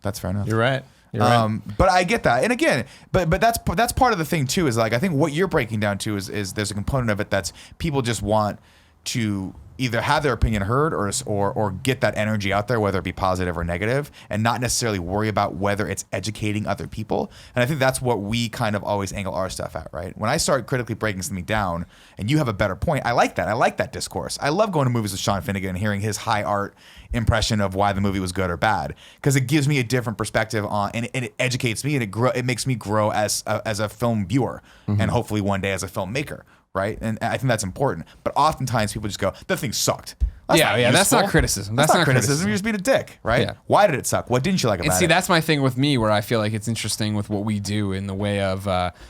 Speaker 2: that's fair enough.
Speaker 3: You're right. You're right.
Speaker 2: But I get that, and again, but that's part of the thing too. Is like, I think what you're breaking down to is there's a component of it that's people just want to either have their opinion heard or get that energy out there, whether it be positive or negative, and not necessarily worry about whether it's educating other people. And I think that's what we kind of always angle our stuff at, right? When I start critically breaking something down, and you have a better point, I like that. I like that discourse. I love going to movies with Sean Finnegan and hearing his high art impression of why the movie was good or bad, because it gives me a different perspective on, and it educates me, and it makes me grow as a film viewer, and hopefully one day as a filmmaker. Right. And I think that's important. But oftentimes people just go, that thing sucked. That's
Speaker 1: That's not criticism. That's not criticism.
Speaker 2: You're just being a dick, right?
Speaker 1: Yeah.
Speaker 2: Why did it suck? What didn't you like about
Speaker 1: And see,
Speaker 2: it?
Speaker 1: that's my thing with me, where I feel like it's interesting with what we do in the way of,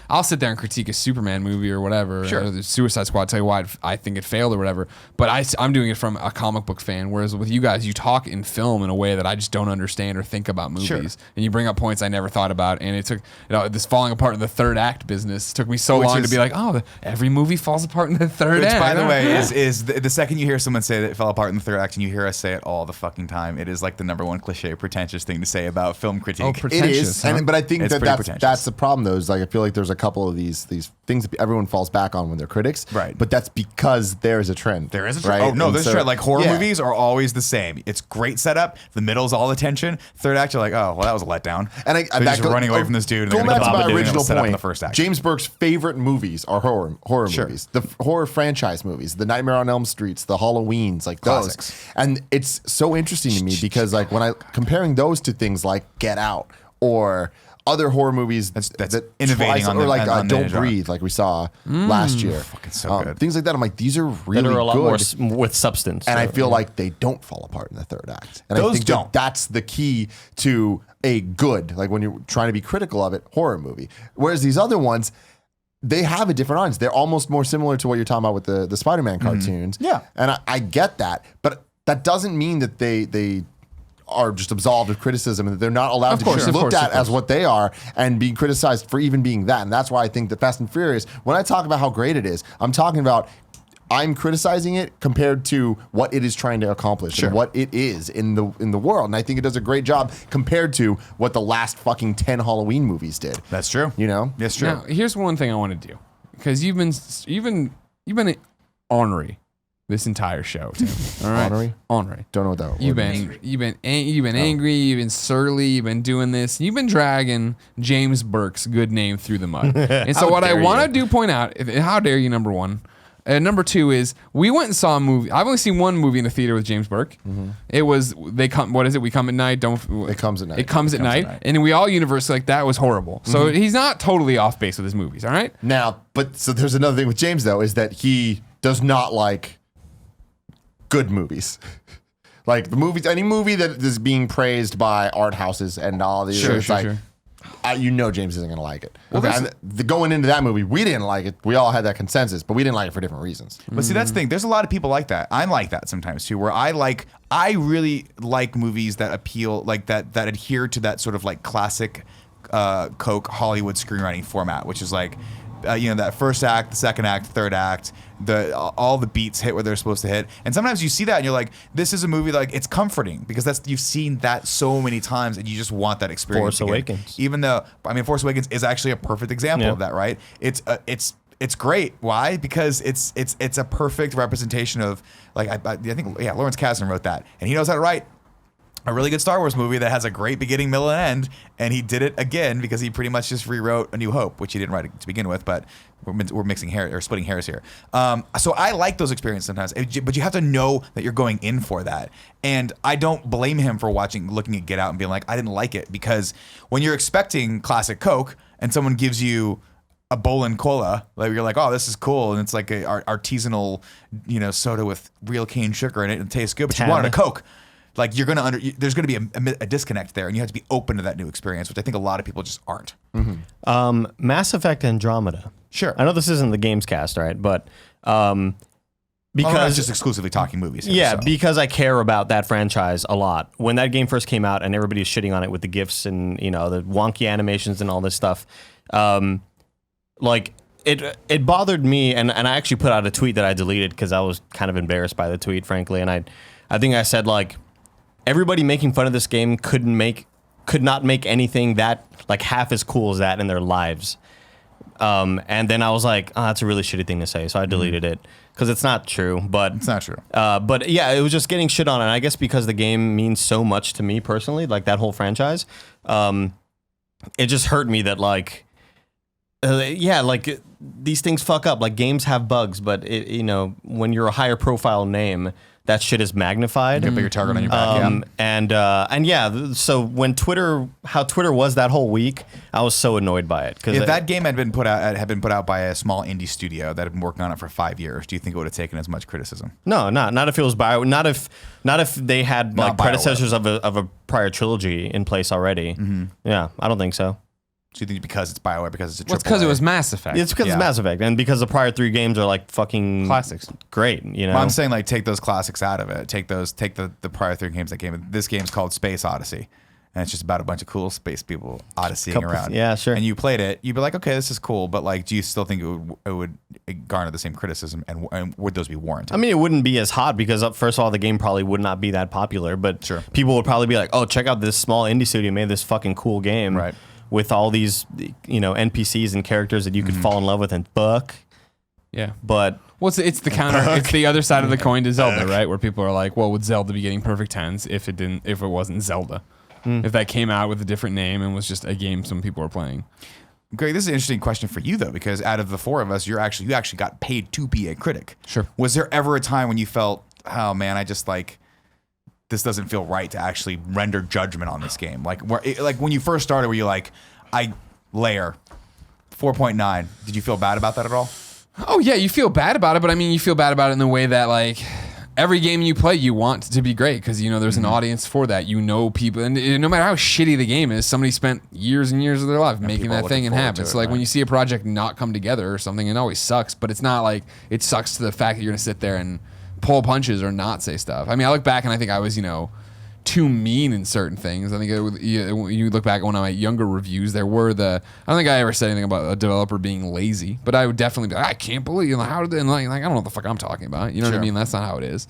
Speaker 1: I'll sit there and critique a Superman movie or whatever,
Speaker 2: Sure.
Speaker 1: or the Suicide Squad, tell you why I think it failed or whatever. But I'm doing it from a comic book fan, whereas with you guys, you talk in film in a way that I just don't understand or think about movies.
Speaker 2: Sure.
Speaker 1: And you bring up points I never thought about. And it took, this falling apart in the third act business took me so
Speaker 2: Which
Speaker 1: long
Speaker 2: is-
Speaker 1: to be like, every movie falls apart in the third
Speaker 2: Which,
Speaker 1: act.
Speaker 2: by the way, is the second you hear someone say that it fell apart in the third act, and you hear us say it all the fucking time, it is like the number one cliche, pretentious thing to say about film critique.
Speaker 1: Oh,
Speaker 4: It
Speaker 1: pretentious,
Speaker 4: is,
Speaker 1: huh?
Speaker 4: but I think
Speaker 2: It's pretty
Speaker 4: that's
Speaker 2: pretentious.
Speaker 4: the problem though. Is like I feel like there's a couple of these things that everyone falls back on when they're critics,
Speaker 2: Right.
Speaker 4: But that's because there is a trend.
Speaker 2: There is a
Speaker 4: right?
Speaker 2: trend. Oh no,
Speaker 4: And
Speaker 2: there's a trend. Like horror
Speaker 4: yeah.
Speaker 2: movies are always the same. It's great setup. The middle's all attention. Third act, you're like, oh well, that was a letdown.
Speaker 4: And
Speaker 2: they're just running away from this dude. And they're
Speaker 4: Going
Speaker 2: gonna
Speaker 4: back to
Speaker 2: come up
Speaker 4: my
Speaker 2: with it and
Speaker 4: original
Speaker 2: it'll set up in
Speaker 4: point,
Speaker 2: the first act.
Speaker 4: James Burke's favorite movies are horror
Speaker 2: Sure.
Speaker 4: movies, the horror franchise movies, the Nightmare on Elm Streets, the Halloweens, like those.
Speaker 2: Classics.
Speaker 4: And it's so interesting to me because like when I comparing those to things like Get Out or other horror movies
Speaker 2: That's
Speaker 4: that
Speaker 2: innovating
Speaker 4: try,
Speaker 2: on
Speaker 4: or
Speaker 2: the-
Speaker 4: like
Speaker 2: on the
Speaker 4: Don't
Speaker 2: genre.
Speaker 4: Breathe, like we saw last year.
Speaker 2: Fucking so good.
Speaker 4: Things like that. I'm like, these are really
Speaker 3: That are a lot
Speaker 4: good.
Speaker 3: more with substance.
Speaker 4: And I
Speaker 3: so,
Speaker 4: feel
Speaker 3: yeah.
Speaker 4: like they don't fall apart in the third act. And I
Speaker 2: Those
Speaker 4: think
Speaker 2: don't.
Speaker 4: that's the key to a good, like when you're trying to be critical of it, horror movie. Whereas these other ones, they have a different audience. They're almost more similar to what you're talking about with the Spider-Man cartoons.
Speaker 2: Yeah.
Speaker 4: And I get that. But that doesn't mean that they are just absolved of criticism and that they're not allowed to be looked at as what they are and being criticized for even being that. And that's why I think that Fast and Furious, when I talk about how great it is, I'm talking about I'm criticizing it compared to what it is trying to accomplish and what it is in the world. And I think it does a great job compared to what the last fucking 10 Halloween movies did.
Speaker 2: That's true.
Speaker 4: You know?
Speaker 2: That's true.
Speaker 1: Now, here's one thing I want to do because you've been ornery this entire show, Tim. All right, ornery.
Speaker 4: Don't know what that
Speaker 1: You've
Speaker 4: word means.
Speaker 1: been angry. You've been surly. You've been doing this. You've been dragging James Burke's good name through the mud. And so what I want to do point out, how dare you? Number one. Number two is we went and saw a movie. I've only seen one movie in the theater with James Burke. It was What is it? We Come at Night. It
Speaker 4: Comes at Night.
Speaker 1: It comes at night. And we all universally like that was horrible. So he's not totally off base with his movies. All right.
Speaker 4: Now, but so there's another thing with James though, is that he does not like good movies. Like the movies, any movie that is being praised by art houses and all these,
Speaker 1: Sure.
Speaker 4: you know James isn't going to like it. Going into that movie, we didn't like it. We all had that consensus, but we didn't like it for different reasons.
Speaker 2: But see, that's the thing. There's a lot of people like that. I'm like that sometimes too, where I really like movies that appeal, like that adhere to that sort of like classic Coke Hollywood screenwriting format, which is like, that first act, the second act, third act, all the beats hit where they're supposed to hit. And sometimes you see that and you're like, this is a movie like it's comforting because you've seen that so many times and you just want that experience.
Speaker 3: Force Awakens.
Speaker 2: Even though, Force Awakens is actually a perfect example of that, right? It's great. Why? Because it's a perfect representation of I think Lawrence Kasdan wrote that, and he knows how to write a really good Star Wars movie that has a great beginning, middle, and end, and he did it again because he pretty much just rewrote A New Hope, which he didn't write to begin with, but we're mixing hair or splitting hairs here. So I like those experiences sometimes, but you have to know that you're going in for that. And I don't blame him for looking at Get Out and being like, I didn't like it, because when you're expecting classic Coke and someone gives you a Bolin Cola, like you're like, oh, this is cool, and it's like a artisanal, soda with real cane sugar in it and it tastes good, but you wanted a Coke. Like there's gonna be a disconnect there, and you have to be open to that new experience, which I think a lot of people just aren't.
Speaker 3: Mass Effect Andromeda.
Speaker 2: Sure.
Speaker 3: I know this isn't the games cast, right? But
Speaker 2: Because we're not
Speaker 3: because
Speaker 2: just exclusively talking movies here, so.
Speaker 3: because I care about that franchise a lot. When that game first came out and everybody was shitting on it with the GIFs and the wonky animations and all this stuff, it bothered me, and I actually put out a tweet that I deleted because I was kind of embarrassed by the tweet, frankly. And I think I said everybody making fun of this game could not make anything that half as cool as that in their lives. And then I was like, oh, that's a really shitty thing to say, so I deleted it because it's not true. But
Speaker 2: It's not true.
Speaker 3: But yeah, it was just getting shit on, and I guess because the game means so much to me personally, that whole franchise, it just hurt me that these things fuck up. Games have bugs, but when you're a higher profile name, that shit is magnified.
Speaker 2: You got a bigger target on your back.
Speaker 3: And yeah, so when Twitter was that whole week, I was so annoyed by it.
Speaker 2: If that game had been put out by a small indie studio that had been working on it for 5 years, do you think it would have taken as much criticism?
Speaker 3: No, not if it was not if they had
Speaker 2: Not
Speaker 3: predecessors of a prior trilogy in place already. Yeah, I don't think so.
Speaker 2: So you think because it's BioWare, because it's a
Speaker 1: Well, it's because it was Mass Effect.
Speaker 3: It's because it's Mass Effect, and because the prior 3 games are fucking
Speaker 1: Classics.
Speaker 3: great.
Speaker 2: Well, I'm saying take those classics out of it. Take the prior 3 games that came. This game's called Space Odyssey, and it's just about a bunch of cool space people odysseying around.
Speaker 3: Yeah, sure.
Speaker 2: And you played it, you'd be like, okay, this is cool, but do you still think it would garner the same criticism, and would those be warranted?
Speaker 3: I mean, it wouldn't be as hot because first of all, the game probably would not be that popular, but
Speaker 2: Sure.
Speaker 3: people would probably be like, oh, check out this small indie studio made this fucking cool game.
Speaker 2: Right.
Speaker 3: With all these, NPCs and characters that you could fall in love with and fuck.
Speaker 1: Yeah.
Speaker 3: But
Speaker 1: Well, it's the counter. It's the other side of the coin to Zelda, right? Where people are like, "Well, would Zelda be getting perfect 10s if it wasn't Zelda? If that came out with a different name and was just a game some people were playing?"
Speaker 2: Greg, this is an interesting question for you though, because out of the 4 of us, you actually got paid to be a critic.
Speaker 1: Sure.
Speaker 2: Was there ever a time when you felt, oh man, I just this doesn't feel right to actually render judgment on this game? When you first started, were you like, Layer 4.9. Did you feel bad about that at all?
Speaker 1: Oh yeah, you feel bad about it, but I mean, you feel bad about it in the way that like every game you play, you want to be great because you know there's an audience for that. You know people, and no matter how shitty the game is, somebody spent years and years of their life making that thing and happen. So like when you see a project not come together or something, it always sucks. But it's not like it sucks to the fact that you're gonna sit there and pull punches or not say stuff. I mean, I look back and I think I was, too mean in certain things. I think you look back at one of my younger reviews, I don't think I ever said anything about a developer being lazy, but I would definitely be like, I can't believe, how did they, like I don't know what the fuck I'm talking about. You know what I mean? That's not how it is.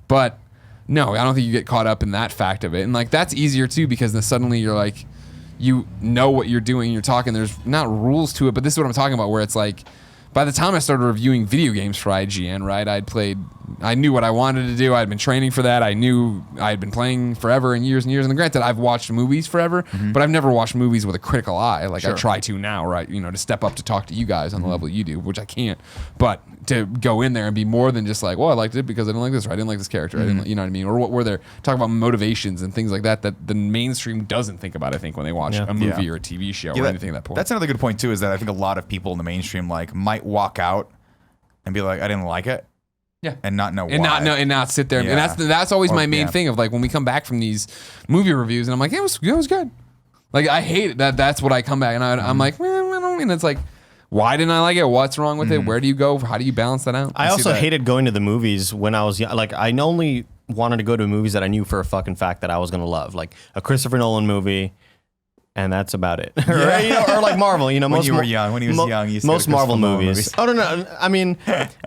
Speaker 1: But no, I don't think you get caught up in that fact of it. And like, that's easier too, because then suddenly you're like, you know what you're doing, you're talking, there's not rules to it, but this is what I'm talking about, where it's like, by the time I started reviewing video games for IGN, right, I knew what I wanted to do. I'd been training for that. I knew I'd been playing forever and years. And granted, I've watched movies forever, but I've never watched movies with a critical eye. Like I try to now, right? To step up to talk to you guys on the level you do, which I can't. But to go in there and be more than just like, well, I liked it because I didn't like this, or I didn't like this character. I didn't, you know what I mean? Or what were they talking about motivations and things like that the mainstream doesn't think about, I think, when they watch a movie or a TV show or anything at that point.
Speaker 2: That's another good point too, is that I think a lot of people in the mainstream might walk out and be like, I didn't like it.
Speaker 1: Yeah,
Speaker 2: and not know why,
Speaker 1: and not sit there. And that's always my main thing of like when we come back from these movie reviews, and I'm like, it was good. Like I hate it that's what I come back and I'm like, I don't mean, it's like, why didn't I like it? What's wrong with it? Where do you go? How do you balance that out?
Speaker 3: I also hated going to the movies when I was young. Like I only wanted to go to movies that I knew for a fucking fact that I was gonna love, like a Christopher Nolan movie. And that's about it, right? Or like Marvel,
Speaker 2: when you were young, you
Speaker 3: most Marvel movies. Oh no, I mean,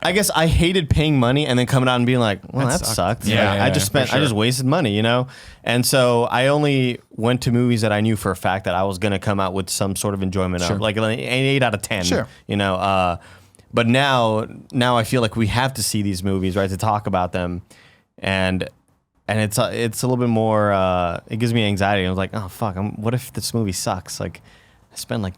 Speaker 3: I guess I hated paying money and then coming out and being like, well, that sucked.
Speaker 1: Yeah,
Speaker 3: I just wasted money, And so I only went to movies that I knew for a fact that I was gonna come out with some sort of enjoyment of, like an 8 out of 10.
Speaker 2: Sure.
Speaker 3: But now I feel like we have to see these movies, right, to talk about them, and it's a little bit more. It gives me anxiety. I was like, oh fuck, what if this movie sucks? Like, I spent like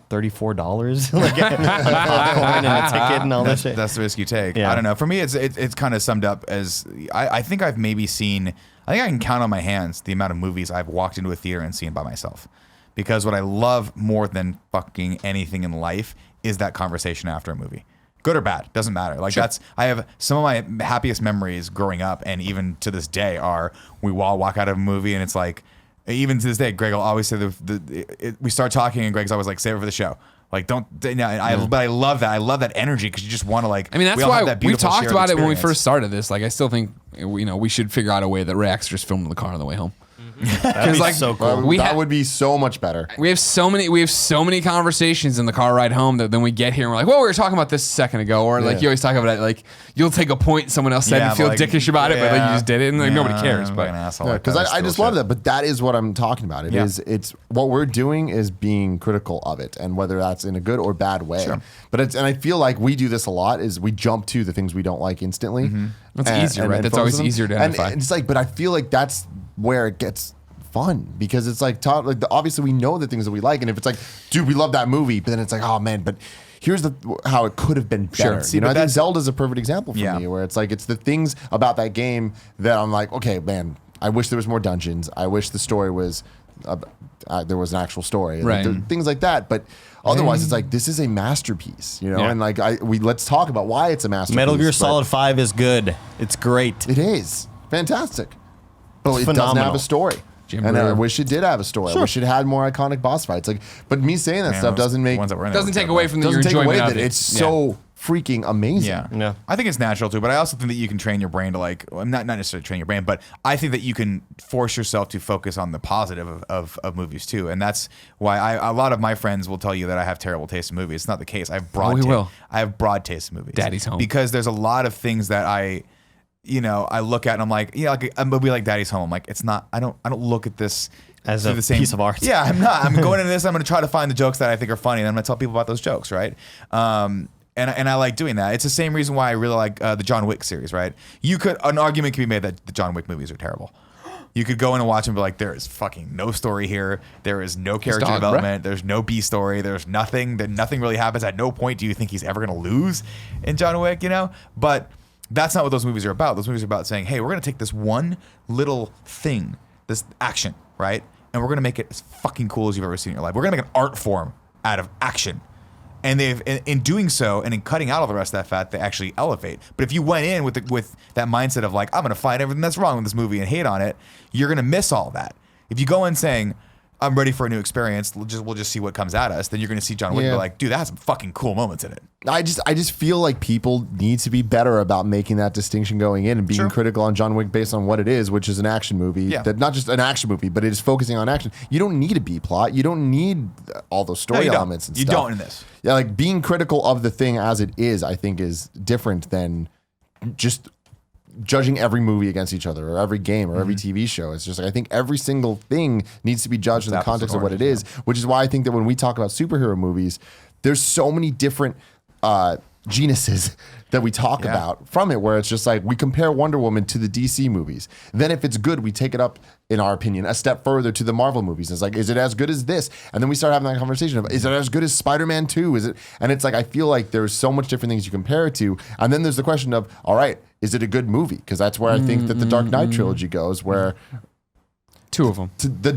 Speaker 3: $34 like on popcorn and a ticket and all that shit.
Speaker 2: That's the risk you take.
Speaker 3: Yeah.
Speaker 2: I don't know. For me, it's kind of summed up as I think I've maybe seen. I think I can count on my hands the amount of movies I've walked into a theater and seen by myself. Because what I love more than fucking anything in life is that conversation after a movie. Good or bad, doesn't matter. Like I have some of my happiest memories growing up, and even to this day, are we all walk out of a movie and it's like, even to this day, Greg will always say we start talking and Greg's always like, save it for the show. Like but I love that. I love that energy because you just want to like.
Speaker 1: I mean, that's why we talked about it when we first started this. Like, I still think we should figure out a way that Rex just filmed in the car on the way home.
Speaker 3: That'd be like so cool.
Speaker 4: That would be so much better.
Speaker 1: We have so many conversations in the car ride home that then we get here and we're like, well, we were talking about this a second ago, or like you always talk about it, like you'll take a point someone else said and feel dickish about it, but like you just did it and like nobody cares. But
Speaker 4: because I just love that. But that is what I'm talking about. It's what we're doing is being critical of it, and whether that's in a good or bad way. Sure. But and I feel like we do this a lot. Is we jump to the things we don't like instantly.
Speaker 1: That's easier, right? That's always easier to identify.
Speaker 4: And it's like, but I feel like that's where it gets fun, because it's like obviously we know the things that we like, and if it's like, dude, we love that movie, but then it's like, oh man, but here's how it could have been better.
Speaker 2: See,
Speaker 4: I think Zelda's a perfect example for me, where it's like, it's the things about that game that I'm like, okay, man, I wish there was more dungeons. I wish the story was there was an actual story,
Speaker 1: right?
Speaker 4: Things like that. But otherwise, it's like, this is a masterpiece, and like let's talk about why it's a masterpiece.
Speaker 3: Metal Gear Solid 5 is good. It's great.
Speaker 4: It is fantastic, but
Speaker 3: It's
Speaker 4: it doesn't have
Speaker 3: phenomenal.
Speaker 4: a story. I wish it did have a story. I wish it had more iconic boss fights. Like, but me saying that stuff doesn't
Speaker 1: take away from your enjoyment of it.
Speaker 4: It's so freaking amazing.
Speaker 2: Yeah. I think it's natural too, but I also think that you can train your brain to not necessarily train your brain, but I think that you can force yourself to focus on the positive of movies too. And that's why a lot of my friends will tell you that I have terrible taste in movies. It's not the case. I have broad taste in movies.
Speaker 1: Daddy's Home.
Speaker 2: Because there's a lot of things that I look at and I'm like, like a movie like Daddy's Home. I'm like, it's not. I don't look at this
Speaker 3: as a piece of art.
Speaker 2: Yeah, I'm not. I'm going into this. I'm going to try to find the jokes that I think are funny, and I'm going to tell people about those jokes, right? And I like doing that. It's the same reason why I really like the John Wick series, right? An argument can be made that the John Wick movies are terrible. You could go in and watch them and be like, there is fucking no story here. There is no character development. There's no B story. There's nothing. Nothing really happens. At no point do you think he's ever going to lose in John Wick, But that's not what those movies are about. Those movies are about saying, hey, we're going to take this one little thing, this action, right? and we're gonna make it as fucking cool as you've ever seen in your life. We're gonna make an art form out of action. And they've, in doing so, and in cutting out all the rest of that fat, they actually elevate. But if you went in with that mindset of like, I'm gonna find everything that's wrong with this movie and hate on it, you're gonna miss all that. If you go in saying, I'm ready for a new experience, we'll just see what comes at us, then you're gonna see John Wick and be like, dude, that has some fucking cool moments in it.
Speaker 4: I just feel like people need to be better about making that distinction going in and being critical on John Wick based on what it is, which is an action movie.
Speaker 2: Yeah.
Speaker 4: That not just an action movie, but it is focusing on action. You don't need a B plot. You don't need all those story elements and stuff.
Speaker 2: You don't in this.
Speaker 4: Yeah, like being critical of the thing as it is, I think is different than just judging every movie against each other or every game or every TV show. It's just like I think every single thing needs to be judged in the context of what it is, which is why I think that when we talk about superhero movies, there's so many different genuses that we talk about from it, where it's just like we compare Wonder Woman to the DC movies. Then if it's good, we take it up, in our opinion, a step further to the Marvel movies. It's like, is it as good as this? And then we start having that conversation of, is it as good as Spider-Man 2? Is it? And it's like, I feel like there's so much different things you compare it to. And then there's the question of, all right, is it a good movie? Because that's where I think that the Dark Knight trilogy goes, where
Speaker 1: Two of them.
Speaker 4: the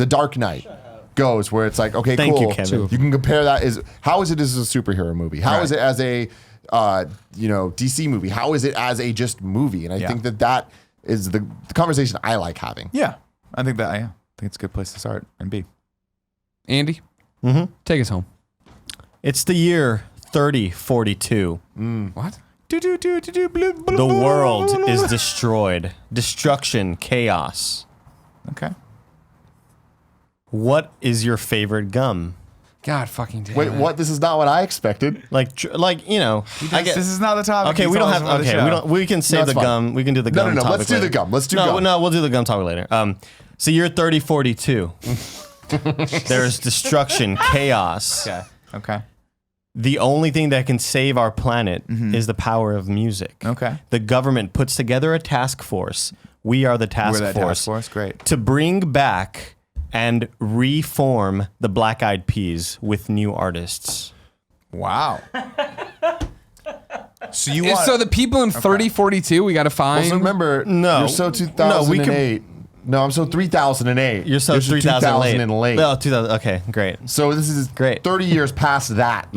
Speaker 4: Dark Knight goes, where it's like, okay,
Speaker 3: Thank
Speaker 4: cool.
Speaker 3: you, Kevin.
Speaker 4: You can compare that how is it as a superhero movie? How is it as a DC movie? How is it as a just movie? And I think that is the conversation I like having.
Speaker 2: Yeah, I think it's a good place to start and be.
Speaker 1: Andy, take us home.
Speaker 3: It's the year 3042.
Speaker 1: What?
Speaker 3: The world is destroyed. Destruction, chaos.
Speaker 2: Okay.
Speaker 3: What is your favorite gum?
Speaker 1: God fucking damn
Speaker 4: Wait,
Speaker 1: it.
Speaker 4: what? This is not what I expected.
Speaker 3: Like you know, I get.
Speaker 2: This is not the topic.
Speaker 3: Okay, we don't have. Okay, we don't. We can save
Speaker 4: it's
Speaker 3: the
Speaker 4: fine.
Speaker 3: gum. We can do the gum.
Speaker 4: No.
Speaker 3: topic
Speaker 4: Let's do the
Speaker 3: later.
Speaker 4: gum. Let's do
Speaker 3: no,
Speaker 4: gum.
Speaker 3: No, we'll do the gum topic later. So year 3042. There is destruction, chaos.
Speaker 2: Okay.
Speaker 3: The only thing that can save our planet is the power of music.
Speaker 2: Okay.
Speaker 3: The government puts together a task force. We are the task
Speaker 2: We're that
Speaker 3: force.
Speaker 2: task force. Great.
Speaker 3: To bring back and reform the Black Eyed Peas with new artists.
Speaker 2: Wow. So you want?
Speaker 1: So the people in 3042, we got to find.
Speaker 4: Also remember,
Speaker 3: No.
Speaker 4: you're so 2008. No, I'm so 3008.
Speaker 3: You're so
Speaker 4: 3008.
Speaker 3: 3008. Oh, 2000. Okay, great.
Speaker 4: So this is
Speaker 3: Great.
Speaker 4: 30 years past that.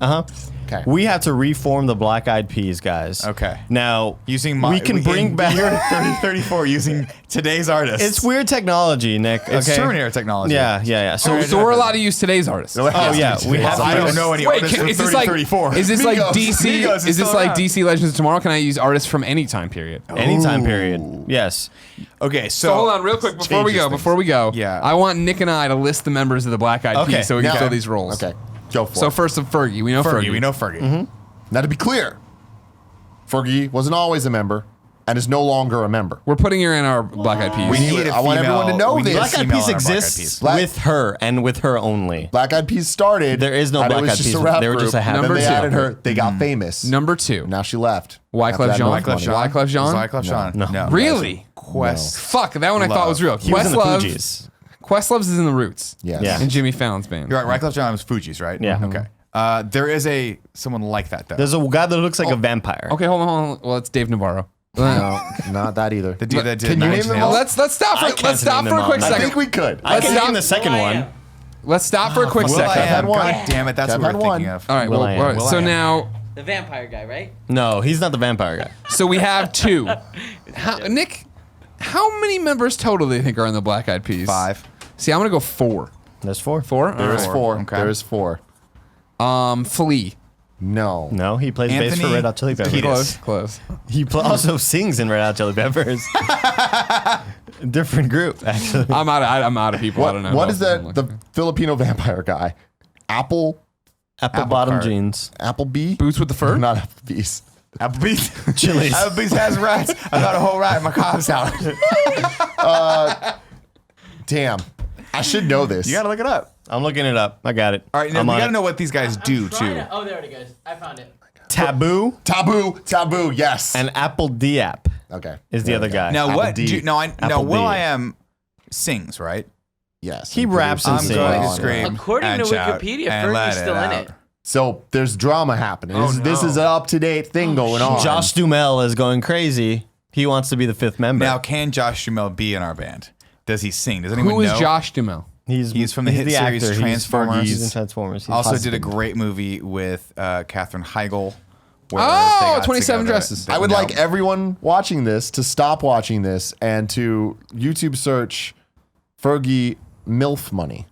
Speaker 4: Okay.
Speaker 3: We have to reform the Black Eyed Peas, guys.
Speaker 2: Okay.
Speaker 3: Now,
Speaker 2: we
Speaker 3: can bring back.
Speaker 2: Year 3034 using today's artists.
Speaker 3: It's weird technology, Nick.
Speaker 2: It's
Speaker 3: okay?
Speaker 2: Terminator technology.
Speaker 3: Yeah.
Speaker 1: So we're allowed to use today's artists.
Speaker 3: Oh yeah, we have.
Speaker 2: I
Speaker 3: to
Speaker 2: don't
Speaker 3: use-
Speaker 2: know any
Speaker 1: Wait,
Speaker 2: artists from
Speaker 1: is this like
Speaker 2: 3034.
Speaker 1: is this like
Speaker 2: Migos.
Speaker 1: DC?
Speaker 2: Migos
Speaker 1: Is this
Speaker 2: still
Speaker 1: like
Speaker 2: around.
Speaker 1: DC Legends of Tomorrow? Can I use artists from any time period?
Speaker 3: Any time period. Yes.
Speaker 2: Okay,
Speaker 1: So hold on, real quick before we go.
Speaker 2: Yeah.
Speaker 1: I want Nick and I to list the members of the Black Eyed
Speaker 3: Okay,
Speaker 1: Peas so we can
Speaker 4: now-
Speaker 1: fill these roles.
Speaker 4: Okay. Go for
Speaker 1: So
Speaker 4: it.
Speaker 1: first of Fergie, we know Fergie.
Speaker 2: We know Fergie.
Speaker 4: Now to be clear, Fergie wasn't always a member and is no longer a member.
Speaker 1: We're putting her in our Black Eyed Peas.
Speaker 2: We need a
Speaker 4: I want everyone to know
Speaker 2: we need
Speaker 4: this.
Speaker 2: a
Speaker 3: Black Eyed
Speaker 2: female
Speaker 3: Peas
Speaker 2: in our Black Eyed
Speaker 3: exists
Speaker 2: Peas.
Speaker 3: with her and with her only.
Speaker 4: Black Eyed Peas started.
Speaker 3: There is no
Speaker 4: and it
Speaker 3: Black
Speaker 4: was
Speaker 3: Eyed
Speaker 4: just
Speaker 3: Peas.
Speaker 4: a rap
Speaker 3: They were
Speaker 4: group.
Speaker 3: just a habit.
Speaker 4: Then
Speaker 1: Number
Speaker 4: they
Speaker 1: two.
Speaker 4: added her. They got famous.
Speaker 1: Number 2.
Speaker 4: Now she left.
Speaker 1: Wyclef
Speaker 4: After that,
Speaker 1: Jean.
Speaker 4: no
Speaker 2: Wyclef
Speaker 4: money.
Speaker 2: Jean.
Speaker 1: Wyclef Jean?
Speaker 2: Wyclef Jean.
Speaker 4: No.
Speaker 1: Really?
Speaker 2: Quest.
Speaker 1: Fuck, that one I thought was real.
Speaker 3: He was in the
Speaker 1: Questlove.
Speaker 3: Fugees.
Speaker 1: Questlove's is in the Roots.
Speaker 4: Yes.
Speaker 3: Yeah.
Speaker 1: And Jimmy Fallon's band.
Speaker 2: You're right. Wyclef Jean was Fugees, right?
Speaker 3: Yeah.
Speaker 2: Okay. There is someone like that though.
Speaker 3: There's a guy that looks like a vampire.
Speaker 1: Okay, hold on. Well, it's Dave Navarro.
Speaker 4: No, not that either.
Speaker 2: The dude that did
Speaker 4: Can you
Speaker 2: Nine
Speaker 4: name
Speaker 2: Inch
Speaker 4: them
Speaker 2: Nails.
Speaker 4: all?
Speaker 1: Let's stop
Speaker 3: I
Speaker 1: for
Speaker 3: can't name them
Speaker 1: a quick
Speaker 3: all.
Speaker 4: I
Speaker 1: second.
Speaker 4: think we could.
Speaker 3: I can
Speaker 1: stop.
Speaker 3: name the second one.
Speaker 1: Let's stop for a quick
Speaker 2: Will
Speaker 1: second.
Speaker 2: I Am.
Speaker 4: one.
Speaker 2: God damn it, that's
Speaker 4: Kev
Speaker 2: what
Speaker 4: had
Speaker 2: we're thinking
Speaker 4: one.
Speaker 2: of.
Speaker 1: All right.
Speaker 3: Will I Am.
Speaker 1: Well, so
Speaker 2: Will I Am.
Speaker 1: now,
Speaker 5: The vampire guy, right?
Speaker 3: No, he's not the vampire guy.
Speaker 1: so we have 2. Nick, how many members total do you think are in the Black Eyed Peas?
Speaker 2: 5.
Speaker 1: See, I'm gonna go 4.
Speaker 3: There's 4.
Speaker 1: 4.
Speaker 4: There is 4.
Speaker 2: Okay.
Speaker 4: There is 4.
Speaker 1: Flea.
Speaker 4: No.
Speaker 3: No, he plays bass for
Speaker 2: Anthony
Speaker 3: Red Hot Chili Peppers.
Speaker 2: Kiedis.
Speaker 1: Close.
Speaker 3: He also sings in Red Hot Chili Peppers. Different group, actually.
Speaker 1: I'm out of people. I don't know.
Speaker 4: What
Speaker 1: who
Speaker 4: is
Speaker 1: else
Speaker 4: that?
Speaker 1: I'm
Speaker 4: The
Speaker 1: looking
Speaker 4: Filipino vampire guy. Apple
Speaker 3: Apple-bottom
Speaker 2: cart.
Speaker 3: jeans.
Speaker 4: Applebee?
Speaker 1: Boots with the fur?
Speaker 4: Not Applebee's.
Speaker 2: Applebee's.
Speaker 3: Chili's.
Speaker 2: Applebee's has rats. I got a whole rat in my Cobb salad.
Speaker 4: Damn. I should know this.
Speaker 2: You gotta look it up.
Speaker 3: I'm looking it up. I got it.
Speaker 2: All right, now
Speaker 3: I'm
Speaker 2: we
Speaker 3: on
Speaker 2: gotta
Speaker 3: it.
Speaker 2: know what these guys do too.
Speaker 5: Oh, there it goes. I found it.
Speaker 3: Taboo
Speaker 4: Taboo, yes.
Speaker 3: and Apple Diap
Speaker 4: okay.
Speaker 3: is the
Speaker 4: There
Speaker 3: other
Speaker 4: we go.
Speaker 3: guy.
Speaker 2: Now
Speaker 4: Apple
Speaker 2: what?
Speaker 4: D.
Speaker 2: Now
Speaker 3: Apple
Speaker 2: Will
Speaker 3: D.
Speaker 2: I Am sings, right?
Speaker 4: Yes.
Speaker 3: He raps and
Speaker 2: I'm
Speaker 3: sings.
Speaker 2: going to
Speaker 3: Oh,
Speaker 2: scream.
Speaker 5: According
Speaker 2: and
Speaker 5: to
Speaker 2: shout
Speaker 5: Wikipedia,
Speaker 2: and let
Speaker 5: Fergie's still in
Speaker 2: out.
Speaker 5: it.
Speaker 4: So there's drama happening.
Speaker 2: Oh,
Speaker 4: This is an up-to-date thing going on.
Speaker 3: Josh Duhamel is going crazy. He wants to be the 5th member.
Speaker 2: Now, can Josh Duhamel be in our band? Does he sing? Does anyone
Speaker 1: Who
Speaker 2: know?
Speaker 1: is Josh Duhamel?
Speaker 2: He's from the hit series
Speaker 3: actor.
Speaker 2: Transformers.
Speaker 3: He's in Transformers. He's
Speaker 2: Also
Speaker 3: husband.
Speaker 2: did a great movie with Katherine Heigl. where
Speaker 1: Oh,
Speaker 2: they got
Speaker 1: 27
Speaker 2: together.
Speaker 1: Dresses.
Speaker 4: I would like everyone watching this to stop watching this and to YouTube search Fergie MILF Money.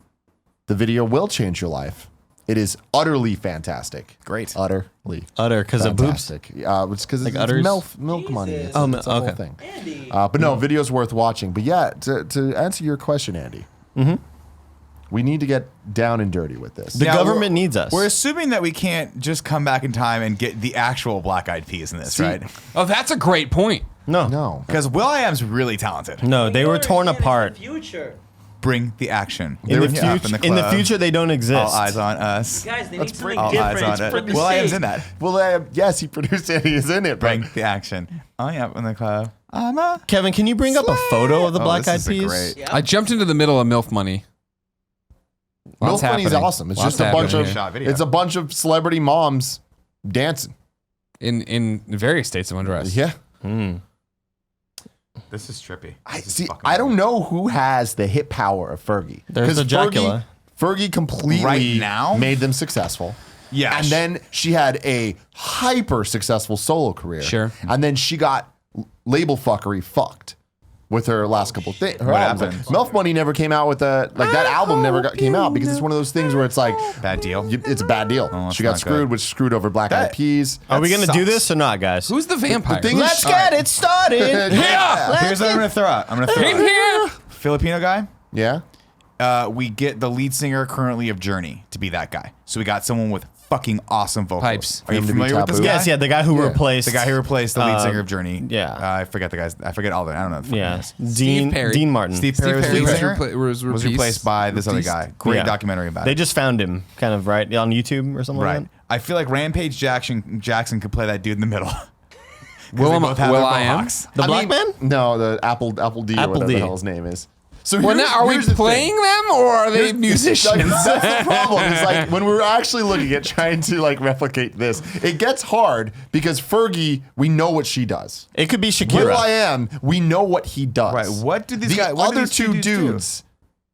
Speaker 4: The video will change your life. It is utterly fantastic.
Speaker 2: Great.
Speaker 4: Utterly.
Speaker 3: Utter because of boobs.
Speaker 4: Fantastic. It's because
Speaker 3: Like
Speaker 4: it's
Speaker 3: udders?
Speaker 4: milk money.
Speaker 5: Jesus.
Speaker 4: It's,
Speaker 3: Oh,
Speaker 4: it's a whole
Speaker 3: okay.
Speaker 4: thing. But no, video's worth watching. But yeah, to answer your question, Andy, we need to get down and dirty with this.
Speaker 3: The
Speaker 2: Now,
Speaker 3: government needs us.
Speaker 2: We're assuming that we can't just come back in time and get the actual Black Eyed Peas in this, right?
Speaker 1: Oh, that's a great point.
Speaker 3: No.
Speaker 4: No.
Speaker 2: Because Will.i.am's really talented.
Speaker 3: No, they were torn apart.
Speaker 5: Future.
Speaker 2: Bring the action.
Speaker 3: In the,
Speaker 2: Up
Speaker 3: future, in the
Speaker 2: club.
Speaker 3: future, they don't exist.
Speaker 2: All eyes on us.
Speaker 5: Guys, they need something
Speaker 2: All eyes
Speaker 5: different.
Speaker 2: on
Speaker 5: It's for
Speaker 2: it.
Speaker 5: the
Speaker 2: Will.i.am's
Speaker 5: sake.
Speaker 2: in that.
Speaker 4: Well, yes, he produced it. He is in it.
Speaker 2: Bring
Speaker 4: But
Speaker 2: the action. Oh, yeah, in the club. I'm a
Speaker 3: Kevin, can you bring up a photo of the
Speaker 2: Oh,
Speaker 3: Black
Speaker 2: this
Speaker 3: Eyed
Speaker 2: is a
Speaker 3: Peas?
Speaker 2: great-
Speaker 5: Yeah.
Speaker 1: I jumped into the middle of MILF Money. Lots
Speaker 4: MILF Money is
Speaker 1: happening.
Speaker 4: awesome. It's
Speaker 1: Lots
Speaker 4: just a bunch
Speaker 1: happening
Speaker 4: of
Speaker 1: here.
Speaker 2: Shot video.
Speaker 4: it's a bunch of celebrity moms dancing.
Speaker 1: in various states of undress.
Speaker 4: Yeah.
Speaker 2: This is trippy.
Speaker 4: I
Speaker 2: This is
Speaker 4: see.
Speaker 2: fucking
Speaker 4: I don't
Speaker 2: great.
Speaker 4: know who has the hit power of Fergie.
Speaker 3: There's
Speaker 4: 'Cause
Speaker 3: the Dracula.
Speaker 4: Fergie completely
Speaker 2: Right now?
Speaker 4: made them successful.
Speaker 2: Yeah.
Speaker 4: And then she had a hyper successful solo career.
Speaker 1: Sure.
Speaker 4: And then she got label fuckery fucked with her last couple things.
Speaker 2: What happened?
Speaker 4: MILF Money never came out with that album never came out because it's one of those things where it's like
Speaker 2: Bad deal.
Speaker 4: it's a bad deal.
Speaker 2: Oh, that's
Speaker 4: She got
Speaker 2: not
Speaker 4: screwed,
Speaker 2: good.
Speaker 4: which screwed over Black Eyed
Speaker 2: That-
Speaker 4: Peas.
Speaker 3: Are we
Speaker 2: That
Speaker 3: going to do
Speaker 2: sucks.
Speaker 3: this or not, guys?
Speaker 1: Who's the vampire?
Speaker 4: thing is-
Speaker 3: Let's
Speaker 4: All
Speaker 3: get
Speaker 4: right.
Speaker 3: it started.
Speaker 2: Here's what I'm gonna throw out. I'm gonna throw
Speaker 1: In
Speaker 2: out.
Speaker 1: here.
Speaker 2: Filipino guy.
Speaker 4: Yeah.
Speaker 2: We get the lead singer currently of Journey to be that guy. So we got someone with fucking awesome vocals.
Speaker 1: Pipes.
Speaker 2: Are you
Speaker 4: For him to be
Speaker 2: familiar with this
Speaker 4: taboo.
Speaker 2: guy?
Speaker 3: Yes, yeah, the guy who replaced
Speaker 2: The guy who replaced the lead
Speaker 3: Uh,
Speaker 2: singer of Journey.
Speaker 3: yeah.
Speaker 2: I forget the guy's. I forget all that. I don't know. The fucking
Speaker 3: Yeah,
Speaker 2: names.
Speaker 1: Perry.
Speaker 3: Dean Martin.
Speaker 2: Steve Perry was the
Speaker 1: Perry
Speaker 2: lead
Speaker 1: was
Speaker 2: singer.
Speaker 1: was
Speaker 2: Was replaced by this other guy. Great
Speaker 3: Yeah.
Speaker 2: documentary about
Speaker 3: They
Speaker 2: it.
Speaker 3: just found him, kind of right on YouTube or something
Speaker 2: Right.
Speaker 3: like
Speaker 2: I feel like Rampage Jackson could play that dude in the middle.
Speaker 1: Will I am?
Speaker 3: that. The black man?
Speaker 4: No, the Apple D or
Speaker 3: Apple
Speaker 4: whatever
Speaker 3: D.
Speaker 4: the hell his name is. So
Speaker 1: Well, now, are we
Speaker 4: here's the
Speaker 1: playing
Speaker 4: thing.
Speaker 1: them or are they musicians?
Speaker 4: Like, that's the problem. It's like when we're actually looking at trying to like replicate this, it gets hard because Fergie, we know what she does.
Speaker 3: It could be
Speaker 4: Will
Speaker 3: Shakira.
Speaker 4: I Am, we know what he does.
Speaker 2: Right. What do these
Speaker 4: the
Speaker 2: guys? What do
Speaker 4: other
Speaker 2: these
Speaker 4: two
Speaker 2: do?
Speaker 4: dudes?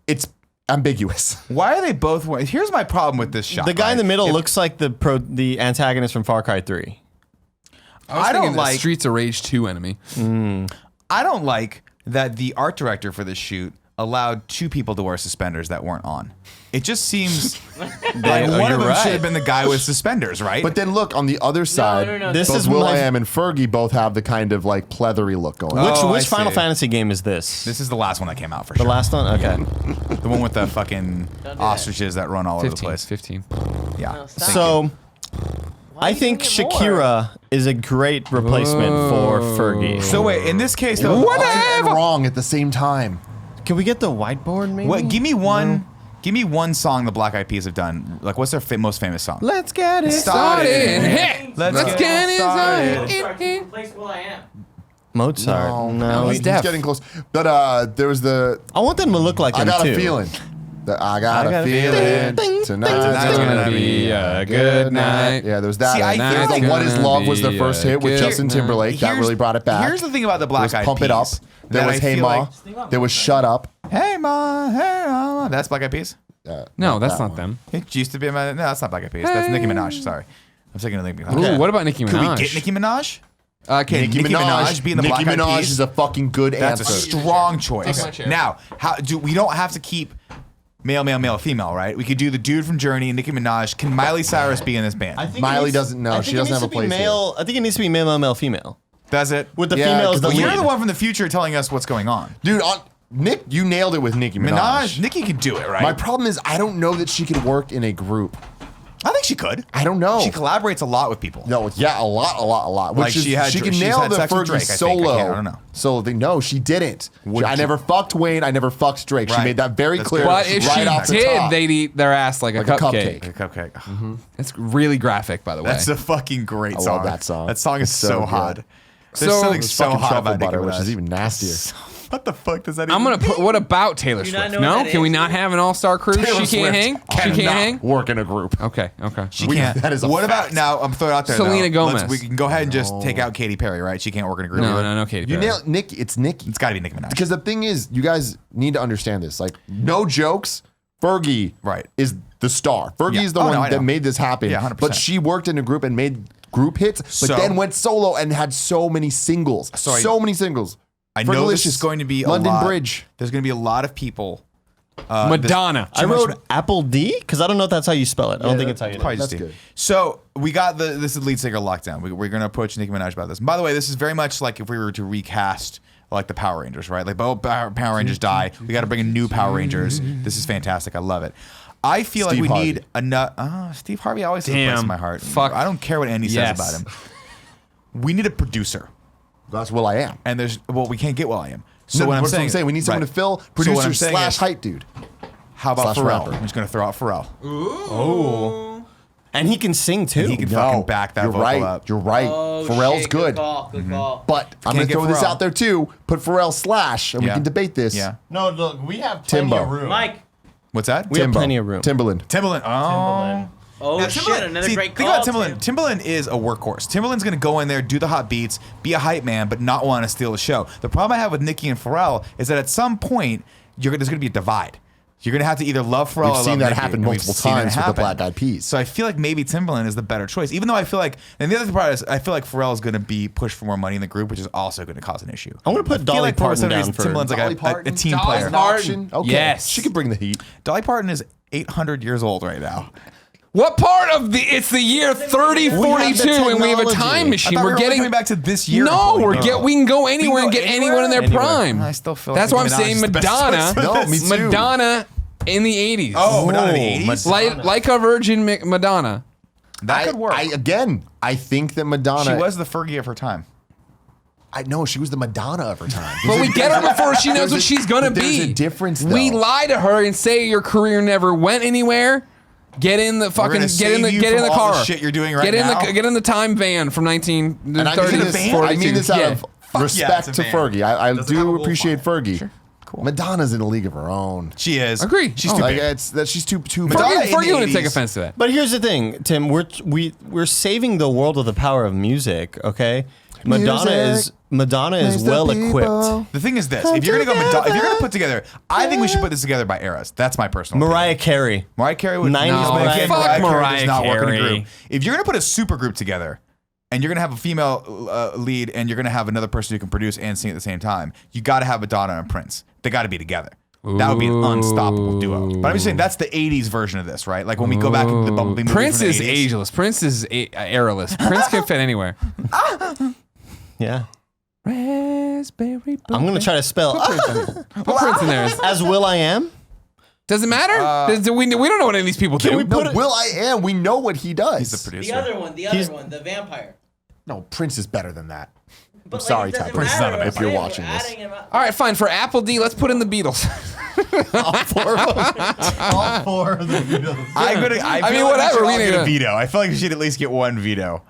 Speaker 4: It's ambiguous.
Speaker 2: Why are they both? Here's my problem with this shot.
Speaker 3: The guy in the
Speaker 2: right?
Speaker 3: middle
Speaker 2: If-
Speaker 3: looks like the antagonist from Far Cry 3.
Speaker 1: I
Speaker 2: don't
Speaker 1: don't like
Speaker 2: like-
Speaker 1: Streets of Rage 2 enemy.
Speaker 2: I don't like that the art director for this shoot allowed two people to wear suspenders that weren't on. It just seems like one
Speaker 3: you're
Speaker 2: of them
Speaker 3: right.
Speaker 2: should have been the guy with suspenders, right?
Speaker 4: But then look on the other side.
Speaker 5: no.
Speaker 3: This
Speaker 4: both
Speaker 3: is
Speaker 4: Will
Speaker 3: my-
Speaker 4: I Am and Fergie both have the kind of like pleathery look going. on.
Speaker 2: Oh,
Speaker 3: Which
Speaker 2: I
Speaker 3: Final
Speaker 2: see.
Speaker 3: Fantasy game is this?
Speaker 2: this is the last one that came out for
Speaker 3: The
Speaker 2: sure.
Speaker 3: last one? Okay.
Speaker 2: The one with the fucking ostriches that run all over the
Speaker 1: 15.
Speaker 2: place.
Speaker 1: 15.
Speaker 2: Yeah.
Speaker 3: So I think Shakira is a great replacement for Fergie.
Speaker 2: So wait, in this case though,
Speaker 4: Right and wrong at the same time.
Speaker 3: Can we get the whiteboard maybe?
Speaker 2: what? Give me one song the Black Eyed Peas have done. Like, what's their most famous song?
Speaker 3: Let's get it
Speaker 1: Started.
Speaker 3: started.
Speaker 1: Hey,
Speaker 2: Let's
Speaker 1: let's
Speaker 2: get
Speaker 1: get it
Speaker 2: started.
Speaker 1: started.
Speaker 5: Replace Will I Am.
Speaker 3: Mozart. No,
Speaker 4: he's
Speaker 1: deaf.
Speaker 4: getting close. But there was the
Speaker 3: I want them to look like
Speaker 4: I
Speaker 3: him
Speaker 4: got
Speaker 3: too.
Speaker 4: a feeling. I got
Speaker 3: got
Speaker 4: a
Speaker 3: a
Speaker 4: feeling
Speaker 3: feeling.
Speaker 4: tonight's
Speaker 1: Tonight's gonna be a good night.
Speaker 4: Yeah, there was that.
Speaker 2: See, I
Speaker 4: There's
Speaker 2: feel
Speaker 4: the
Speaker 2: like
Speaker 4: What Is Love was their
Speaker 1: be
Speaker 4: first
Speaker 1: a
Speaker 4: hit with
Speaker 1: good
Speaker 4: Justin
Speaker 1: night.
Speaker 4: Timberlake. That really brought it back.
Speaker 2: Here's the thing about the
Speaker 4: There
Speaker 2: Black
Speaker 4: was
Speaker 2: Eyed
Speaker 4: Pump
Speaker 2: Peas.
Speaker 4: It Up. There
Speaker 2: that
Speaker 4: was
Speaker 2: I
Speaker 4: Hey
Speaker 2: feel
Speaker 4: Ma.
Speaker 2: like-
Speaker 4: There was Shut Up.
Speaker 2: Hey Ma, hey Ma. That's Black Eyed Peas.
Speaker 1: No, that's
Speaker 4: that
Speaker 1: not
Speaker 4: one.
Speaker 1: them.
Speaker 2: It used to be my. No, that's not Black Eyed Peas. That's Nicki Minaj. Sorry, I'm thinking of Nicki Minaj.
Speaker 1: Ooh, what about Nicki Minaj?
Speaker 2: Could we get Nicki Minaj?
Speaker 1: Okay,
Speaker 2: Nicki Minaj being the
Speaker 4: Nicki
Speaker 2: Black Eyed
Speaker 4: Minaj
Speaker 2: Peas?
Speaker 4: is a fucking good
Speaker 2: That's a
Speaker 4: answer.
Speaker 2: strong choice.
Speaker 1: Take my chair.
Speaker 2: Now, we don't have to keep male, female, right? We could do the dude from Journey and Nicki Minaj. Can Miley Cyrus be in this band?
Speaker 4: Miley doesn't know. She doesn't have a place here.
Speaker 3: Male, I think it needs to be male, female.
Speaker 2: Does it?
Speaker 3: With the
Speaker 4: Yeah,
Speaker 3: females, the
Speaker 4: because
Speaker 2: Well,
Speaker 3: lead.
Speaker 2: you're the one from the future telling us what's going on.
Speaker 4: Dude, Nick, you nailed it with Nicki Minaj.
Speaker 2: Nicki can do it, right?
Speaker 4: My problem is I don't know that she could work in a group.
Speaker 2: I think she could.
Speaker 4: I don't know.
Speaker 2: She collaborates a lot with people.
Speaker 4: No, yeah, a lot. Which
Speaker 2: Like,
Speaker 4: is,
Speaker 2: she had-
Speaker 4: she can
Speaker 2: she's
Speaker 4: nail
Speaker 2: had
Speaker 4: the
Speaker 2: sex with
Speaker 4: Fergie
Speaker 2: Drake, I think.
Speaker 4: solo.
Speaker 2: I don't know.
Speaker 4: Solo thing. No, she didn't. I never fucked Wayne. I never fucked Drake. She
Speaker 2: Right.
Speaker 4: made that very
Speaker 2: That's
Speaker 4: clear.
Speaker 2: good.
Speaker 1: But if
Speaker 4: right off
Speaker 1: she
Speaker 4: the
Speaker 1: did,
Speaker 4: top.
Speaker 1: they'd eat their ass like a
Speaker 4: Like a
Speaker 1: cupcake.
Speaker 4: cupcake.
Speaker 2: Okay.
Speaker 1: That's really graphic, by the way.
Speaker 2: That's a fucking great
Speaker 4: I
Speaker 2: song.
Speaker 4: love that song.
Speaker 2: That song is
Speaker 4: It's so
Speaker 2: so
Speaker 4: good.
Speaker 2: hot. There's
Speaker 1: So-
Speaker 2: something
Speaker 4: It's
Speaker 2: so
Speaker 4: fucking
Speaker 2: hot
Speaker 4: truffle
Speaker 2: about Nicki
Speaker 4: butter, which
Speaker 2: Minaj.
Speaker 4: is even nastier.
Speaker 2: What the fuck does that
Speaker 1: I'm
Speaker 2: even
Speaker 1: gonna put. What about Taylor
Speaker 5: Do you not
Speaker 1: Swift?
Speaker 5: know what
Speaker 1: No,
Speaker 5: that
Speaker 1: can we
Speaker 5: is,
Speaker 1: not
Speaker 5: dude?
Speaker 1: have an all-star crew?
Speaker 4: Taylor
Speaker 1: She can't
Speaker 4: Swift
Speaker 1: hang. She can't
Speaker 4: cannot
Speaker 1: hang.
Speaker 4: work in a group.
Speaker 1: Okay.
Speaker 2: She can't.
Speaker 4: that is a
Speaker 2: what
Speaker 4: fact.
Speaker 2: about now? I'm throwing it out there.
Speaker 1: Selena
Speaker 2: though.
Speaker 1: Gomez.
Speaker 2: We can go ahead and just take out Katy Perry, right? She can't work in a group.
Speaker 1: No,
Speaker 2: either.
Speaker 1: no, Katy
Speaker 4: You
Speaker 1: Perry.
Speaker 4: nailed Nick. It's Nicki.
Speaker 2: It's got to be Nicki Minaj.
Speaker 4: Because the thing is, you guys need to understand this. Like, no jokes. Fergie
Speaker 2: Right.
Speaker 4: is the star. Fergie
Speaker 2: Yeah.
Speaker 4: is the
Speaker 2: Oh,
Speaker 4: one
Speaker 2: no, I
Speaker 4: that
Speaker 2: know.
Speaker 4: made this happen.
Speaker 2: Yeah, 100%.
Speaker 4: But she worked in a group and made group hits, but
Speaker 2: So-
Speaker 4: then went solo and had so many singles.
Speaker 2: Sorry.
Speaker 4: So many singles.
Speaker 2: I know this
Speaker 4: Fergalicious,
Speaker 2: is going to be a
Speaker 4: London
Speaker 2: lot.
Speaker 4: Bridge.
Speaker 2: There's going to be a lot of people.
Speaker 1: Madonna.
Speaker 3: I wrote Apple D because I don't know if that's how you spell it. I don't think it's how you.
Speaker 2: Probably
Speaker 4: That's
Speaker 2: just
Speaker 4: good.
Speaker 2: So we got this is lead singer lockdown. We're going to approach Nicki Minaj about this. And by the way, this is very much like if we were to recast like the Power Rangers, right? Like both Power Rangers die. We got to bring in new Power Rangers. This is fantastic. I love it. I feel
Speaker 4: Steve
Speaker 2: like we
Speaker 4: Harvey.
Speaker 2: need enough. Steve Harvey always has a place in my heart.
Speaker 1: Fuck.
Speaker 2: I don't care what Andy
Speaker 1: Yes.
Speaker 2: says about him. We need a producer,
Speaker 4: That's Will I Am.
Speaker 2: and we can't get Will.i.am. So
Speaker 4: No,
Speaker 2: what I'm
Speaker 4: that's
Speaker 2: saying,
Speaker 4: we need someone
Speaker 2: right.
Speaker 4: to fill
Speaker 2: So what
Speaker 4: producer
Speaker 2: I'm saying
Speaker 4: slash
Speaker 2: is,
Speaker 4: hype dude.
Speaker 2: How about
Speaker 4: slash
Speaker 2: Pharrell?
Speaker 4: rapper.
Speaker 2: I'm just going to throw out Pharrell.
Speaker 3: And he can sing too.
Speaker 2: He can fucking back that
Speaker 4: you're
Speaker 2: vocal
Speaker 4: right.
Speaker 2: up.
Speaker 4: You're right.
Speaker 5: Oh,
Speaker 4: Pharrell's
Speaker 5: shit,
Speaker 4: good.
Speaker 5: call, good call.
Speaker 4: But I'm
Speaker 2: Can't
Speaker 4: going to
Speaker 2: get
Speaker 4: throw this
Speaker 2: Pharrell.
Speaker 4: out there too. Put Pharrell slash, and we
Speaker 2: Yeah.
Speaker 4: can debate this.
Speaker 2: Yeah.
Speaker 3: No, look, we have
Speaker 4: Timbo.
Speaker 3: plenty of room.
Speaker 5: Mike.
Speaker 2: What's that?
Speaker 3: We have plenty of room.
Speaker 4: Timbaland.
Speaker 2: Timbaland. Oh.
Speaker 5: Oh,
Speaker 2: Now,
Speaker 5: shit.
Speaker 2: Timbaland-
Speaker 5: Another
Speaker 2: see,
Speaker 5: great
Speaker 2: think
Speaker 5: call.
Speaker 2: about Timbaland. Timbaland is a workhorse. Timbaland's going to go in there, do the hot beats, be a hype man, but not want to steal the show. The problem I have with Nicki and Pharrell is that at some point, there's going to be a divide. You're going to have to either love Pharrell
Speaker 4: We've
Speaker 2: or love
Speaker 4: seen that
Speaker 2: Nicki,
Speaker 4: happen
Speaker 2: and we've
Speaker 4: multiple
Speaker 2: seen it
Speaker 4: times with the
Speaker 2: happen.
Speaker 4: Black Eyed Peas.
Speaker 2: So I feel like maybe Timbaland is the better choice, even though I feel like, and the other part is I feel like Pharrell is going to be pushed for more money in the group, which is also going to cause an issue.
Speaker 3: I'm gonna put
Speaker 2: I feel
Speaker 3: Dolly
Speaker 2: like for
Speaker 3: Parton
Speaker 2: some
Speaker 3: down
Speaker 2: reason,
Speaker 3: for
Speaker 2: Timbaland's like
Speaker 4: Dolly
Speaker 2: a
Speaker 4: Parton?
Speaker 2: team
Speaker 1: Dolly
Speaker 2: player.
Speaker 4: An
Speaker 1: Parton.
Speaker 4: option. Okay.
Speaker 1: Yes.
Speaker 4: She can bring the heat.
Speaker 2: Dolly Parton is 800 years old right now.
Speaker 1: What part of it's the year 3042 and we have a
Speaker 3: technology.
Speaker 1: time
Speaker 2: I
Speaker 1: machine.
Speaker 2: thought we
Speaker 1: we're
Speaker 2: were
Speaker 1: getting
Speaker 2: coming back to this year.
Speaker 1: No,
Speaker 2: point.
Speaker 1: we can go anywhere and
Speaker 2: go
Speaker 1: get anyone in their
Speaker 3: anywhere?
Speaker 1: prime.
Speaker 2: I still feel
Speaker 1: That's
Speaker 2: like
Speaker 1: why I'm
Speaker 2: Nicki Minaj
Speaker 1: saying
Speaker 2: is the best
Speaker 1: Madonna.
Speaker 2: choice for
Speaker 4: No,
Speaker 2: this.
Speaker 4: me too.
Speaker 1: Madonna in the 80s.
Speaker 2: Oh, Madonna in the 80s?
Speaker 1: Like a virgin Madonna.
Speaker 2: That could work.
Speaker 4: I think that Madonna.
Speaker 2: She was the Fergie of her time.
Speaker 4: I know she was the Madonna of her time.
Speaker 1: But we get her before she knows what she's gonna
Speaker 4: but
Speaker 1: be.
Speaker 4: there's a difference,
Speaker 1: We
Speaker 4: though.
Speaker 1: lie to her and say your career never went anywhere. Get in the fucking
Speaker 2: gonna
Speaker 1: get in the
Speaker 2: save you
Speaker 1: get in
Speaker 2: from
Speaker 1: the
Speaker 2: all
Speaker 1: car.
Speaker 2: the shit you're doing right
Speaker 1: get in
Speaker 2: now.
Speaker 1: get in the time van from
Speaker 4: And I mean
Speaker 1: 1930
Speaker 4: this,
Speaker 1: to
Speaker 2: van?
Speaker 1: 42.
Speaker 4: I mean this out
Speaker 1: Yeah.
Speaker 4: of
Speaker 2: yeah,
Speaker 4: respect
Speaker 2: it's a
Speaker 4: to
Speaker 2: van.
Speaker 4: Fergie. I
Speaker 2: Doesn't have a
Speaker 4: do
Speaker 2: wolf
Speaker 4: appreciate
Speaker 2: on it.
Speaker 4: Fergie.
Speaker 2: Sure. Cool.
Speaker 4: Madonna's in a league of her own.
Speaker 2: She is.
Speaker 1: Agree.
Speaker 2: She's
Speaker 1: Oh.
Speaker 2: too
Speaker 4: Like
Speaker 2: big.
Speaker 4: it's that she's too
Speaker 2: Madonna in
Speaker 1: Fergie
Speaker 2: the
Speaker 1: wouldn't take
Speaker 2: 80s.
Speaker 1: offense to that.
Speaker 3: But here's the thing, Tim. We're saving the world with the power of music. Okay, Madonna
Speaker 4: Music
Speaker 3: is
Speaker 4: makes the
Speaker 3: well
Speaker 4: people-
Speaker 3: equipped.
Speaker 2: The thing is this: if you're gonna go, if you're gonna put together, I think we should put this together by eras. That's my personal.
Speaker 3: Mariah
Speaker 2: opinion.
Speaker 3: Carey.
Speaker 2: Mariah Carey would
Speaker 3: 90s
Speaker 2: no,
Speaker 3: Mariah
Speaker 2: again,
Speaker 3: Carey.
Speaker 1: Fuck
Speaker 2: Carey does
Speaker 1: Mariah
Speaker 2: not work in a
Speaker 1: Carey.
Speaker 2: group. If you're gonna put a super group together, and you're gonna have a female lead, and you're gonna have another person who can produce and sing at the same time, you got to have Madonna and Prince. They got to be together. That would be an unstoppable duo. But I'm just saying that's the '80s version of this, right? Like when we go back into the Bumblebee movie
Speaker 1: Prince
Speaker 2: from the
Speaker 1: is
Speaker 2: 80s.
Speaker 1: ageless. Prince is airless. Prince can fit anywhere.
Speaker 3: Yeah,
Speaker 1: Raspberry.
Speaker 3: I'm gonna try to spell
Speaker 1: Put Prince in there.
Speaker 3: as Will I Am.
Speaker 1: Does it matter? We don't know what any of these people do.
Speaker 3: we put
Speaker 4: No,
Speaker 3: it-
Speaker 4: Will I Am. We know what he does.
Speaker 2: He's the producer.
Speaker 5: The other one, the vampire.
Speaker 4: No, Prince is better than that.
Speaker 5: But
Speaker 4: sorry,
Speaker 5: it doesn't
Speaker 4: Ty. Prince is
Speaker 5: matter.
Speaker 4: not a
Speaker 5: If
Speaker 4: vampire.
Speaker 5: you're
Speaker 4: watching this.
Speaker 5: adding him up-
Speaker 1: All right, fine. For Apple D, let's put in the Beatles.
Speaker 3: All four of the Beatles.
Speaker 2: I mean,
Speaker 1: mean,
Speaker 2: whatever.
Speaker 1: whatever,
Speaker 2: We
Speaker 1: we
Speaker 2: need
Speaker 1: need
Speaker 2: a
Speaker 1: to-
Speaker 2: veto. I feel like we should at least get one veto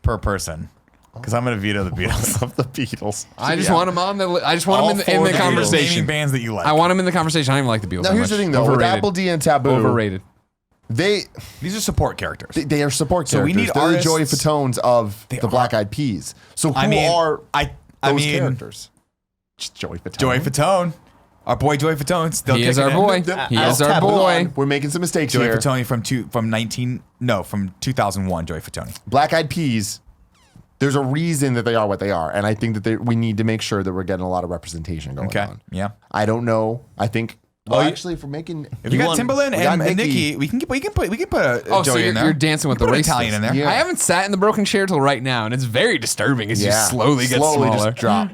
Speaker 2: per person. Because I'm going to veto the Beatles.
Speaker 4: Of the Beatles.
Speaker 1: I just want him on the. I just want him in the
Speaker 2: Naming
Speaker 1: conversation.
Speaker 2: bands that you like.
Speaker 1: I want him in the conversation. I don't even like the Beatles.
Speaker 4: Now
Speaker 1: that
Speaker 4: here's the
Speaker 1: much.
Speaker 4: thing though. With
Speaker 1: Overrated.
Speaker 4: Apple D and Taboo,
Speaker 1: Overrated.
Speaker 4: they
Speaker 2: These are support characters.
Speaker 4: they are support
Speaker 2: So we
Speaker 4: characters.
Speaker 2: need
Speaker 4: They're the Joey
Speaker 2: artists-
Speaker 4: Fatones of
Speaker 2: They
Speaker 4: the
Speaker 2: are.
Speaker 4: Black Eyed Peas. So who
Speaker 2: I mean,
Speaker 4: are
Speaker 2: I
Speaker 4: those
Speaker 2: mean,
Speaker 4: characters? Just Joey Fatone.
Speaker 2: Joey Fatone. Our boy Joey Fatone. Still
Speaker 1: He is
Speaker 2: kicking
Speaker 1: our
Speaker 2: in.
Speaker 1: boy. He
Speaker 3: As
Speaker 1: is our
Speaker 3: Taboo
Speaker 1: boy.
Speaker 4: We're making some mistakes
Speaker 2: Joey
Speaker 4: here.
Speaker 2: Fatone from 2001. Joey Fatone.
Speaker 4: Black Eyed Peas. There's a reason that they are what they are, and I think that we need to make sure that we're getting a lot of representation going
Speaker 2: Okay.
Speaker 4: on.
Speaker 2: Yeah.
Speaker 4: I don't know. I think. Well, actually, if we're making,
Speaker 2: If you got
Speaker 3: want-
Speaker 2: Timbaland
Speaker 4: we got
Speaker 2: and
Speaker 4: Nicki.
Speaker 2: Nicki, we can put a
Speaker 1: Oh, so
Speaker 2: Joey in there.
Speaker 1: you're dancing with
Speaker 2: You
Speaker 1: the
Speaker 2: put an
Speaker 1: race
Speaker 2: Italian in there.
Speaker 4: Yeah.
Speaker 1: I haven't sat in the broken chair till right now, and it's very disturbing as you slowly get smaller.
Speaker 4: just drop.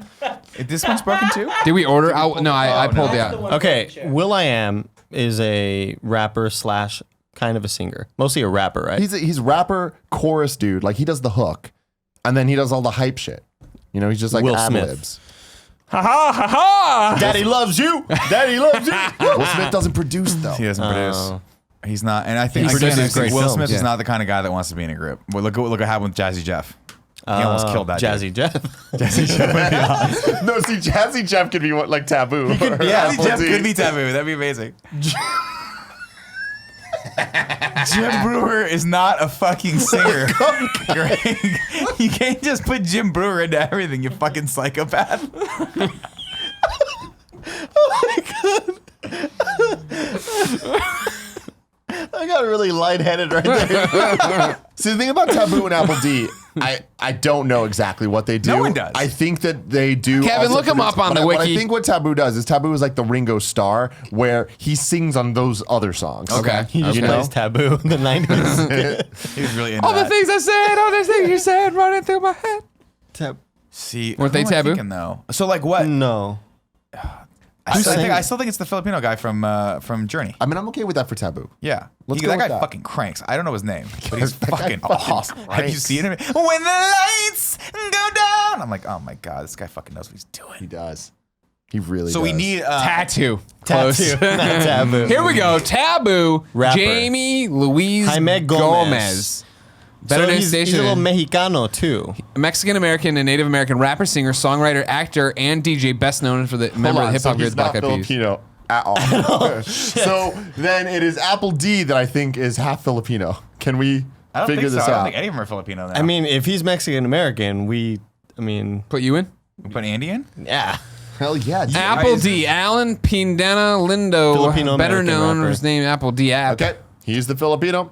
Speaker 2: This one's broken too.
Speaker 1: Did we order? No, I pulled
Speaker 5: That's
Speaker 1: out.
Speaker 5: the one
Speaker 3: Okay,
Speaker 5: with the chair.
Speaker 3: Will I Am is a rapper slash kind of a singer, mostly a rapper, right?
Speaker 4: He's rapper chorus dude. Like he does the hook, and then he does all the hype shit. You know, he's just like
Speaker 3: Will
Speaker 4: ad
Speaker 3: Smith.
Speaker 4: libs.
Speaker 1: Ha ha ha ha!
Speaker 3: Daddy loves you. Daddy loves you.
Speaker 4: Will Smith doesn't produce though.
Speaker 2: He doesn't produce.
Speaker 3: Oh.
Speaker 2: He's not, and I think
Speaker 1: He
Speaker 2: again, I
Speaker 1: produces
Speaker 2: think
Speaker 1: great
Speaker 2: Will
Speaker 1: films,
Speaker 2: Smith
Speaker 1: yeah.
Speaker 2: is not the kind of guy that wants to be in a group. Well, look what happened with Jazzy Jeff. He almost killed that
Speaker 3: Jazzy Jeff.
Speaker 2: Jazzy Jeff would be awesome.
Speaker 4: No, see, Jazzy Jeff could be like taboo.
Speaker 2: Jazzy Jeff could be taboo. That'd be amazing. Jim Brewer is not a fucking singer. Greg, you can't just put Jim Brewer into everything, you fucking psychopath.
Speaker 3: I got really lightheaded right there.
Speaker 4: See, the thing about Taboo and Apple D, I don't know exactly what they do.
Speaker 2: No one does.
Speaker 4: I think that they do.
Speaker 1: Kevin,
Speaker 4: also
Speaker 1: look 'em
Speaker 4: produce-
Speaker 1: up on
Speaker 4: but
Speaker 1: the
Speaker 4: What I
Speaker 1: wiki.
Speaker 4: think what Taboo does is Taboo is like the Ringo Starr, where he sings on those other songs.
Speaker 1: Okay.
Speaker 3: He just
Speaker 4: You know?
Speaker 3: plays Taboo in the 90s.
Speaker 2: He was really into
Speaker 1: All the
Speaker 2: that.
Speaker 1: things I said, all the things you said, running through my head.
Speaker 2: See,
Speaker 1: Weren't they
Speaker 2: who am I
Speaker 1: taboo?
Speaker 2: thinking, though? So like what?
Speaker 3: No.
Speaker 2: I
Speaker 3: sang
Speaker 2: still think it's the Filipino guy from Journey.
Speaker 4: I mean, I'm okay with that for Taboo.
Speaker 2: Yeah,
Speaker 4: Let's
Speaker 2: that
Speaker 4: go with
Speaker 2: guy
Speaker 4: that.
Speaker 2: fucking cranks. I don't know his name, but he's
Speaker 4: That guy
Speaker 2: fucking
Speaker 4: fucking
Speaker 2: awesome. Have you
Speaker 4: cranks.
Speaker 2: seen him? When the lights go down, I'm like, oh my god, this guy fucking knows what he's
Speaker 4: He
Speaker 2: doing.
Speaker 4: does. He really
Speaker 2: So
Speaker 4: does.
Speaker 2: we need
Speaker 1: Tattoo. Close.
Speaker 3: Tattoo. Not Taboo.
Speaker 1: Here we go. Taboo.
Speaker 3: Rapper.
Speaker 1: Jamie Louise
Speaker 3: Jaime Gomez.
Speaker 1: Gomez. Better
Speaker 3: So
Speaker 1: known
Speaker 3: he's a
Speaker 1: station.
Speaker 3: little Mexicano, too.
Speaker 1: Mexican American and Native American rapper, singer, songwriter, actor, and DJ. Best known for the
Speaker 4: Hold
Speaker 1: member of
Speaker 4: on,
Speaker 1: the hip hop
Speaker 4: so
Speaker 1: group
Speaker 4: he's
Speaker 1: Black
Speaker 4: not
Speaker 1: Eyed Peas.
Speaker 4: Filipino at all. So then it is Apple D that I think is half Filipino. Can we
Speaker 2: I don't
Speaker 4: figure
Speaker 2: think so.
Speaker 4: this
Speaker 2: I don't
Speaker 4: out?
Speaker 2: think any of them are Filipino. Now.
Speaker 3: I mean, if he's Mexican American,
Speaker 1: Put you in?
Speaker 2: we put Andy in.
Speaker 3: yeah.
Speaker 4: Hell yeah. dude.
Speaker 1: Apple D. Alan Pindana Lindo.
Speaker 3: Filipino
Speaker 1: Better
Speaker 3: American
Speaker 1: known
Speaker 3: rapper.
Speaker 1: for his name Apple D. App.
Speaker 4: Okay, he's the Filipino.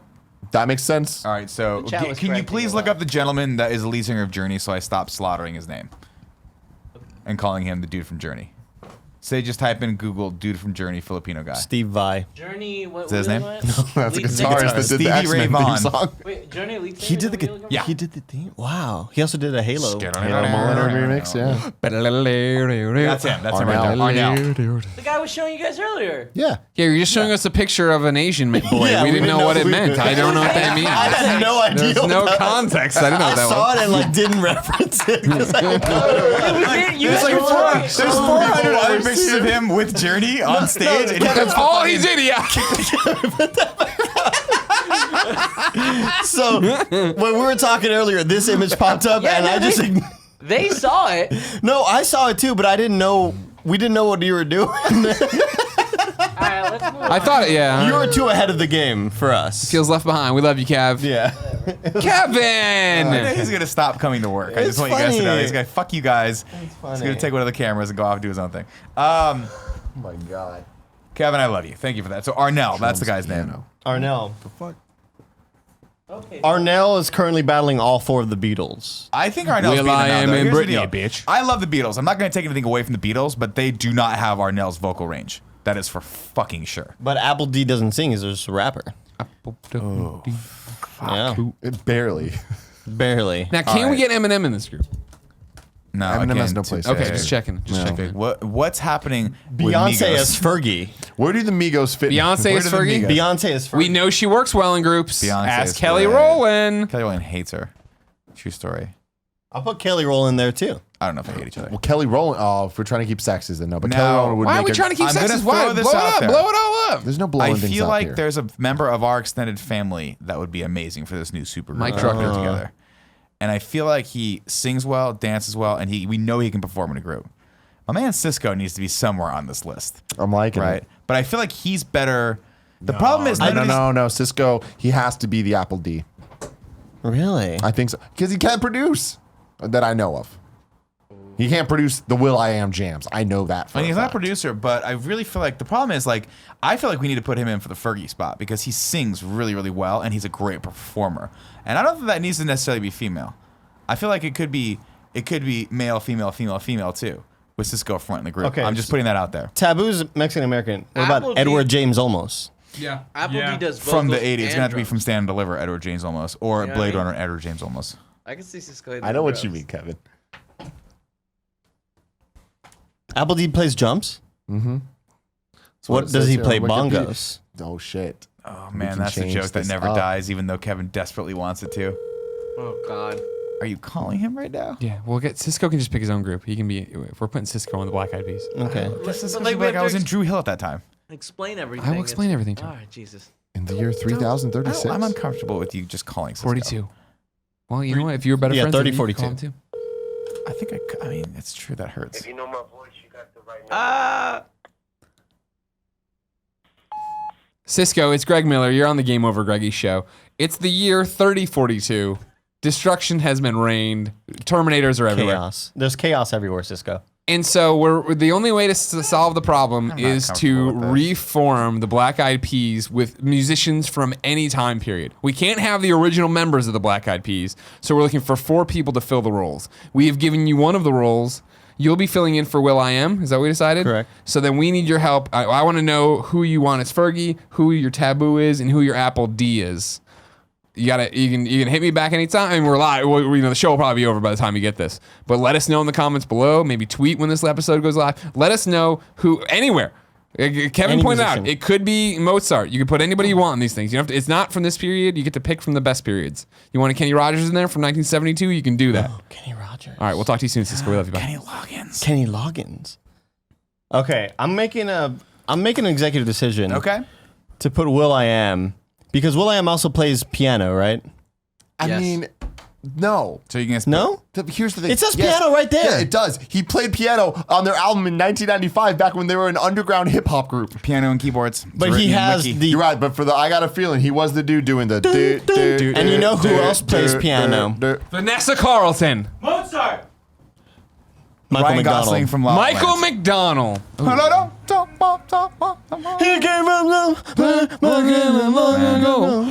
Speaker 4: That makes sense.
Speaker 2: All right, so
Speaker 5: The chat was
Speaker 2: can you
Speaker 5: correcting
Speaker 2: please
Speaker 5: a
Speaker 2: look
Speaker 5: lot.
Speaker 2: up the gentleman that is the lead singer of Journey, so I stop slaughtering his name and calling him the dude from Journey. Say just type in Google dude from Journey Filipino guy.
Speaker 3: Steve Vai.
Speaker 5: Journey, what
Speaker 2: Is that his
Speaker 5: was
Speaker 2: name?
Speaker 5: it?
Speaker 4: That's a
Speaker 5: Lead
Speaker 4: guitarist
Speaker 5: singer?
Speaker 4: that did
Speaker 2: Stevie
Speaker 4: the X-Men
Speaker 2: Ray
Speaker 4: theme
Speaker 2: Vaughan.
Speaker 4: song.
Speaker 5: Wait, Journey lead singer?
Speaker 3: He did the
Speaker 5: Is that what you're looking
Speaker 3: He did the thing. Wow. He also did a Halo.
Speaker 4: Halo Mullen remix, yeah.
Speaker 2: That's him. That's him right there. Arnell.
Speaker 5: for? The guy was showing you guys earlier.
Speaker 4: Yeah.
Speaker 1: Yeah, you're just showing us a picture of an Asian boy.
Speaker 3: Yeah,
Speaker 1: we didn't know what it
Speaker 3: we-
Speaker 1: meant. I don't know what that means.
Speaker 3: I had no idea.
Speaker 1: There's
Speaker 3: what
Speaker 1: no
Speaker 3: that was.
Speaker 1: context. I didn't know what
Speaker 3: I
Speaker 1: that
Speaker 3: saw
Speaker 1: was.
Speaker 3: it and like didn't reference it. 'cause I didn't know.
Speaker 2: There's like there's 400 other pictures of him with Journey on stage. and
Speaker 1: That's all he's in, yeah.
Speaker 3: So when we were talking earlier, this image popped up,
Speaker 5: Yeah,
Speaker 3: and
Speaker 5: no,
Speaker 3: I just
Speaker 5: They saw it.
Speaker 3: no, I saw it too, but I didn't know. We didn't know what you were doing.
Speaker 5: All right, let's move
Speaker 1: I thought, yeah.
Speaker 3: You were too ahead of the game for us.
Speaker 1: Feels left behind. We love you, Cav.
Speaker 3: Yeah.
Speaker 1: Kevin!
Speaker 2: He's gonna stop coming to work. I
Speaker 3: It's
Speaker 2: just want you guys to know.
Speaker 3: funny.
Speaker 2: He's gonna fuck you guys. He's gonna take one of the cameras and go off and do his own thing.
Speaker 4: Oh my God.
Speaker 2: Kevin, I love you. Thank you for that. So Arnell, that's the guy's name.
Speaker 3: Arnell.
Speaker 5: Okay.
Speaker 3: Arnell is currently battling all four of the Beatles.
Speaker 2: I think Arnell's
Speaker 1: Will
Speaker 2: beating him
Speaker 1: I
Speaker 2: now,
Speaker 1: am
Speaker 2: though.
Speaker 1: in
Speaker 2: Here's the
Speaker 1: Britney,
Speaker 2: deal.
Speaker 1: bitch.
Speaker 2: I love the Beatles. I'm not gonna take anything away from the Beatles, but they do not have Arnell's vocal range. That is for fucking sure.
Speaker 3: But Apple D doesn't sing; he's just a rapper. Yeah,
Speaker 4: Barely.
Speaker 3: barely.
Speaker 1: Now, can we
Speaker 2: Alright.
Speaker 1: get Eminem in this group?
Speaker 2: No,
Speaker 4: Eminem
Speaker 2: I
Speaker 4: has
Speaker 2: can't
Speaker 4: no
Speaker 2: do-
Speaker 4: place.
Speaker 1: Okay,
Speaker 4: Yeah.
Speaker 1: just checking. Just checking.
Speaker 2: What's happening with
Speaker 3: Beyonce
Speaker 2: Migos?
Speaker 3: is Fergie.
Speaker 4: Where do the Migos fit?
Speaker 1: Beyonce
Speaker 2: Where
Speaker 1: is
Speaker 2: do the
Speaker 1: Fergie.
Speaker 2: Migos-
Speaker 3: Beyonce is Fergie.
Speaker 1: We know she works well in groups.
Speaker 2: Beyonce
Speaker 1: Ask
Speaker 2: is
Speaker 1: Kelly
Speaker 2: Fergie.
Speaker 1: Rowland.
Speaker 2: Kelly Rowland hates her. True story.
Speaker 3: I'll put Kelly Rowland there too.
Speaker 2: I don't know if they hate each other.
Speaker 4: Well, Kelly Rowland. Oh, if we're trying to keep sexes, then no. But
Speaker 2: No.
Speaker 4: Kelly Rowland would
Speaker 1: Why are
Speaker 4: make
Speaker 1: we
Speaker 4: a-
Speaker 1: trying to keep
Speaker 2: I'm gonna
Speaker 1: sexes? Why?
Speaker 2: throw this
Speaker 1: Blow it
Speaker 2: out
Speaker 1: up.
Speaker 2: there.
Speaker 1: Blow it all up.
Speaker 4: There's no blowing
Speaker 2: I
Speaker 4: things
Speaker 2: feel
Speaker 4: up
Speaker 2: like
Speaker 4: here.
Speaker 2: there's a member of our extended family that would be amazing for this new super
Speaker 1: Mike
Speaker 2: group
Speaker 1: Drucker.
Speaker 2: together. And I feel like he sings well, dances well, and we know he can perform in a group. My man Cisco needs to be somewhere on this list,
Speaker 4: I'm liking
Speaker 2: right?
Speaker 4: it.
Speaker 2: But I feel like he's better. The problem is
Speaker 4: No. Cisco, he has to be the Apple D.
Speaker 3: Really?
Speaker 4: I think so. Because he can't produce that I know of. He can't produce the Will I Am jams. I know that for
Speaker 2: I mean,
Speaker 4: a
Speaker 2: he's not a
Speaker 4: fact.
Speaker 2: producer, but I really feel like the problem is like I feel like we need to put him in for the Fergie spot because he sings really, really well and he's a great performer. And I don't think that needs to necessarily be female. I feel like it could be male, female, female, female too, with Cisco front in the group.
Speaker 3: Okay,
Speaker 2: I'm just putting that out there.
Speaker 3: Taboo's Mexican American. What
Speaker 5: Apple
Speaker 3: about
Speaker 5: D-
Speaker 3: Edward James Olmos?
Speaker 1: Yeah.
Speaker 5: Apple D does vocals
Speaker 2: From the 80s, it's
Speaker 5: and
Speaker 2: gonna have to be
Speaker 5: drums.
Speaker 2: from Stand and Deliver, Edward James Olmos, or
Speaker 5: You know what
Speaker 2: Blade
Speaker 5: I mean?
Speaker 2: Runner, Edward James Olmos.
Speaker 5: I can see Cisco.
Speaker 4: I know what you mean, Kevin.
Speaker 3: Apple D plays drums.
Speaker 4: So
Speaker 3: What
Speaker 4: it
Speaker 3: does
Speaker 4: says
Speaker 3: he
Speaker 4: here
Speaker 3: play?
Speaker 4: on Wikipedia.
Speaker 3: Bongos.
Speaker 4: Oh, shit.
Speaker 2: Oh
Speaker 4: We
Speaker 2: man,
Speaker 4: can
Speaker 2: that's a
Speaker 4: change
Speaker 2: joke that
Speaker 4: this
Speaker 2: never
Speaker 4: up.
Speaker 2: dies, even though Kevin desperately wants it to.
Speaker 5: Oh God.
Speaker 2: Are you calling him right now?
Speaker 1: Yeah, we'll get Cisco can just pick his own group. He can be if we're putting Cisco on the Black Eyed Peas.
Speaker 3: Okay.
Speaker 2: I was in Drew Hill at that time.
Speaker 5: Explain everything.
Speaker 1: I will explain everything to
Speaker 5: All
Speaker 1: you.
Speaker 5: right, Jesus.
Speaker 4: In the year 3036.
Speaker 2: I'm uncomfortable with you just calling Cisco.
Speaker 1: 42. Well, you know what? If you were better friends,
Speaker 3: 30,
Speaker 1: then you could call
Speaker 3: 42.
Speaker 1: him too.
Speaker 2: I think I mean, it's true. That hurts.
Speaker 6: If you know my voice, you got the right number.
Speaker 1: Cisco, it's Greg Miller. You're on the Game Over Greggy show. It's the year 3042. Destruction has been rained. Terminators are everywhere.
Speaker 3: Chaos. There's chaos everywhere, Cisco.
Speaker 1: And so we're the only way to solve the problem
Speaker 2: not
Speaker 1: is to
Speaker 2: comfortable with this.
Speaker 1: reform the Black Eyed Peas with musicians from any time period. We can't have the original members of the Black Eyed Peas, so we're looking for 4 people to fill the roles. We have given you one of the roles. You'll be filling in for Will.i.am. Is that what we decided?
Speaker 3: Correct.
Speaker 1: So then we need your help. I want to know who you want as Fergie, who your Taboo is, and who your Apple D is. You can hit me back anytime. I mean, we're live. The show will probably be over by the time you get this. But let us know in the comments below. Maybe tweet when this episode goes live. Let us know who anywhere. Kevin pointed out it could be Mozart. You can put anybody you want in these things. You don't have to, it's not from this period. You get to pick from the best periods. You want a Kenny Rogers in there from 1972? You can do that.
Speaker 3: Oh, Kenny Rogers.
Speaker 1: All right, we'll talk to you soon, Cisco. We love you. Bye.
Speaker 3: Kenny Loggins. Okay, I'm making an executive decision.
Speaker 2: Okay.
Speaker 3: To put Will.i.am because Will.i.am also plays piano, right?
Speaker 4: I
Speaker 5: Yes.
Speaker 4: mean, no.
Speaker 2: So you can
Speaker 3: No?
Speaker 4: Here's the thing.
Speaker 3: It says piano right there.
Speaker 4: Yeah, it does. He played piano on their album in 1995 back when they were an underground hip hop group.
Speaker 2: piano and keyboards.
Speaker 3: But
Speaker 2: It's
Speaker 3: he
Speaker 2: written in
Speaker 3: has
Speaker 2: Wiki.
Speaker 3: the
Speaker 4: You're right, but for the I got a feeling he was the dude doing the
Speaker 3: And you know who else plays piano?
Speaker 1: Vanessa Carlton.
Speaker 5: Mozart.
Speaker 3: Michael
Speaker 2: Ryan
Speaker 3: McDonald.
Speaker 2: Gosling from La La Land.
Speaker 1: Michael McDonald.
Speaker 3: He came from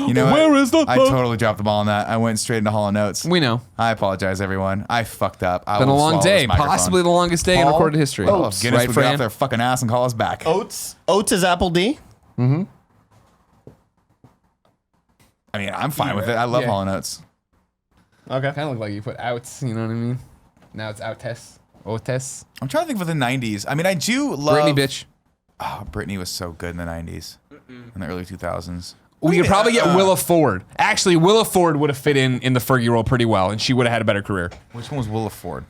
Speaker 2: You know
Speaker 1: Where
Speaker 2: what?
Speaker 1: is the
Speaker 2: I totally dropped the ball on that. I went straight into Hall & Notes.
Speaker 1: We know.
Speaker 2: I apologize, everyone. I fucked up. I
Speaker 1: Been a
Speaker 2: will
Speaker 1: long
Speaker 2: swallow
Speaker 1: day.
Speaker 2: this microphone.
Speaker 1: Possibly the longest day in
Speaker 4: Paul
Speaker 1: recorded history.
Speaker 2: Oh, Guinness
Speaker 1: right,
Speaker 2: would get
Speaker 1: Fran?
Speaker 2: off their fucking ass and call us back.
Speaker 3: Oates is Apple D.
Speaker 2: I mean, I'm fine with it. I love
Speaker 1: Yeah.
Speaker 2: Hall & Notes.
Speaker 3: Okay.
Speaker 1: Kind of look like you put outs, you know what I mean? Now it's out-test. O-test.
Speaker 2: I'm trying to think of the 90s. I mean, I do love...
Speaker 1: Britney, bitch.
Speaker 2: Oh, Britney was so good in the 90s. In the early 2000s.
Speaker 1: We could probably get Willa Ford. Actually, Willa Ford would have fit in the Fergie role pretty well, and she would have had a better career.
Speaker 2: Which one was Willa Ford?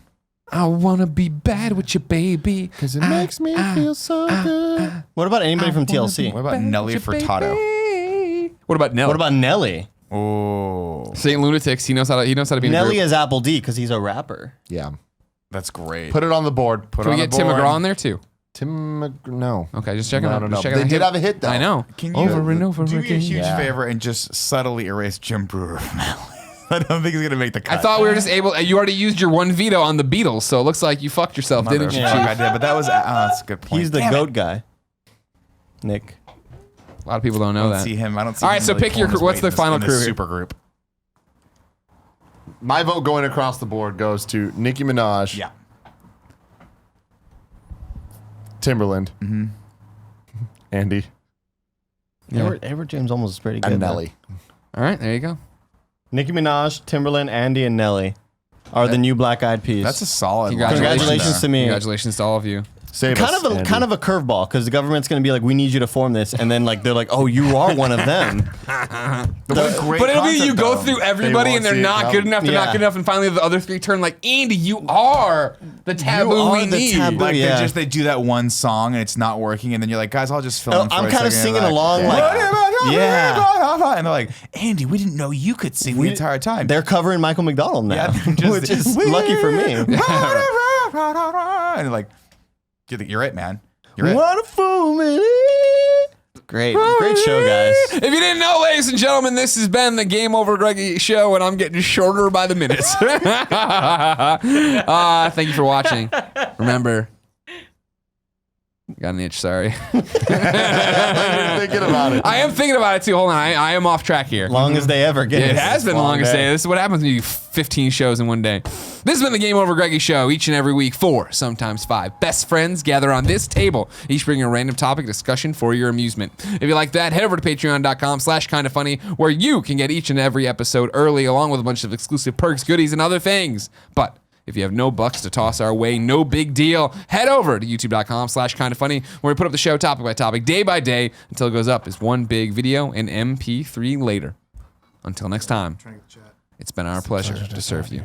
Speaker 1: I wanna be bad with you, baby.
Speaker 4: Because it makes me feel so good.
Speaker 3: What about anybody from
Speaker 2: What
Speaker 3: TLC?
Speaker 2: about Nelly Furtado?
Speaker 1: What about Nelly?
Speaker 3: What about Nelly?
Speaker 2: Oh,
Speaker 1: Saint Lunatics? He knows how to be in a
Speaker 3: Nelly
Speaker 1: group.
Speaker 3: is Apple D because he's a rapper.
Speaker 4: Yeah.
Speaker 2: that's great.
Speaker 4: Put it on the board.
Speaker 2: Put
Speaker 1: Can we
Speaker 2: on
Speaker 1: get
Speaker 2: the
Speaker 1: Tim
Speaker 2: board.
Speaker 1: McGraw on there too?
Speaker 4: No.
Speaker 1: Okay, just checking
Speaker 4: No,
Speaker 1: out.
Speaker 4: no,
Speaker 1: Just
Speaker 4: no.
Speaker 1: checking
Speaker 4: They
Speaker 1: out
Speaker 4: did have a hit, though.
Speaker 1: I know.
Speaker 2: Can you
Speaker 1: Over and over
Speaker 2: do me a
Speaker 1: again.
Speaker 2: huge
Speaker 4: Yeah.
Speaker 2: favor and just subtly erase Jim Brewer from Nelly? I don't think he's gonna make the cut.
Speaker 1: I thought we were just able. You already used your one veto on the Beatles, so it looks like you fucked yourself, didn't you?
Speaker 2: Fuck, I did, but that was that's a good point.
Speaker 3: He's the
Speaker 2: Damn it.
Speaker 3: GOAT guy. Nick.
Speaker 1: A lot of people don't know
Speaker 2: I don't
Speaker 1: that.
Speaker 2: see him. I don't see.
Speaker 1: All right,
Speaker 2: him
Speaker 1: so
Speaker 2: really
Speaker 1: pick your-
Speaker 2: pulling his
Speaker 1: what's
Speaker 2: weight
Speaker 1: the
Speaker 2: in this-
Speaker 1: final
Speaker 2: in this
Speaker 1: crew here?
Speaker 2: super group?
Speaker 4: My vote going across the board goes to Nicki Minaj,
Speaker 2: Yeah.
Speaker 4: Timberland, Andy,
Speaker 1: Yeah.
Speaker 3: Edward James Olmos is pretty good.
Speaker 4: and
Speaker 3: man.
Speaker 4: Nelly.
Speaker 1: All right, there you go.
Speaker 3: Nicki Minaj, Timberland, Andy, and Nelly are the new Black Eyed Peas.
Speaker 2: That's a solid.
Speaker 3: Congratulations to me.
Speaker 1: Congratulations to all of you.
Speaker 4: Save
Speaker 3: kind
Speaker 4: us,
Speaker 3: of
Speaker 4: Andy.
Speaker 3: a curveball because the government's going to be like, we need you to form this, and then like they're like, oh, you are one of them.
Speaker 2: But
Speaker 1: But it'll be you go through everybody
Speaker 4: won't
Speaker 1: and they're
Speaker 4: see it
Speaker 1: not good
Speaker 4: coming.
Speaker 1: enough. They're
Speaker 3: Yeah.
Speaker 1: not good enough, and finally the other three turn like Andy. You are the taboo
Speaker 3: are
Speaker 1: we
Speaker 3: the
Speaker 1: need.
Speaker 3: taboo.
Speaker 2: Like
Speaker 3: Yeah.
Speaker 2: they do that one song and it's not working, and then you're like, guys, I'll just fill in for
Speaker 3: I'm
Speaker 2: a
Speaker 3: kind of
Speaker 2: second.
Speaker 3: singing
Speaker 2: You're
Speaker 3: along,
Speaker 2: like,
Speaker 3: like, yeah.
Speaker 2: and they're like, Andy, we didn't know you could sing the entire time.
Speaker 3: They're covering Michael McDonald now,
Speaker 2: Yeah, they're just-
Speaker 3: which is lucky for me.
Speaker 2: and you're like, you're it, man. You're it.
Speaker 3: What a fool, man. Great show, guys.
Speaker 1: If you didn't know, ladies and gentlemen, this has been the Game Over Greggy show, and I'm getting shorter by the minutes. Thank you for watching. Remember, got an itch. Sorry.
Speaker 4: Thinking about it.
Speaker 1: I am thinking about it too. Hold on, I am off track here.
Speaker 3: Longest day ever.
Speaker 1: It has been the longest day. This is what happens when you do 15 shows in one day. This has been the Game Over Greggy show. Each and every week, 4, sometimes 5 best friends gather on this table, each bringing a random topic discussion for your amusement. If you like that, head over to patreon.com/kindafunny, where you can get each and every episode early, along with a bunch of exclusive perks, goodies, and other things. But if you have no bucks to toss our way, no big deal. Head over to youtube.com/kindafunny, where we put up the show topic by topic, day by day, until it goes up as one big video and MP3 later. Until next time, it's been our pleasure to serve you.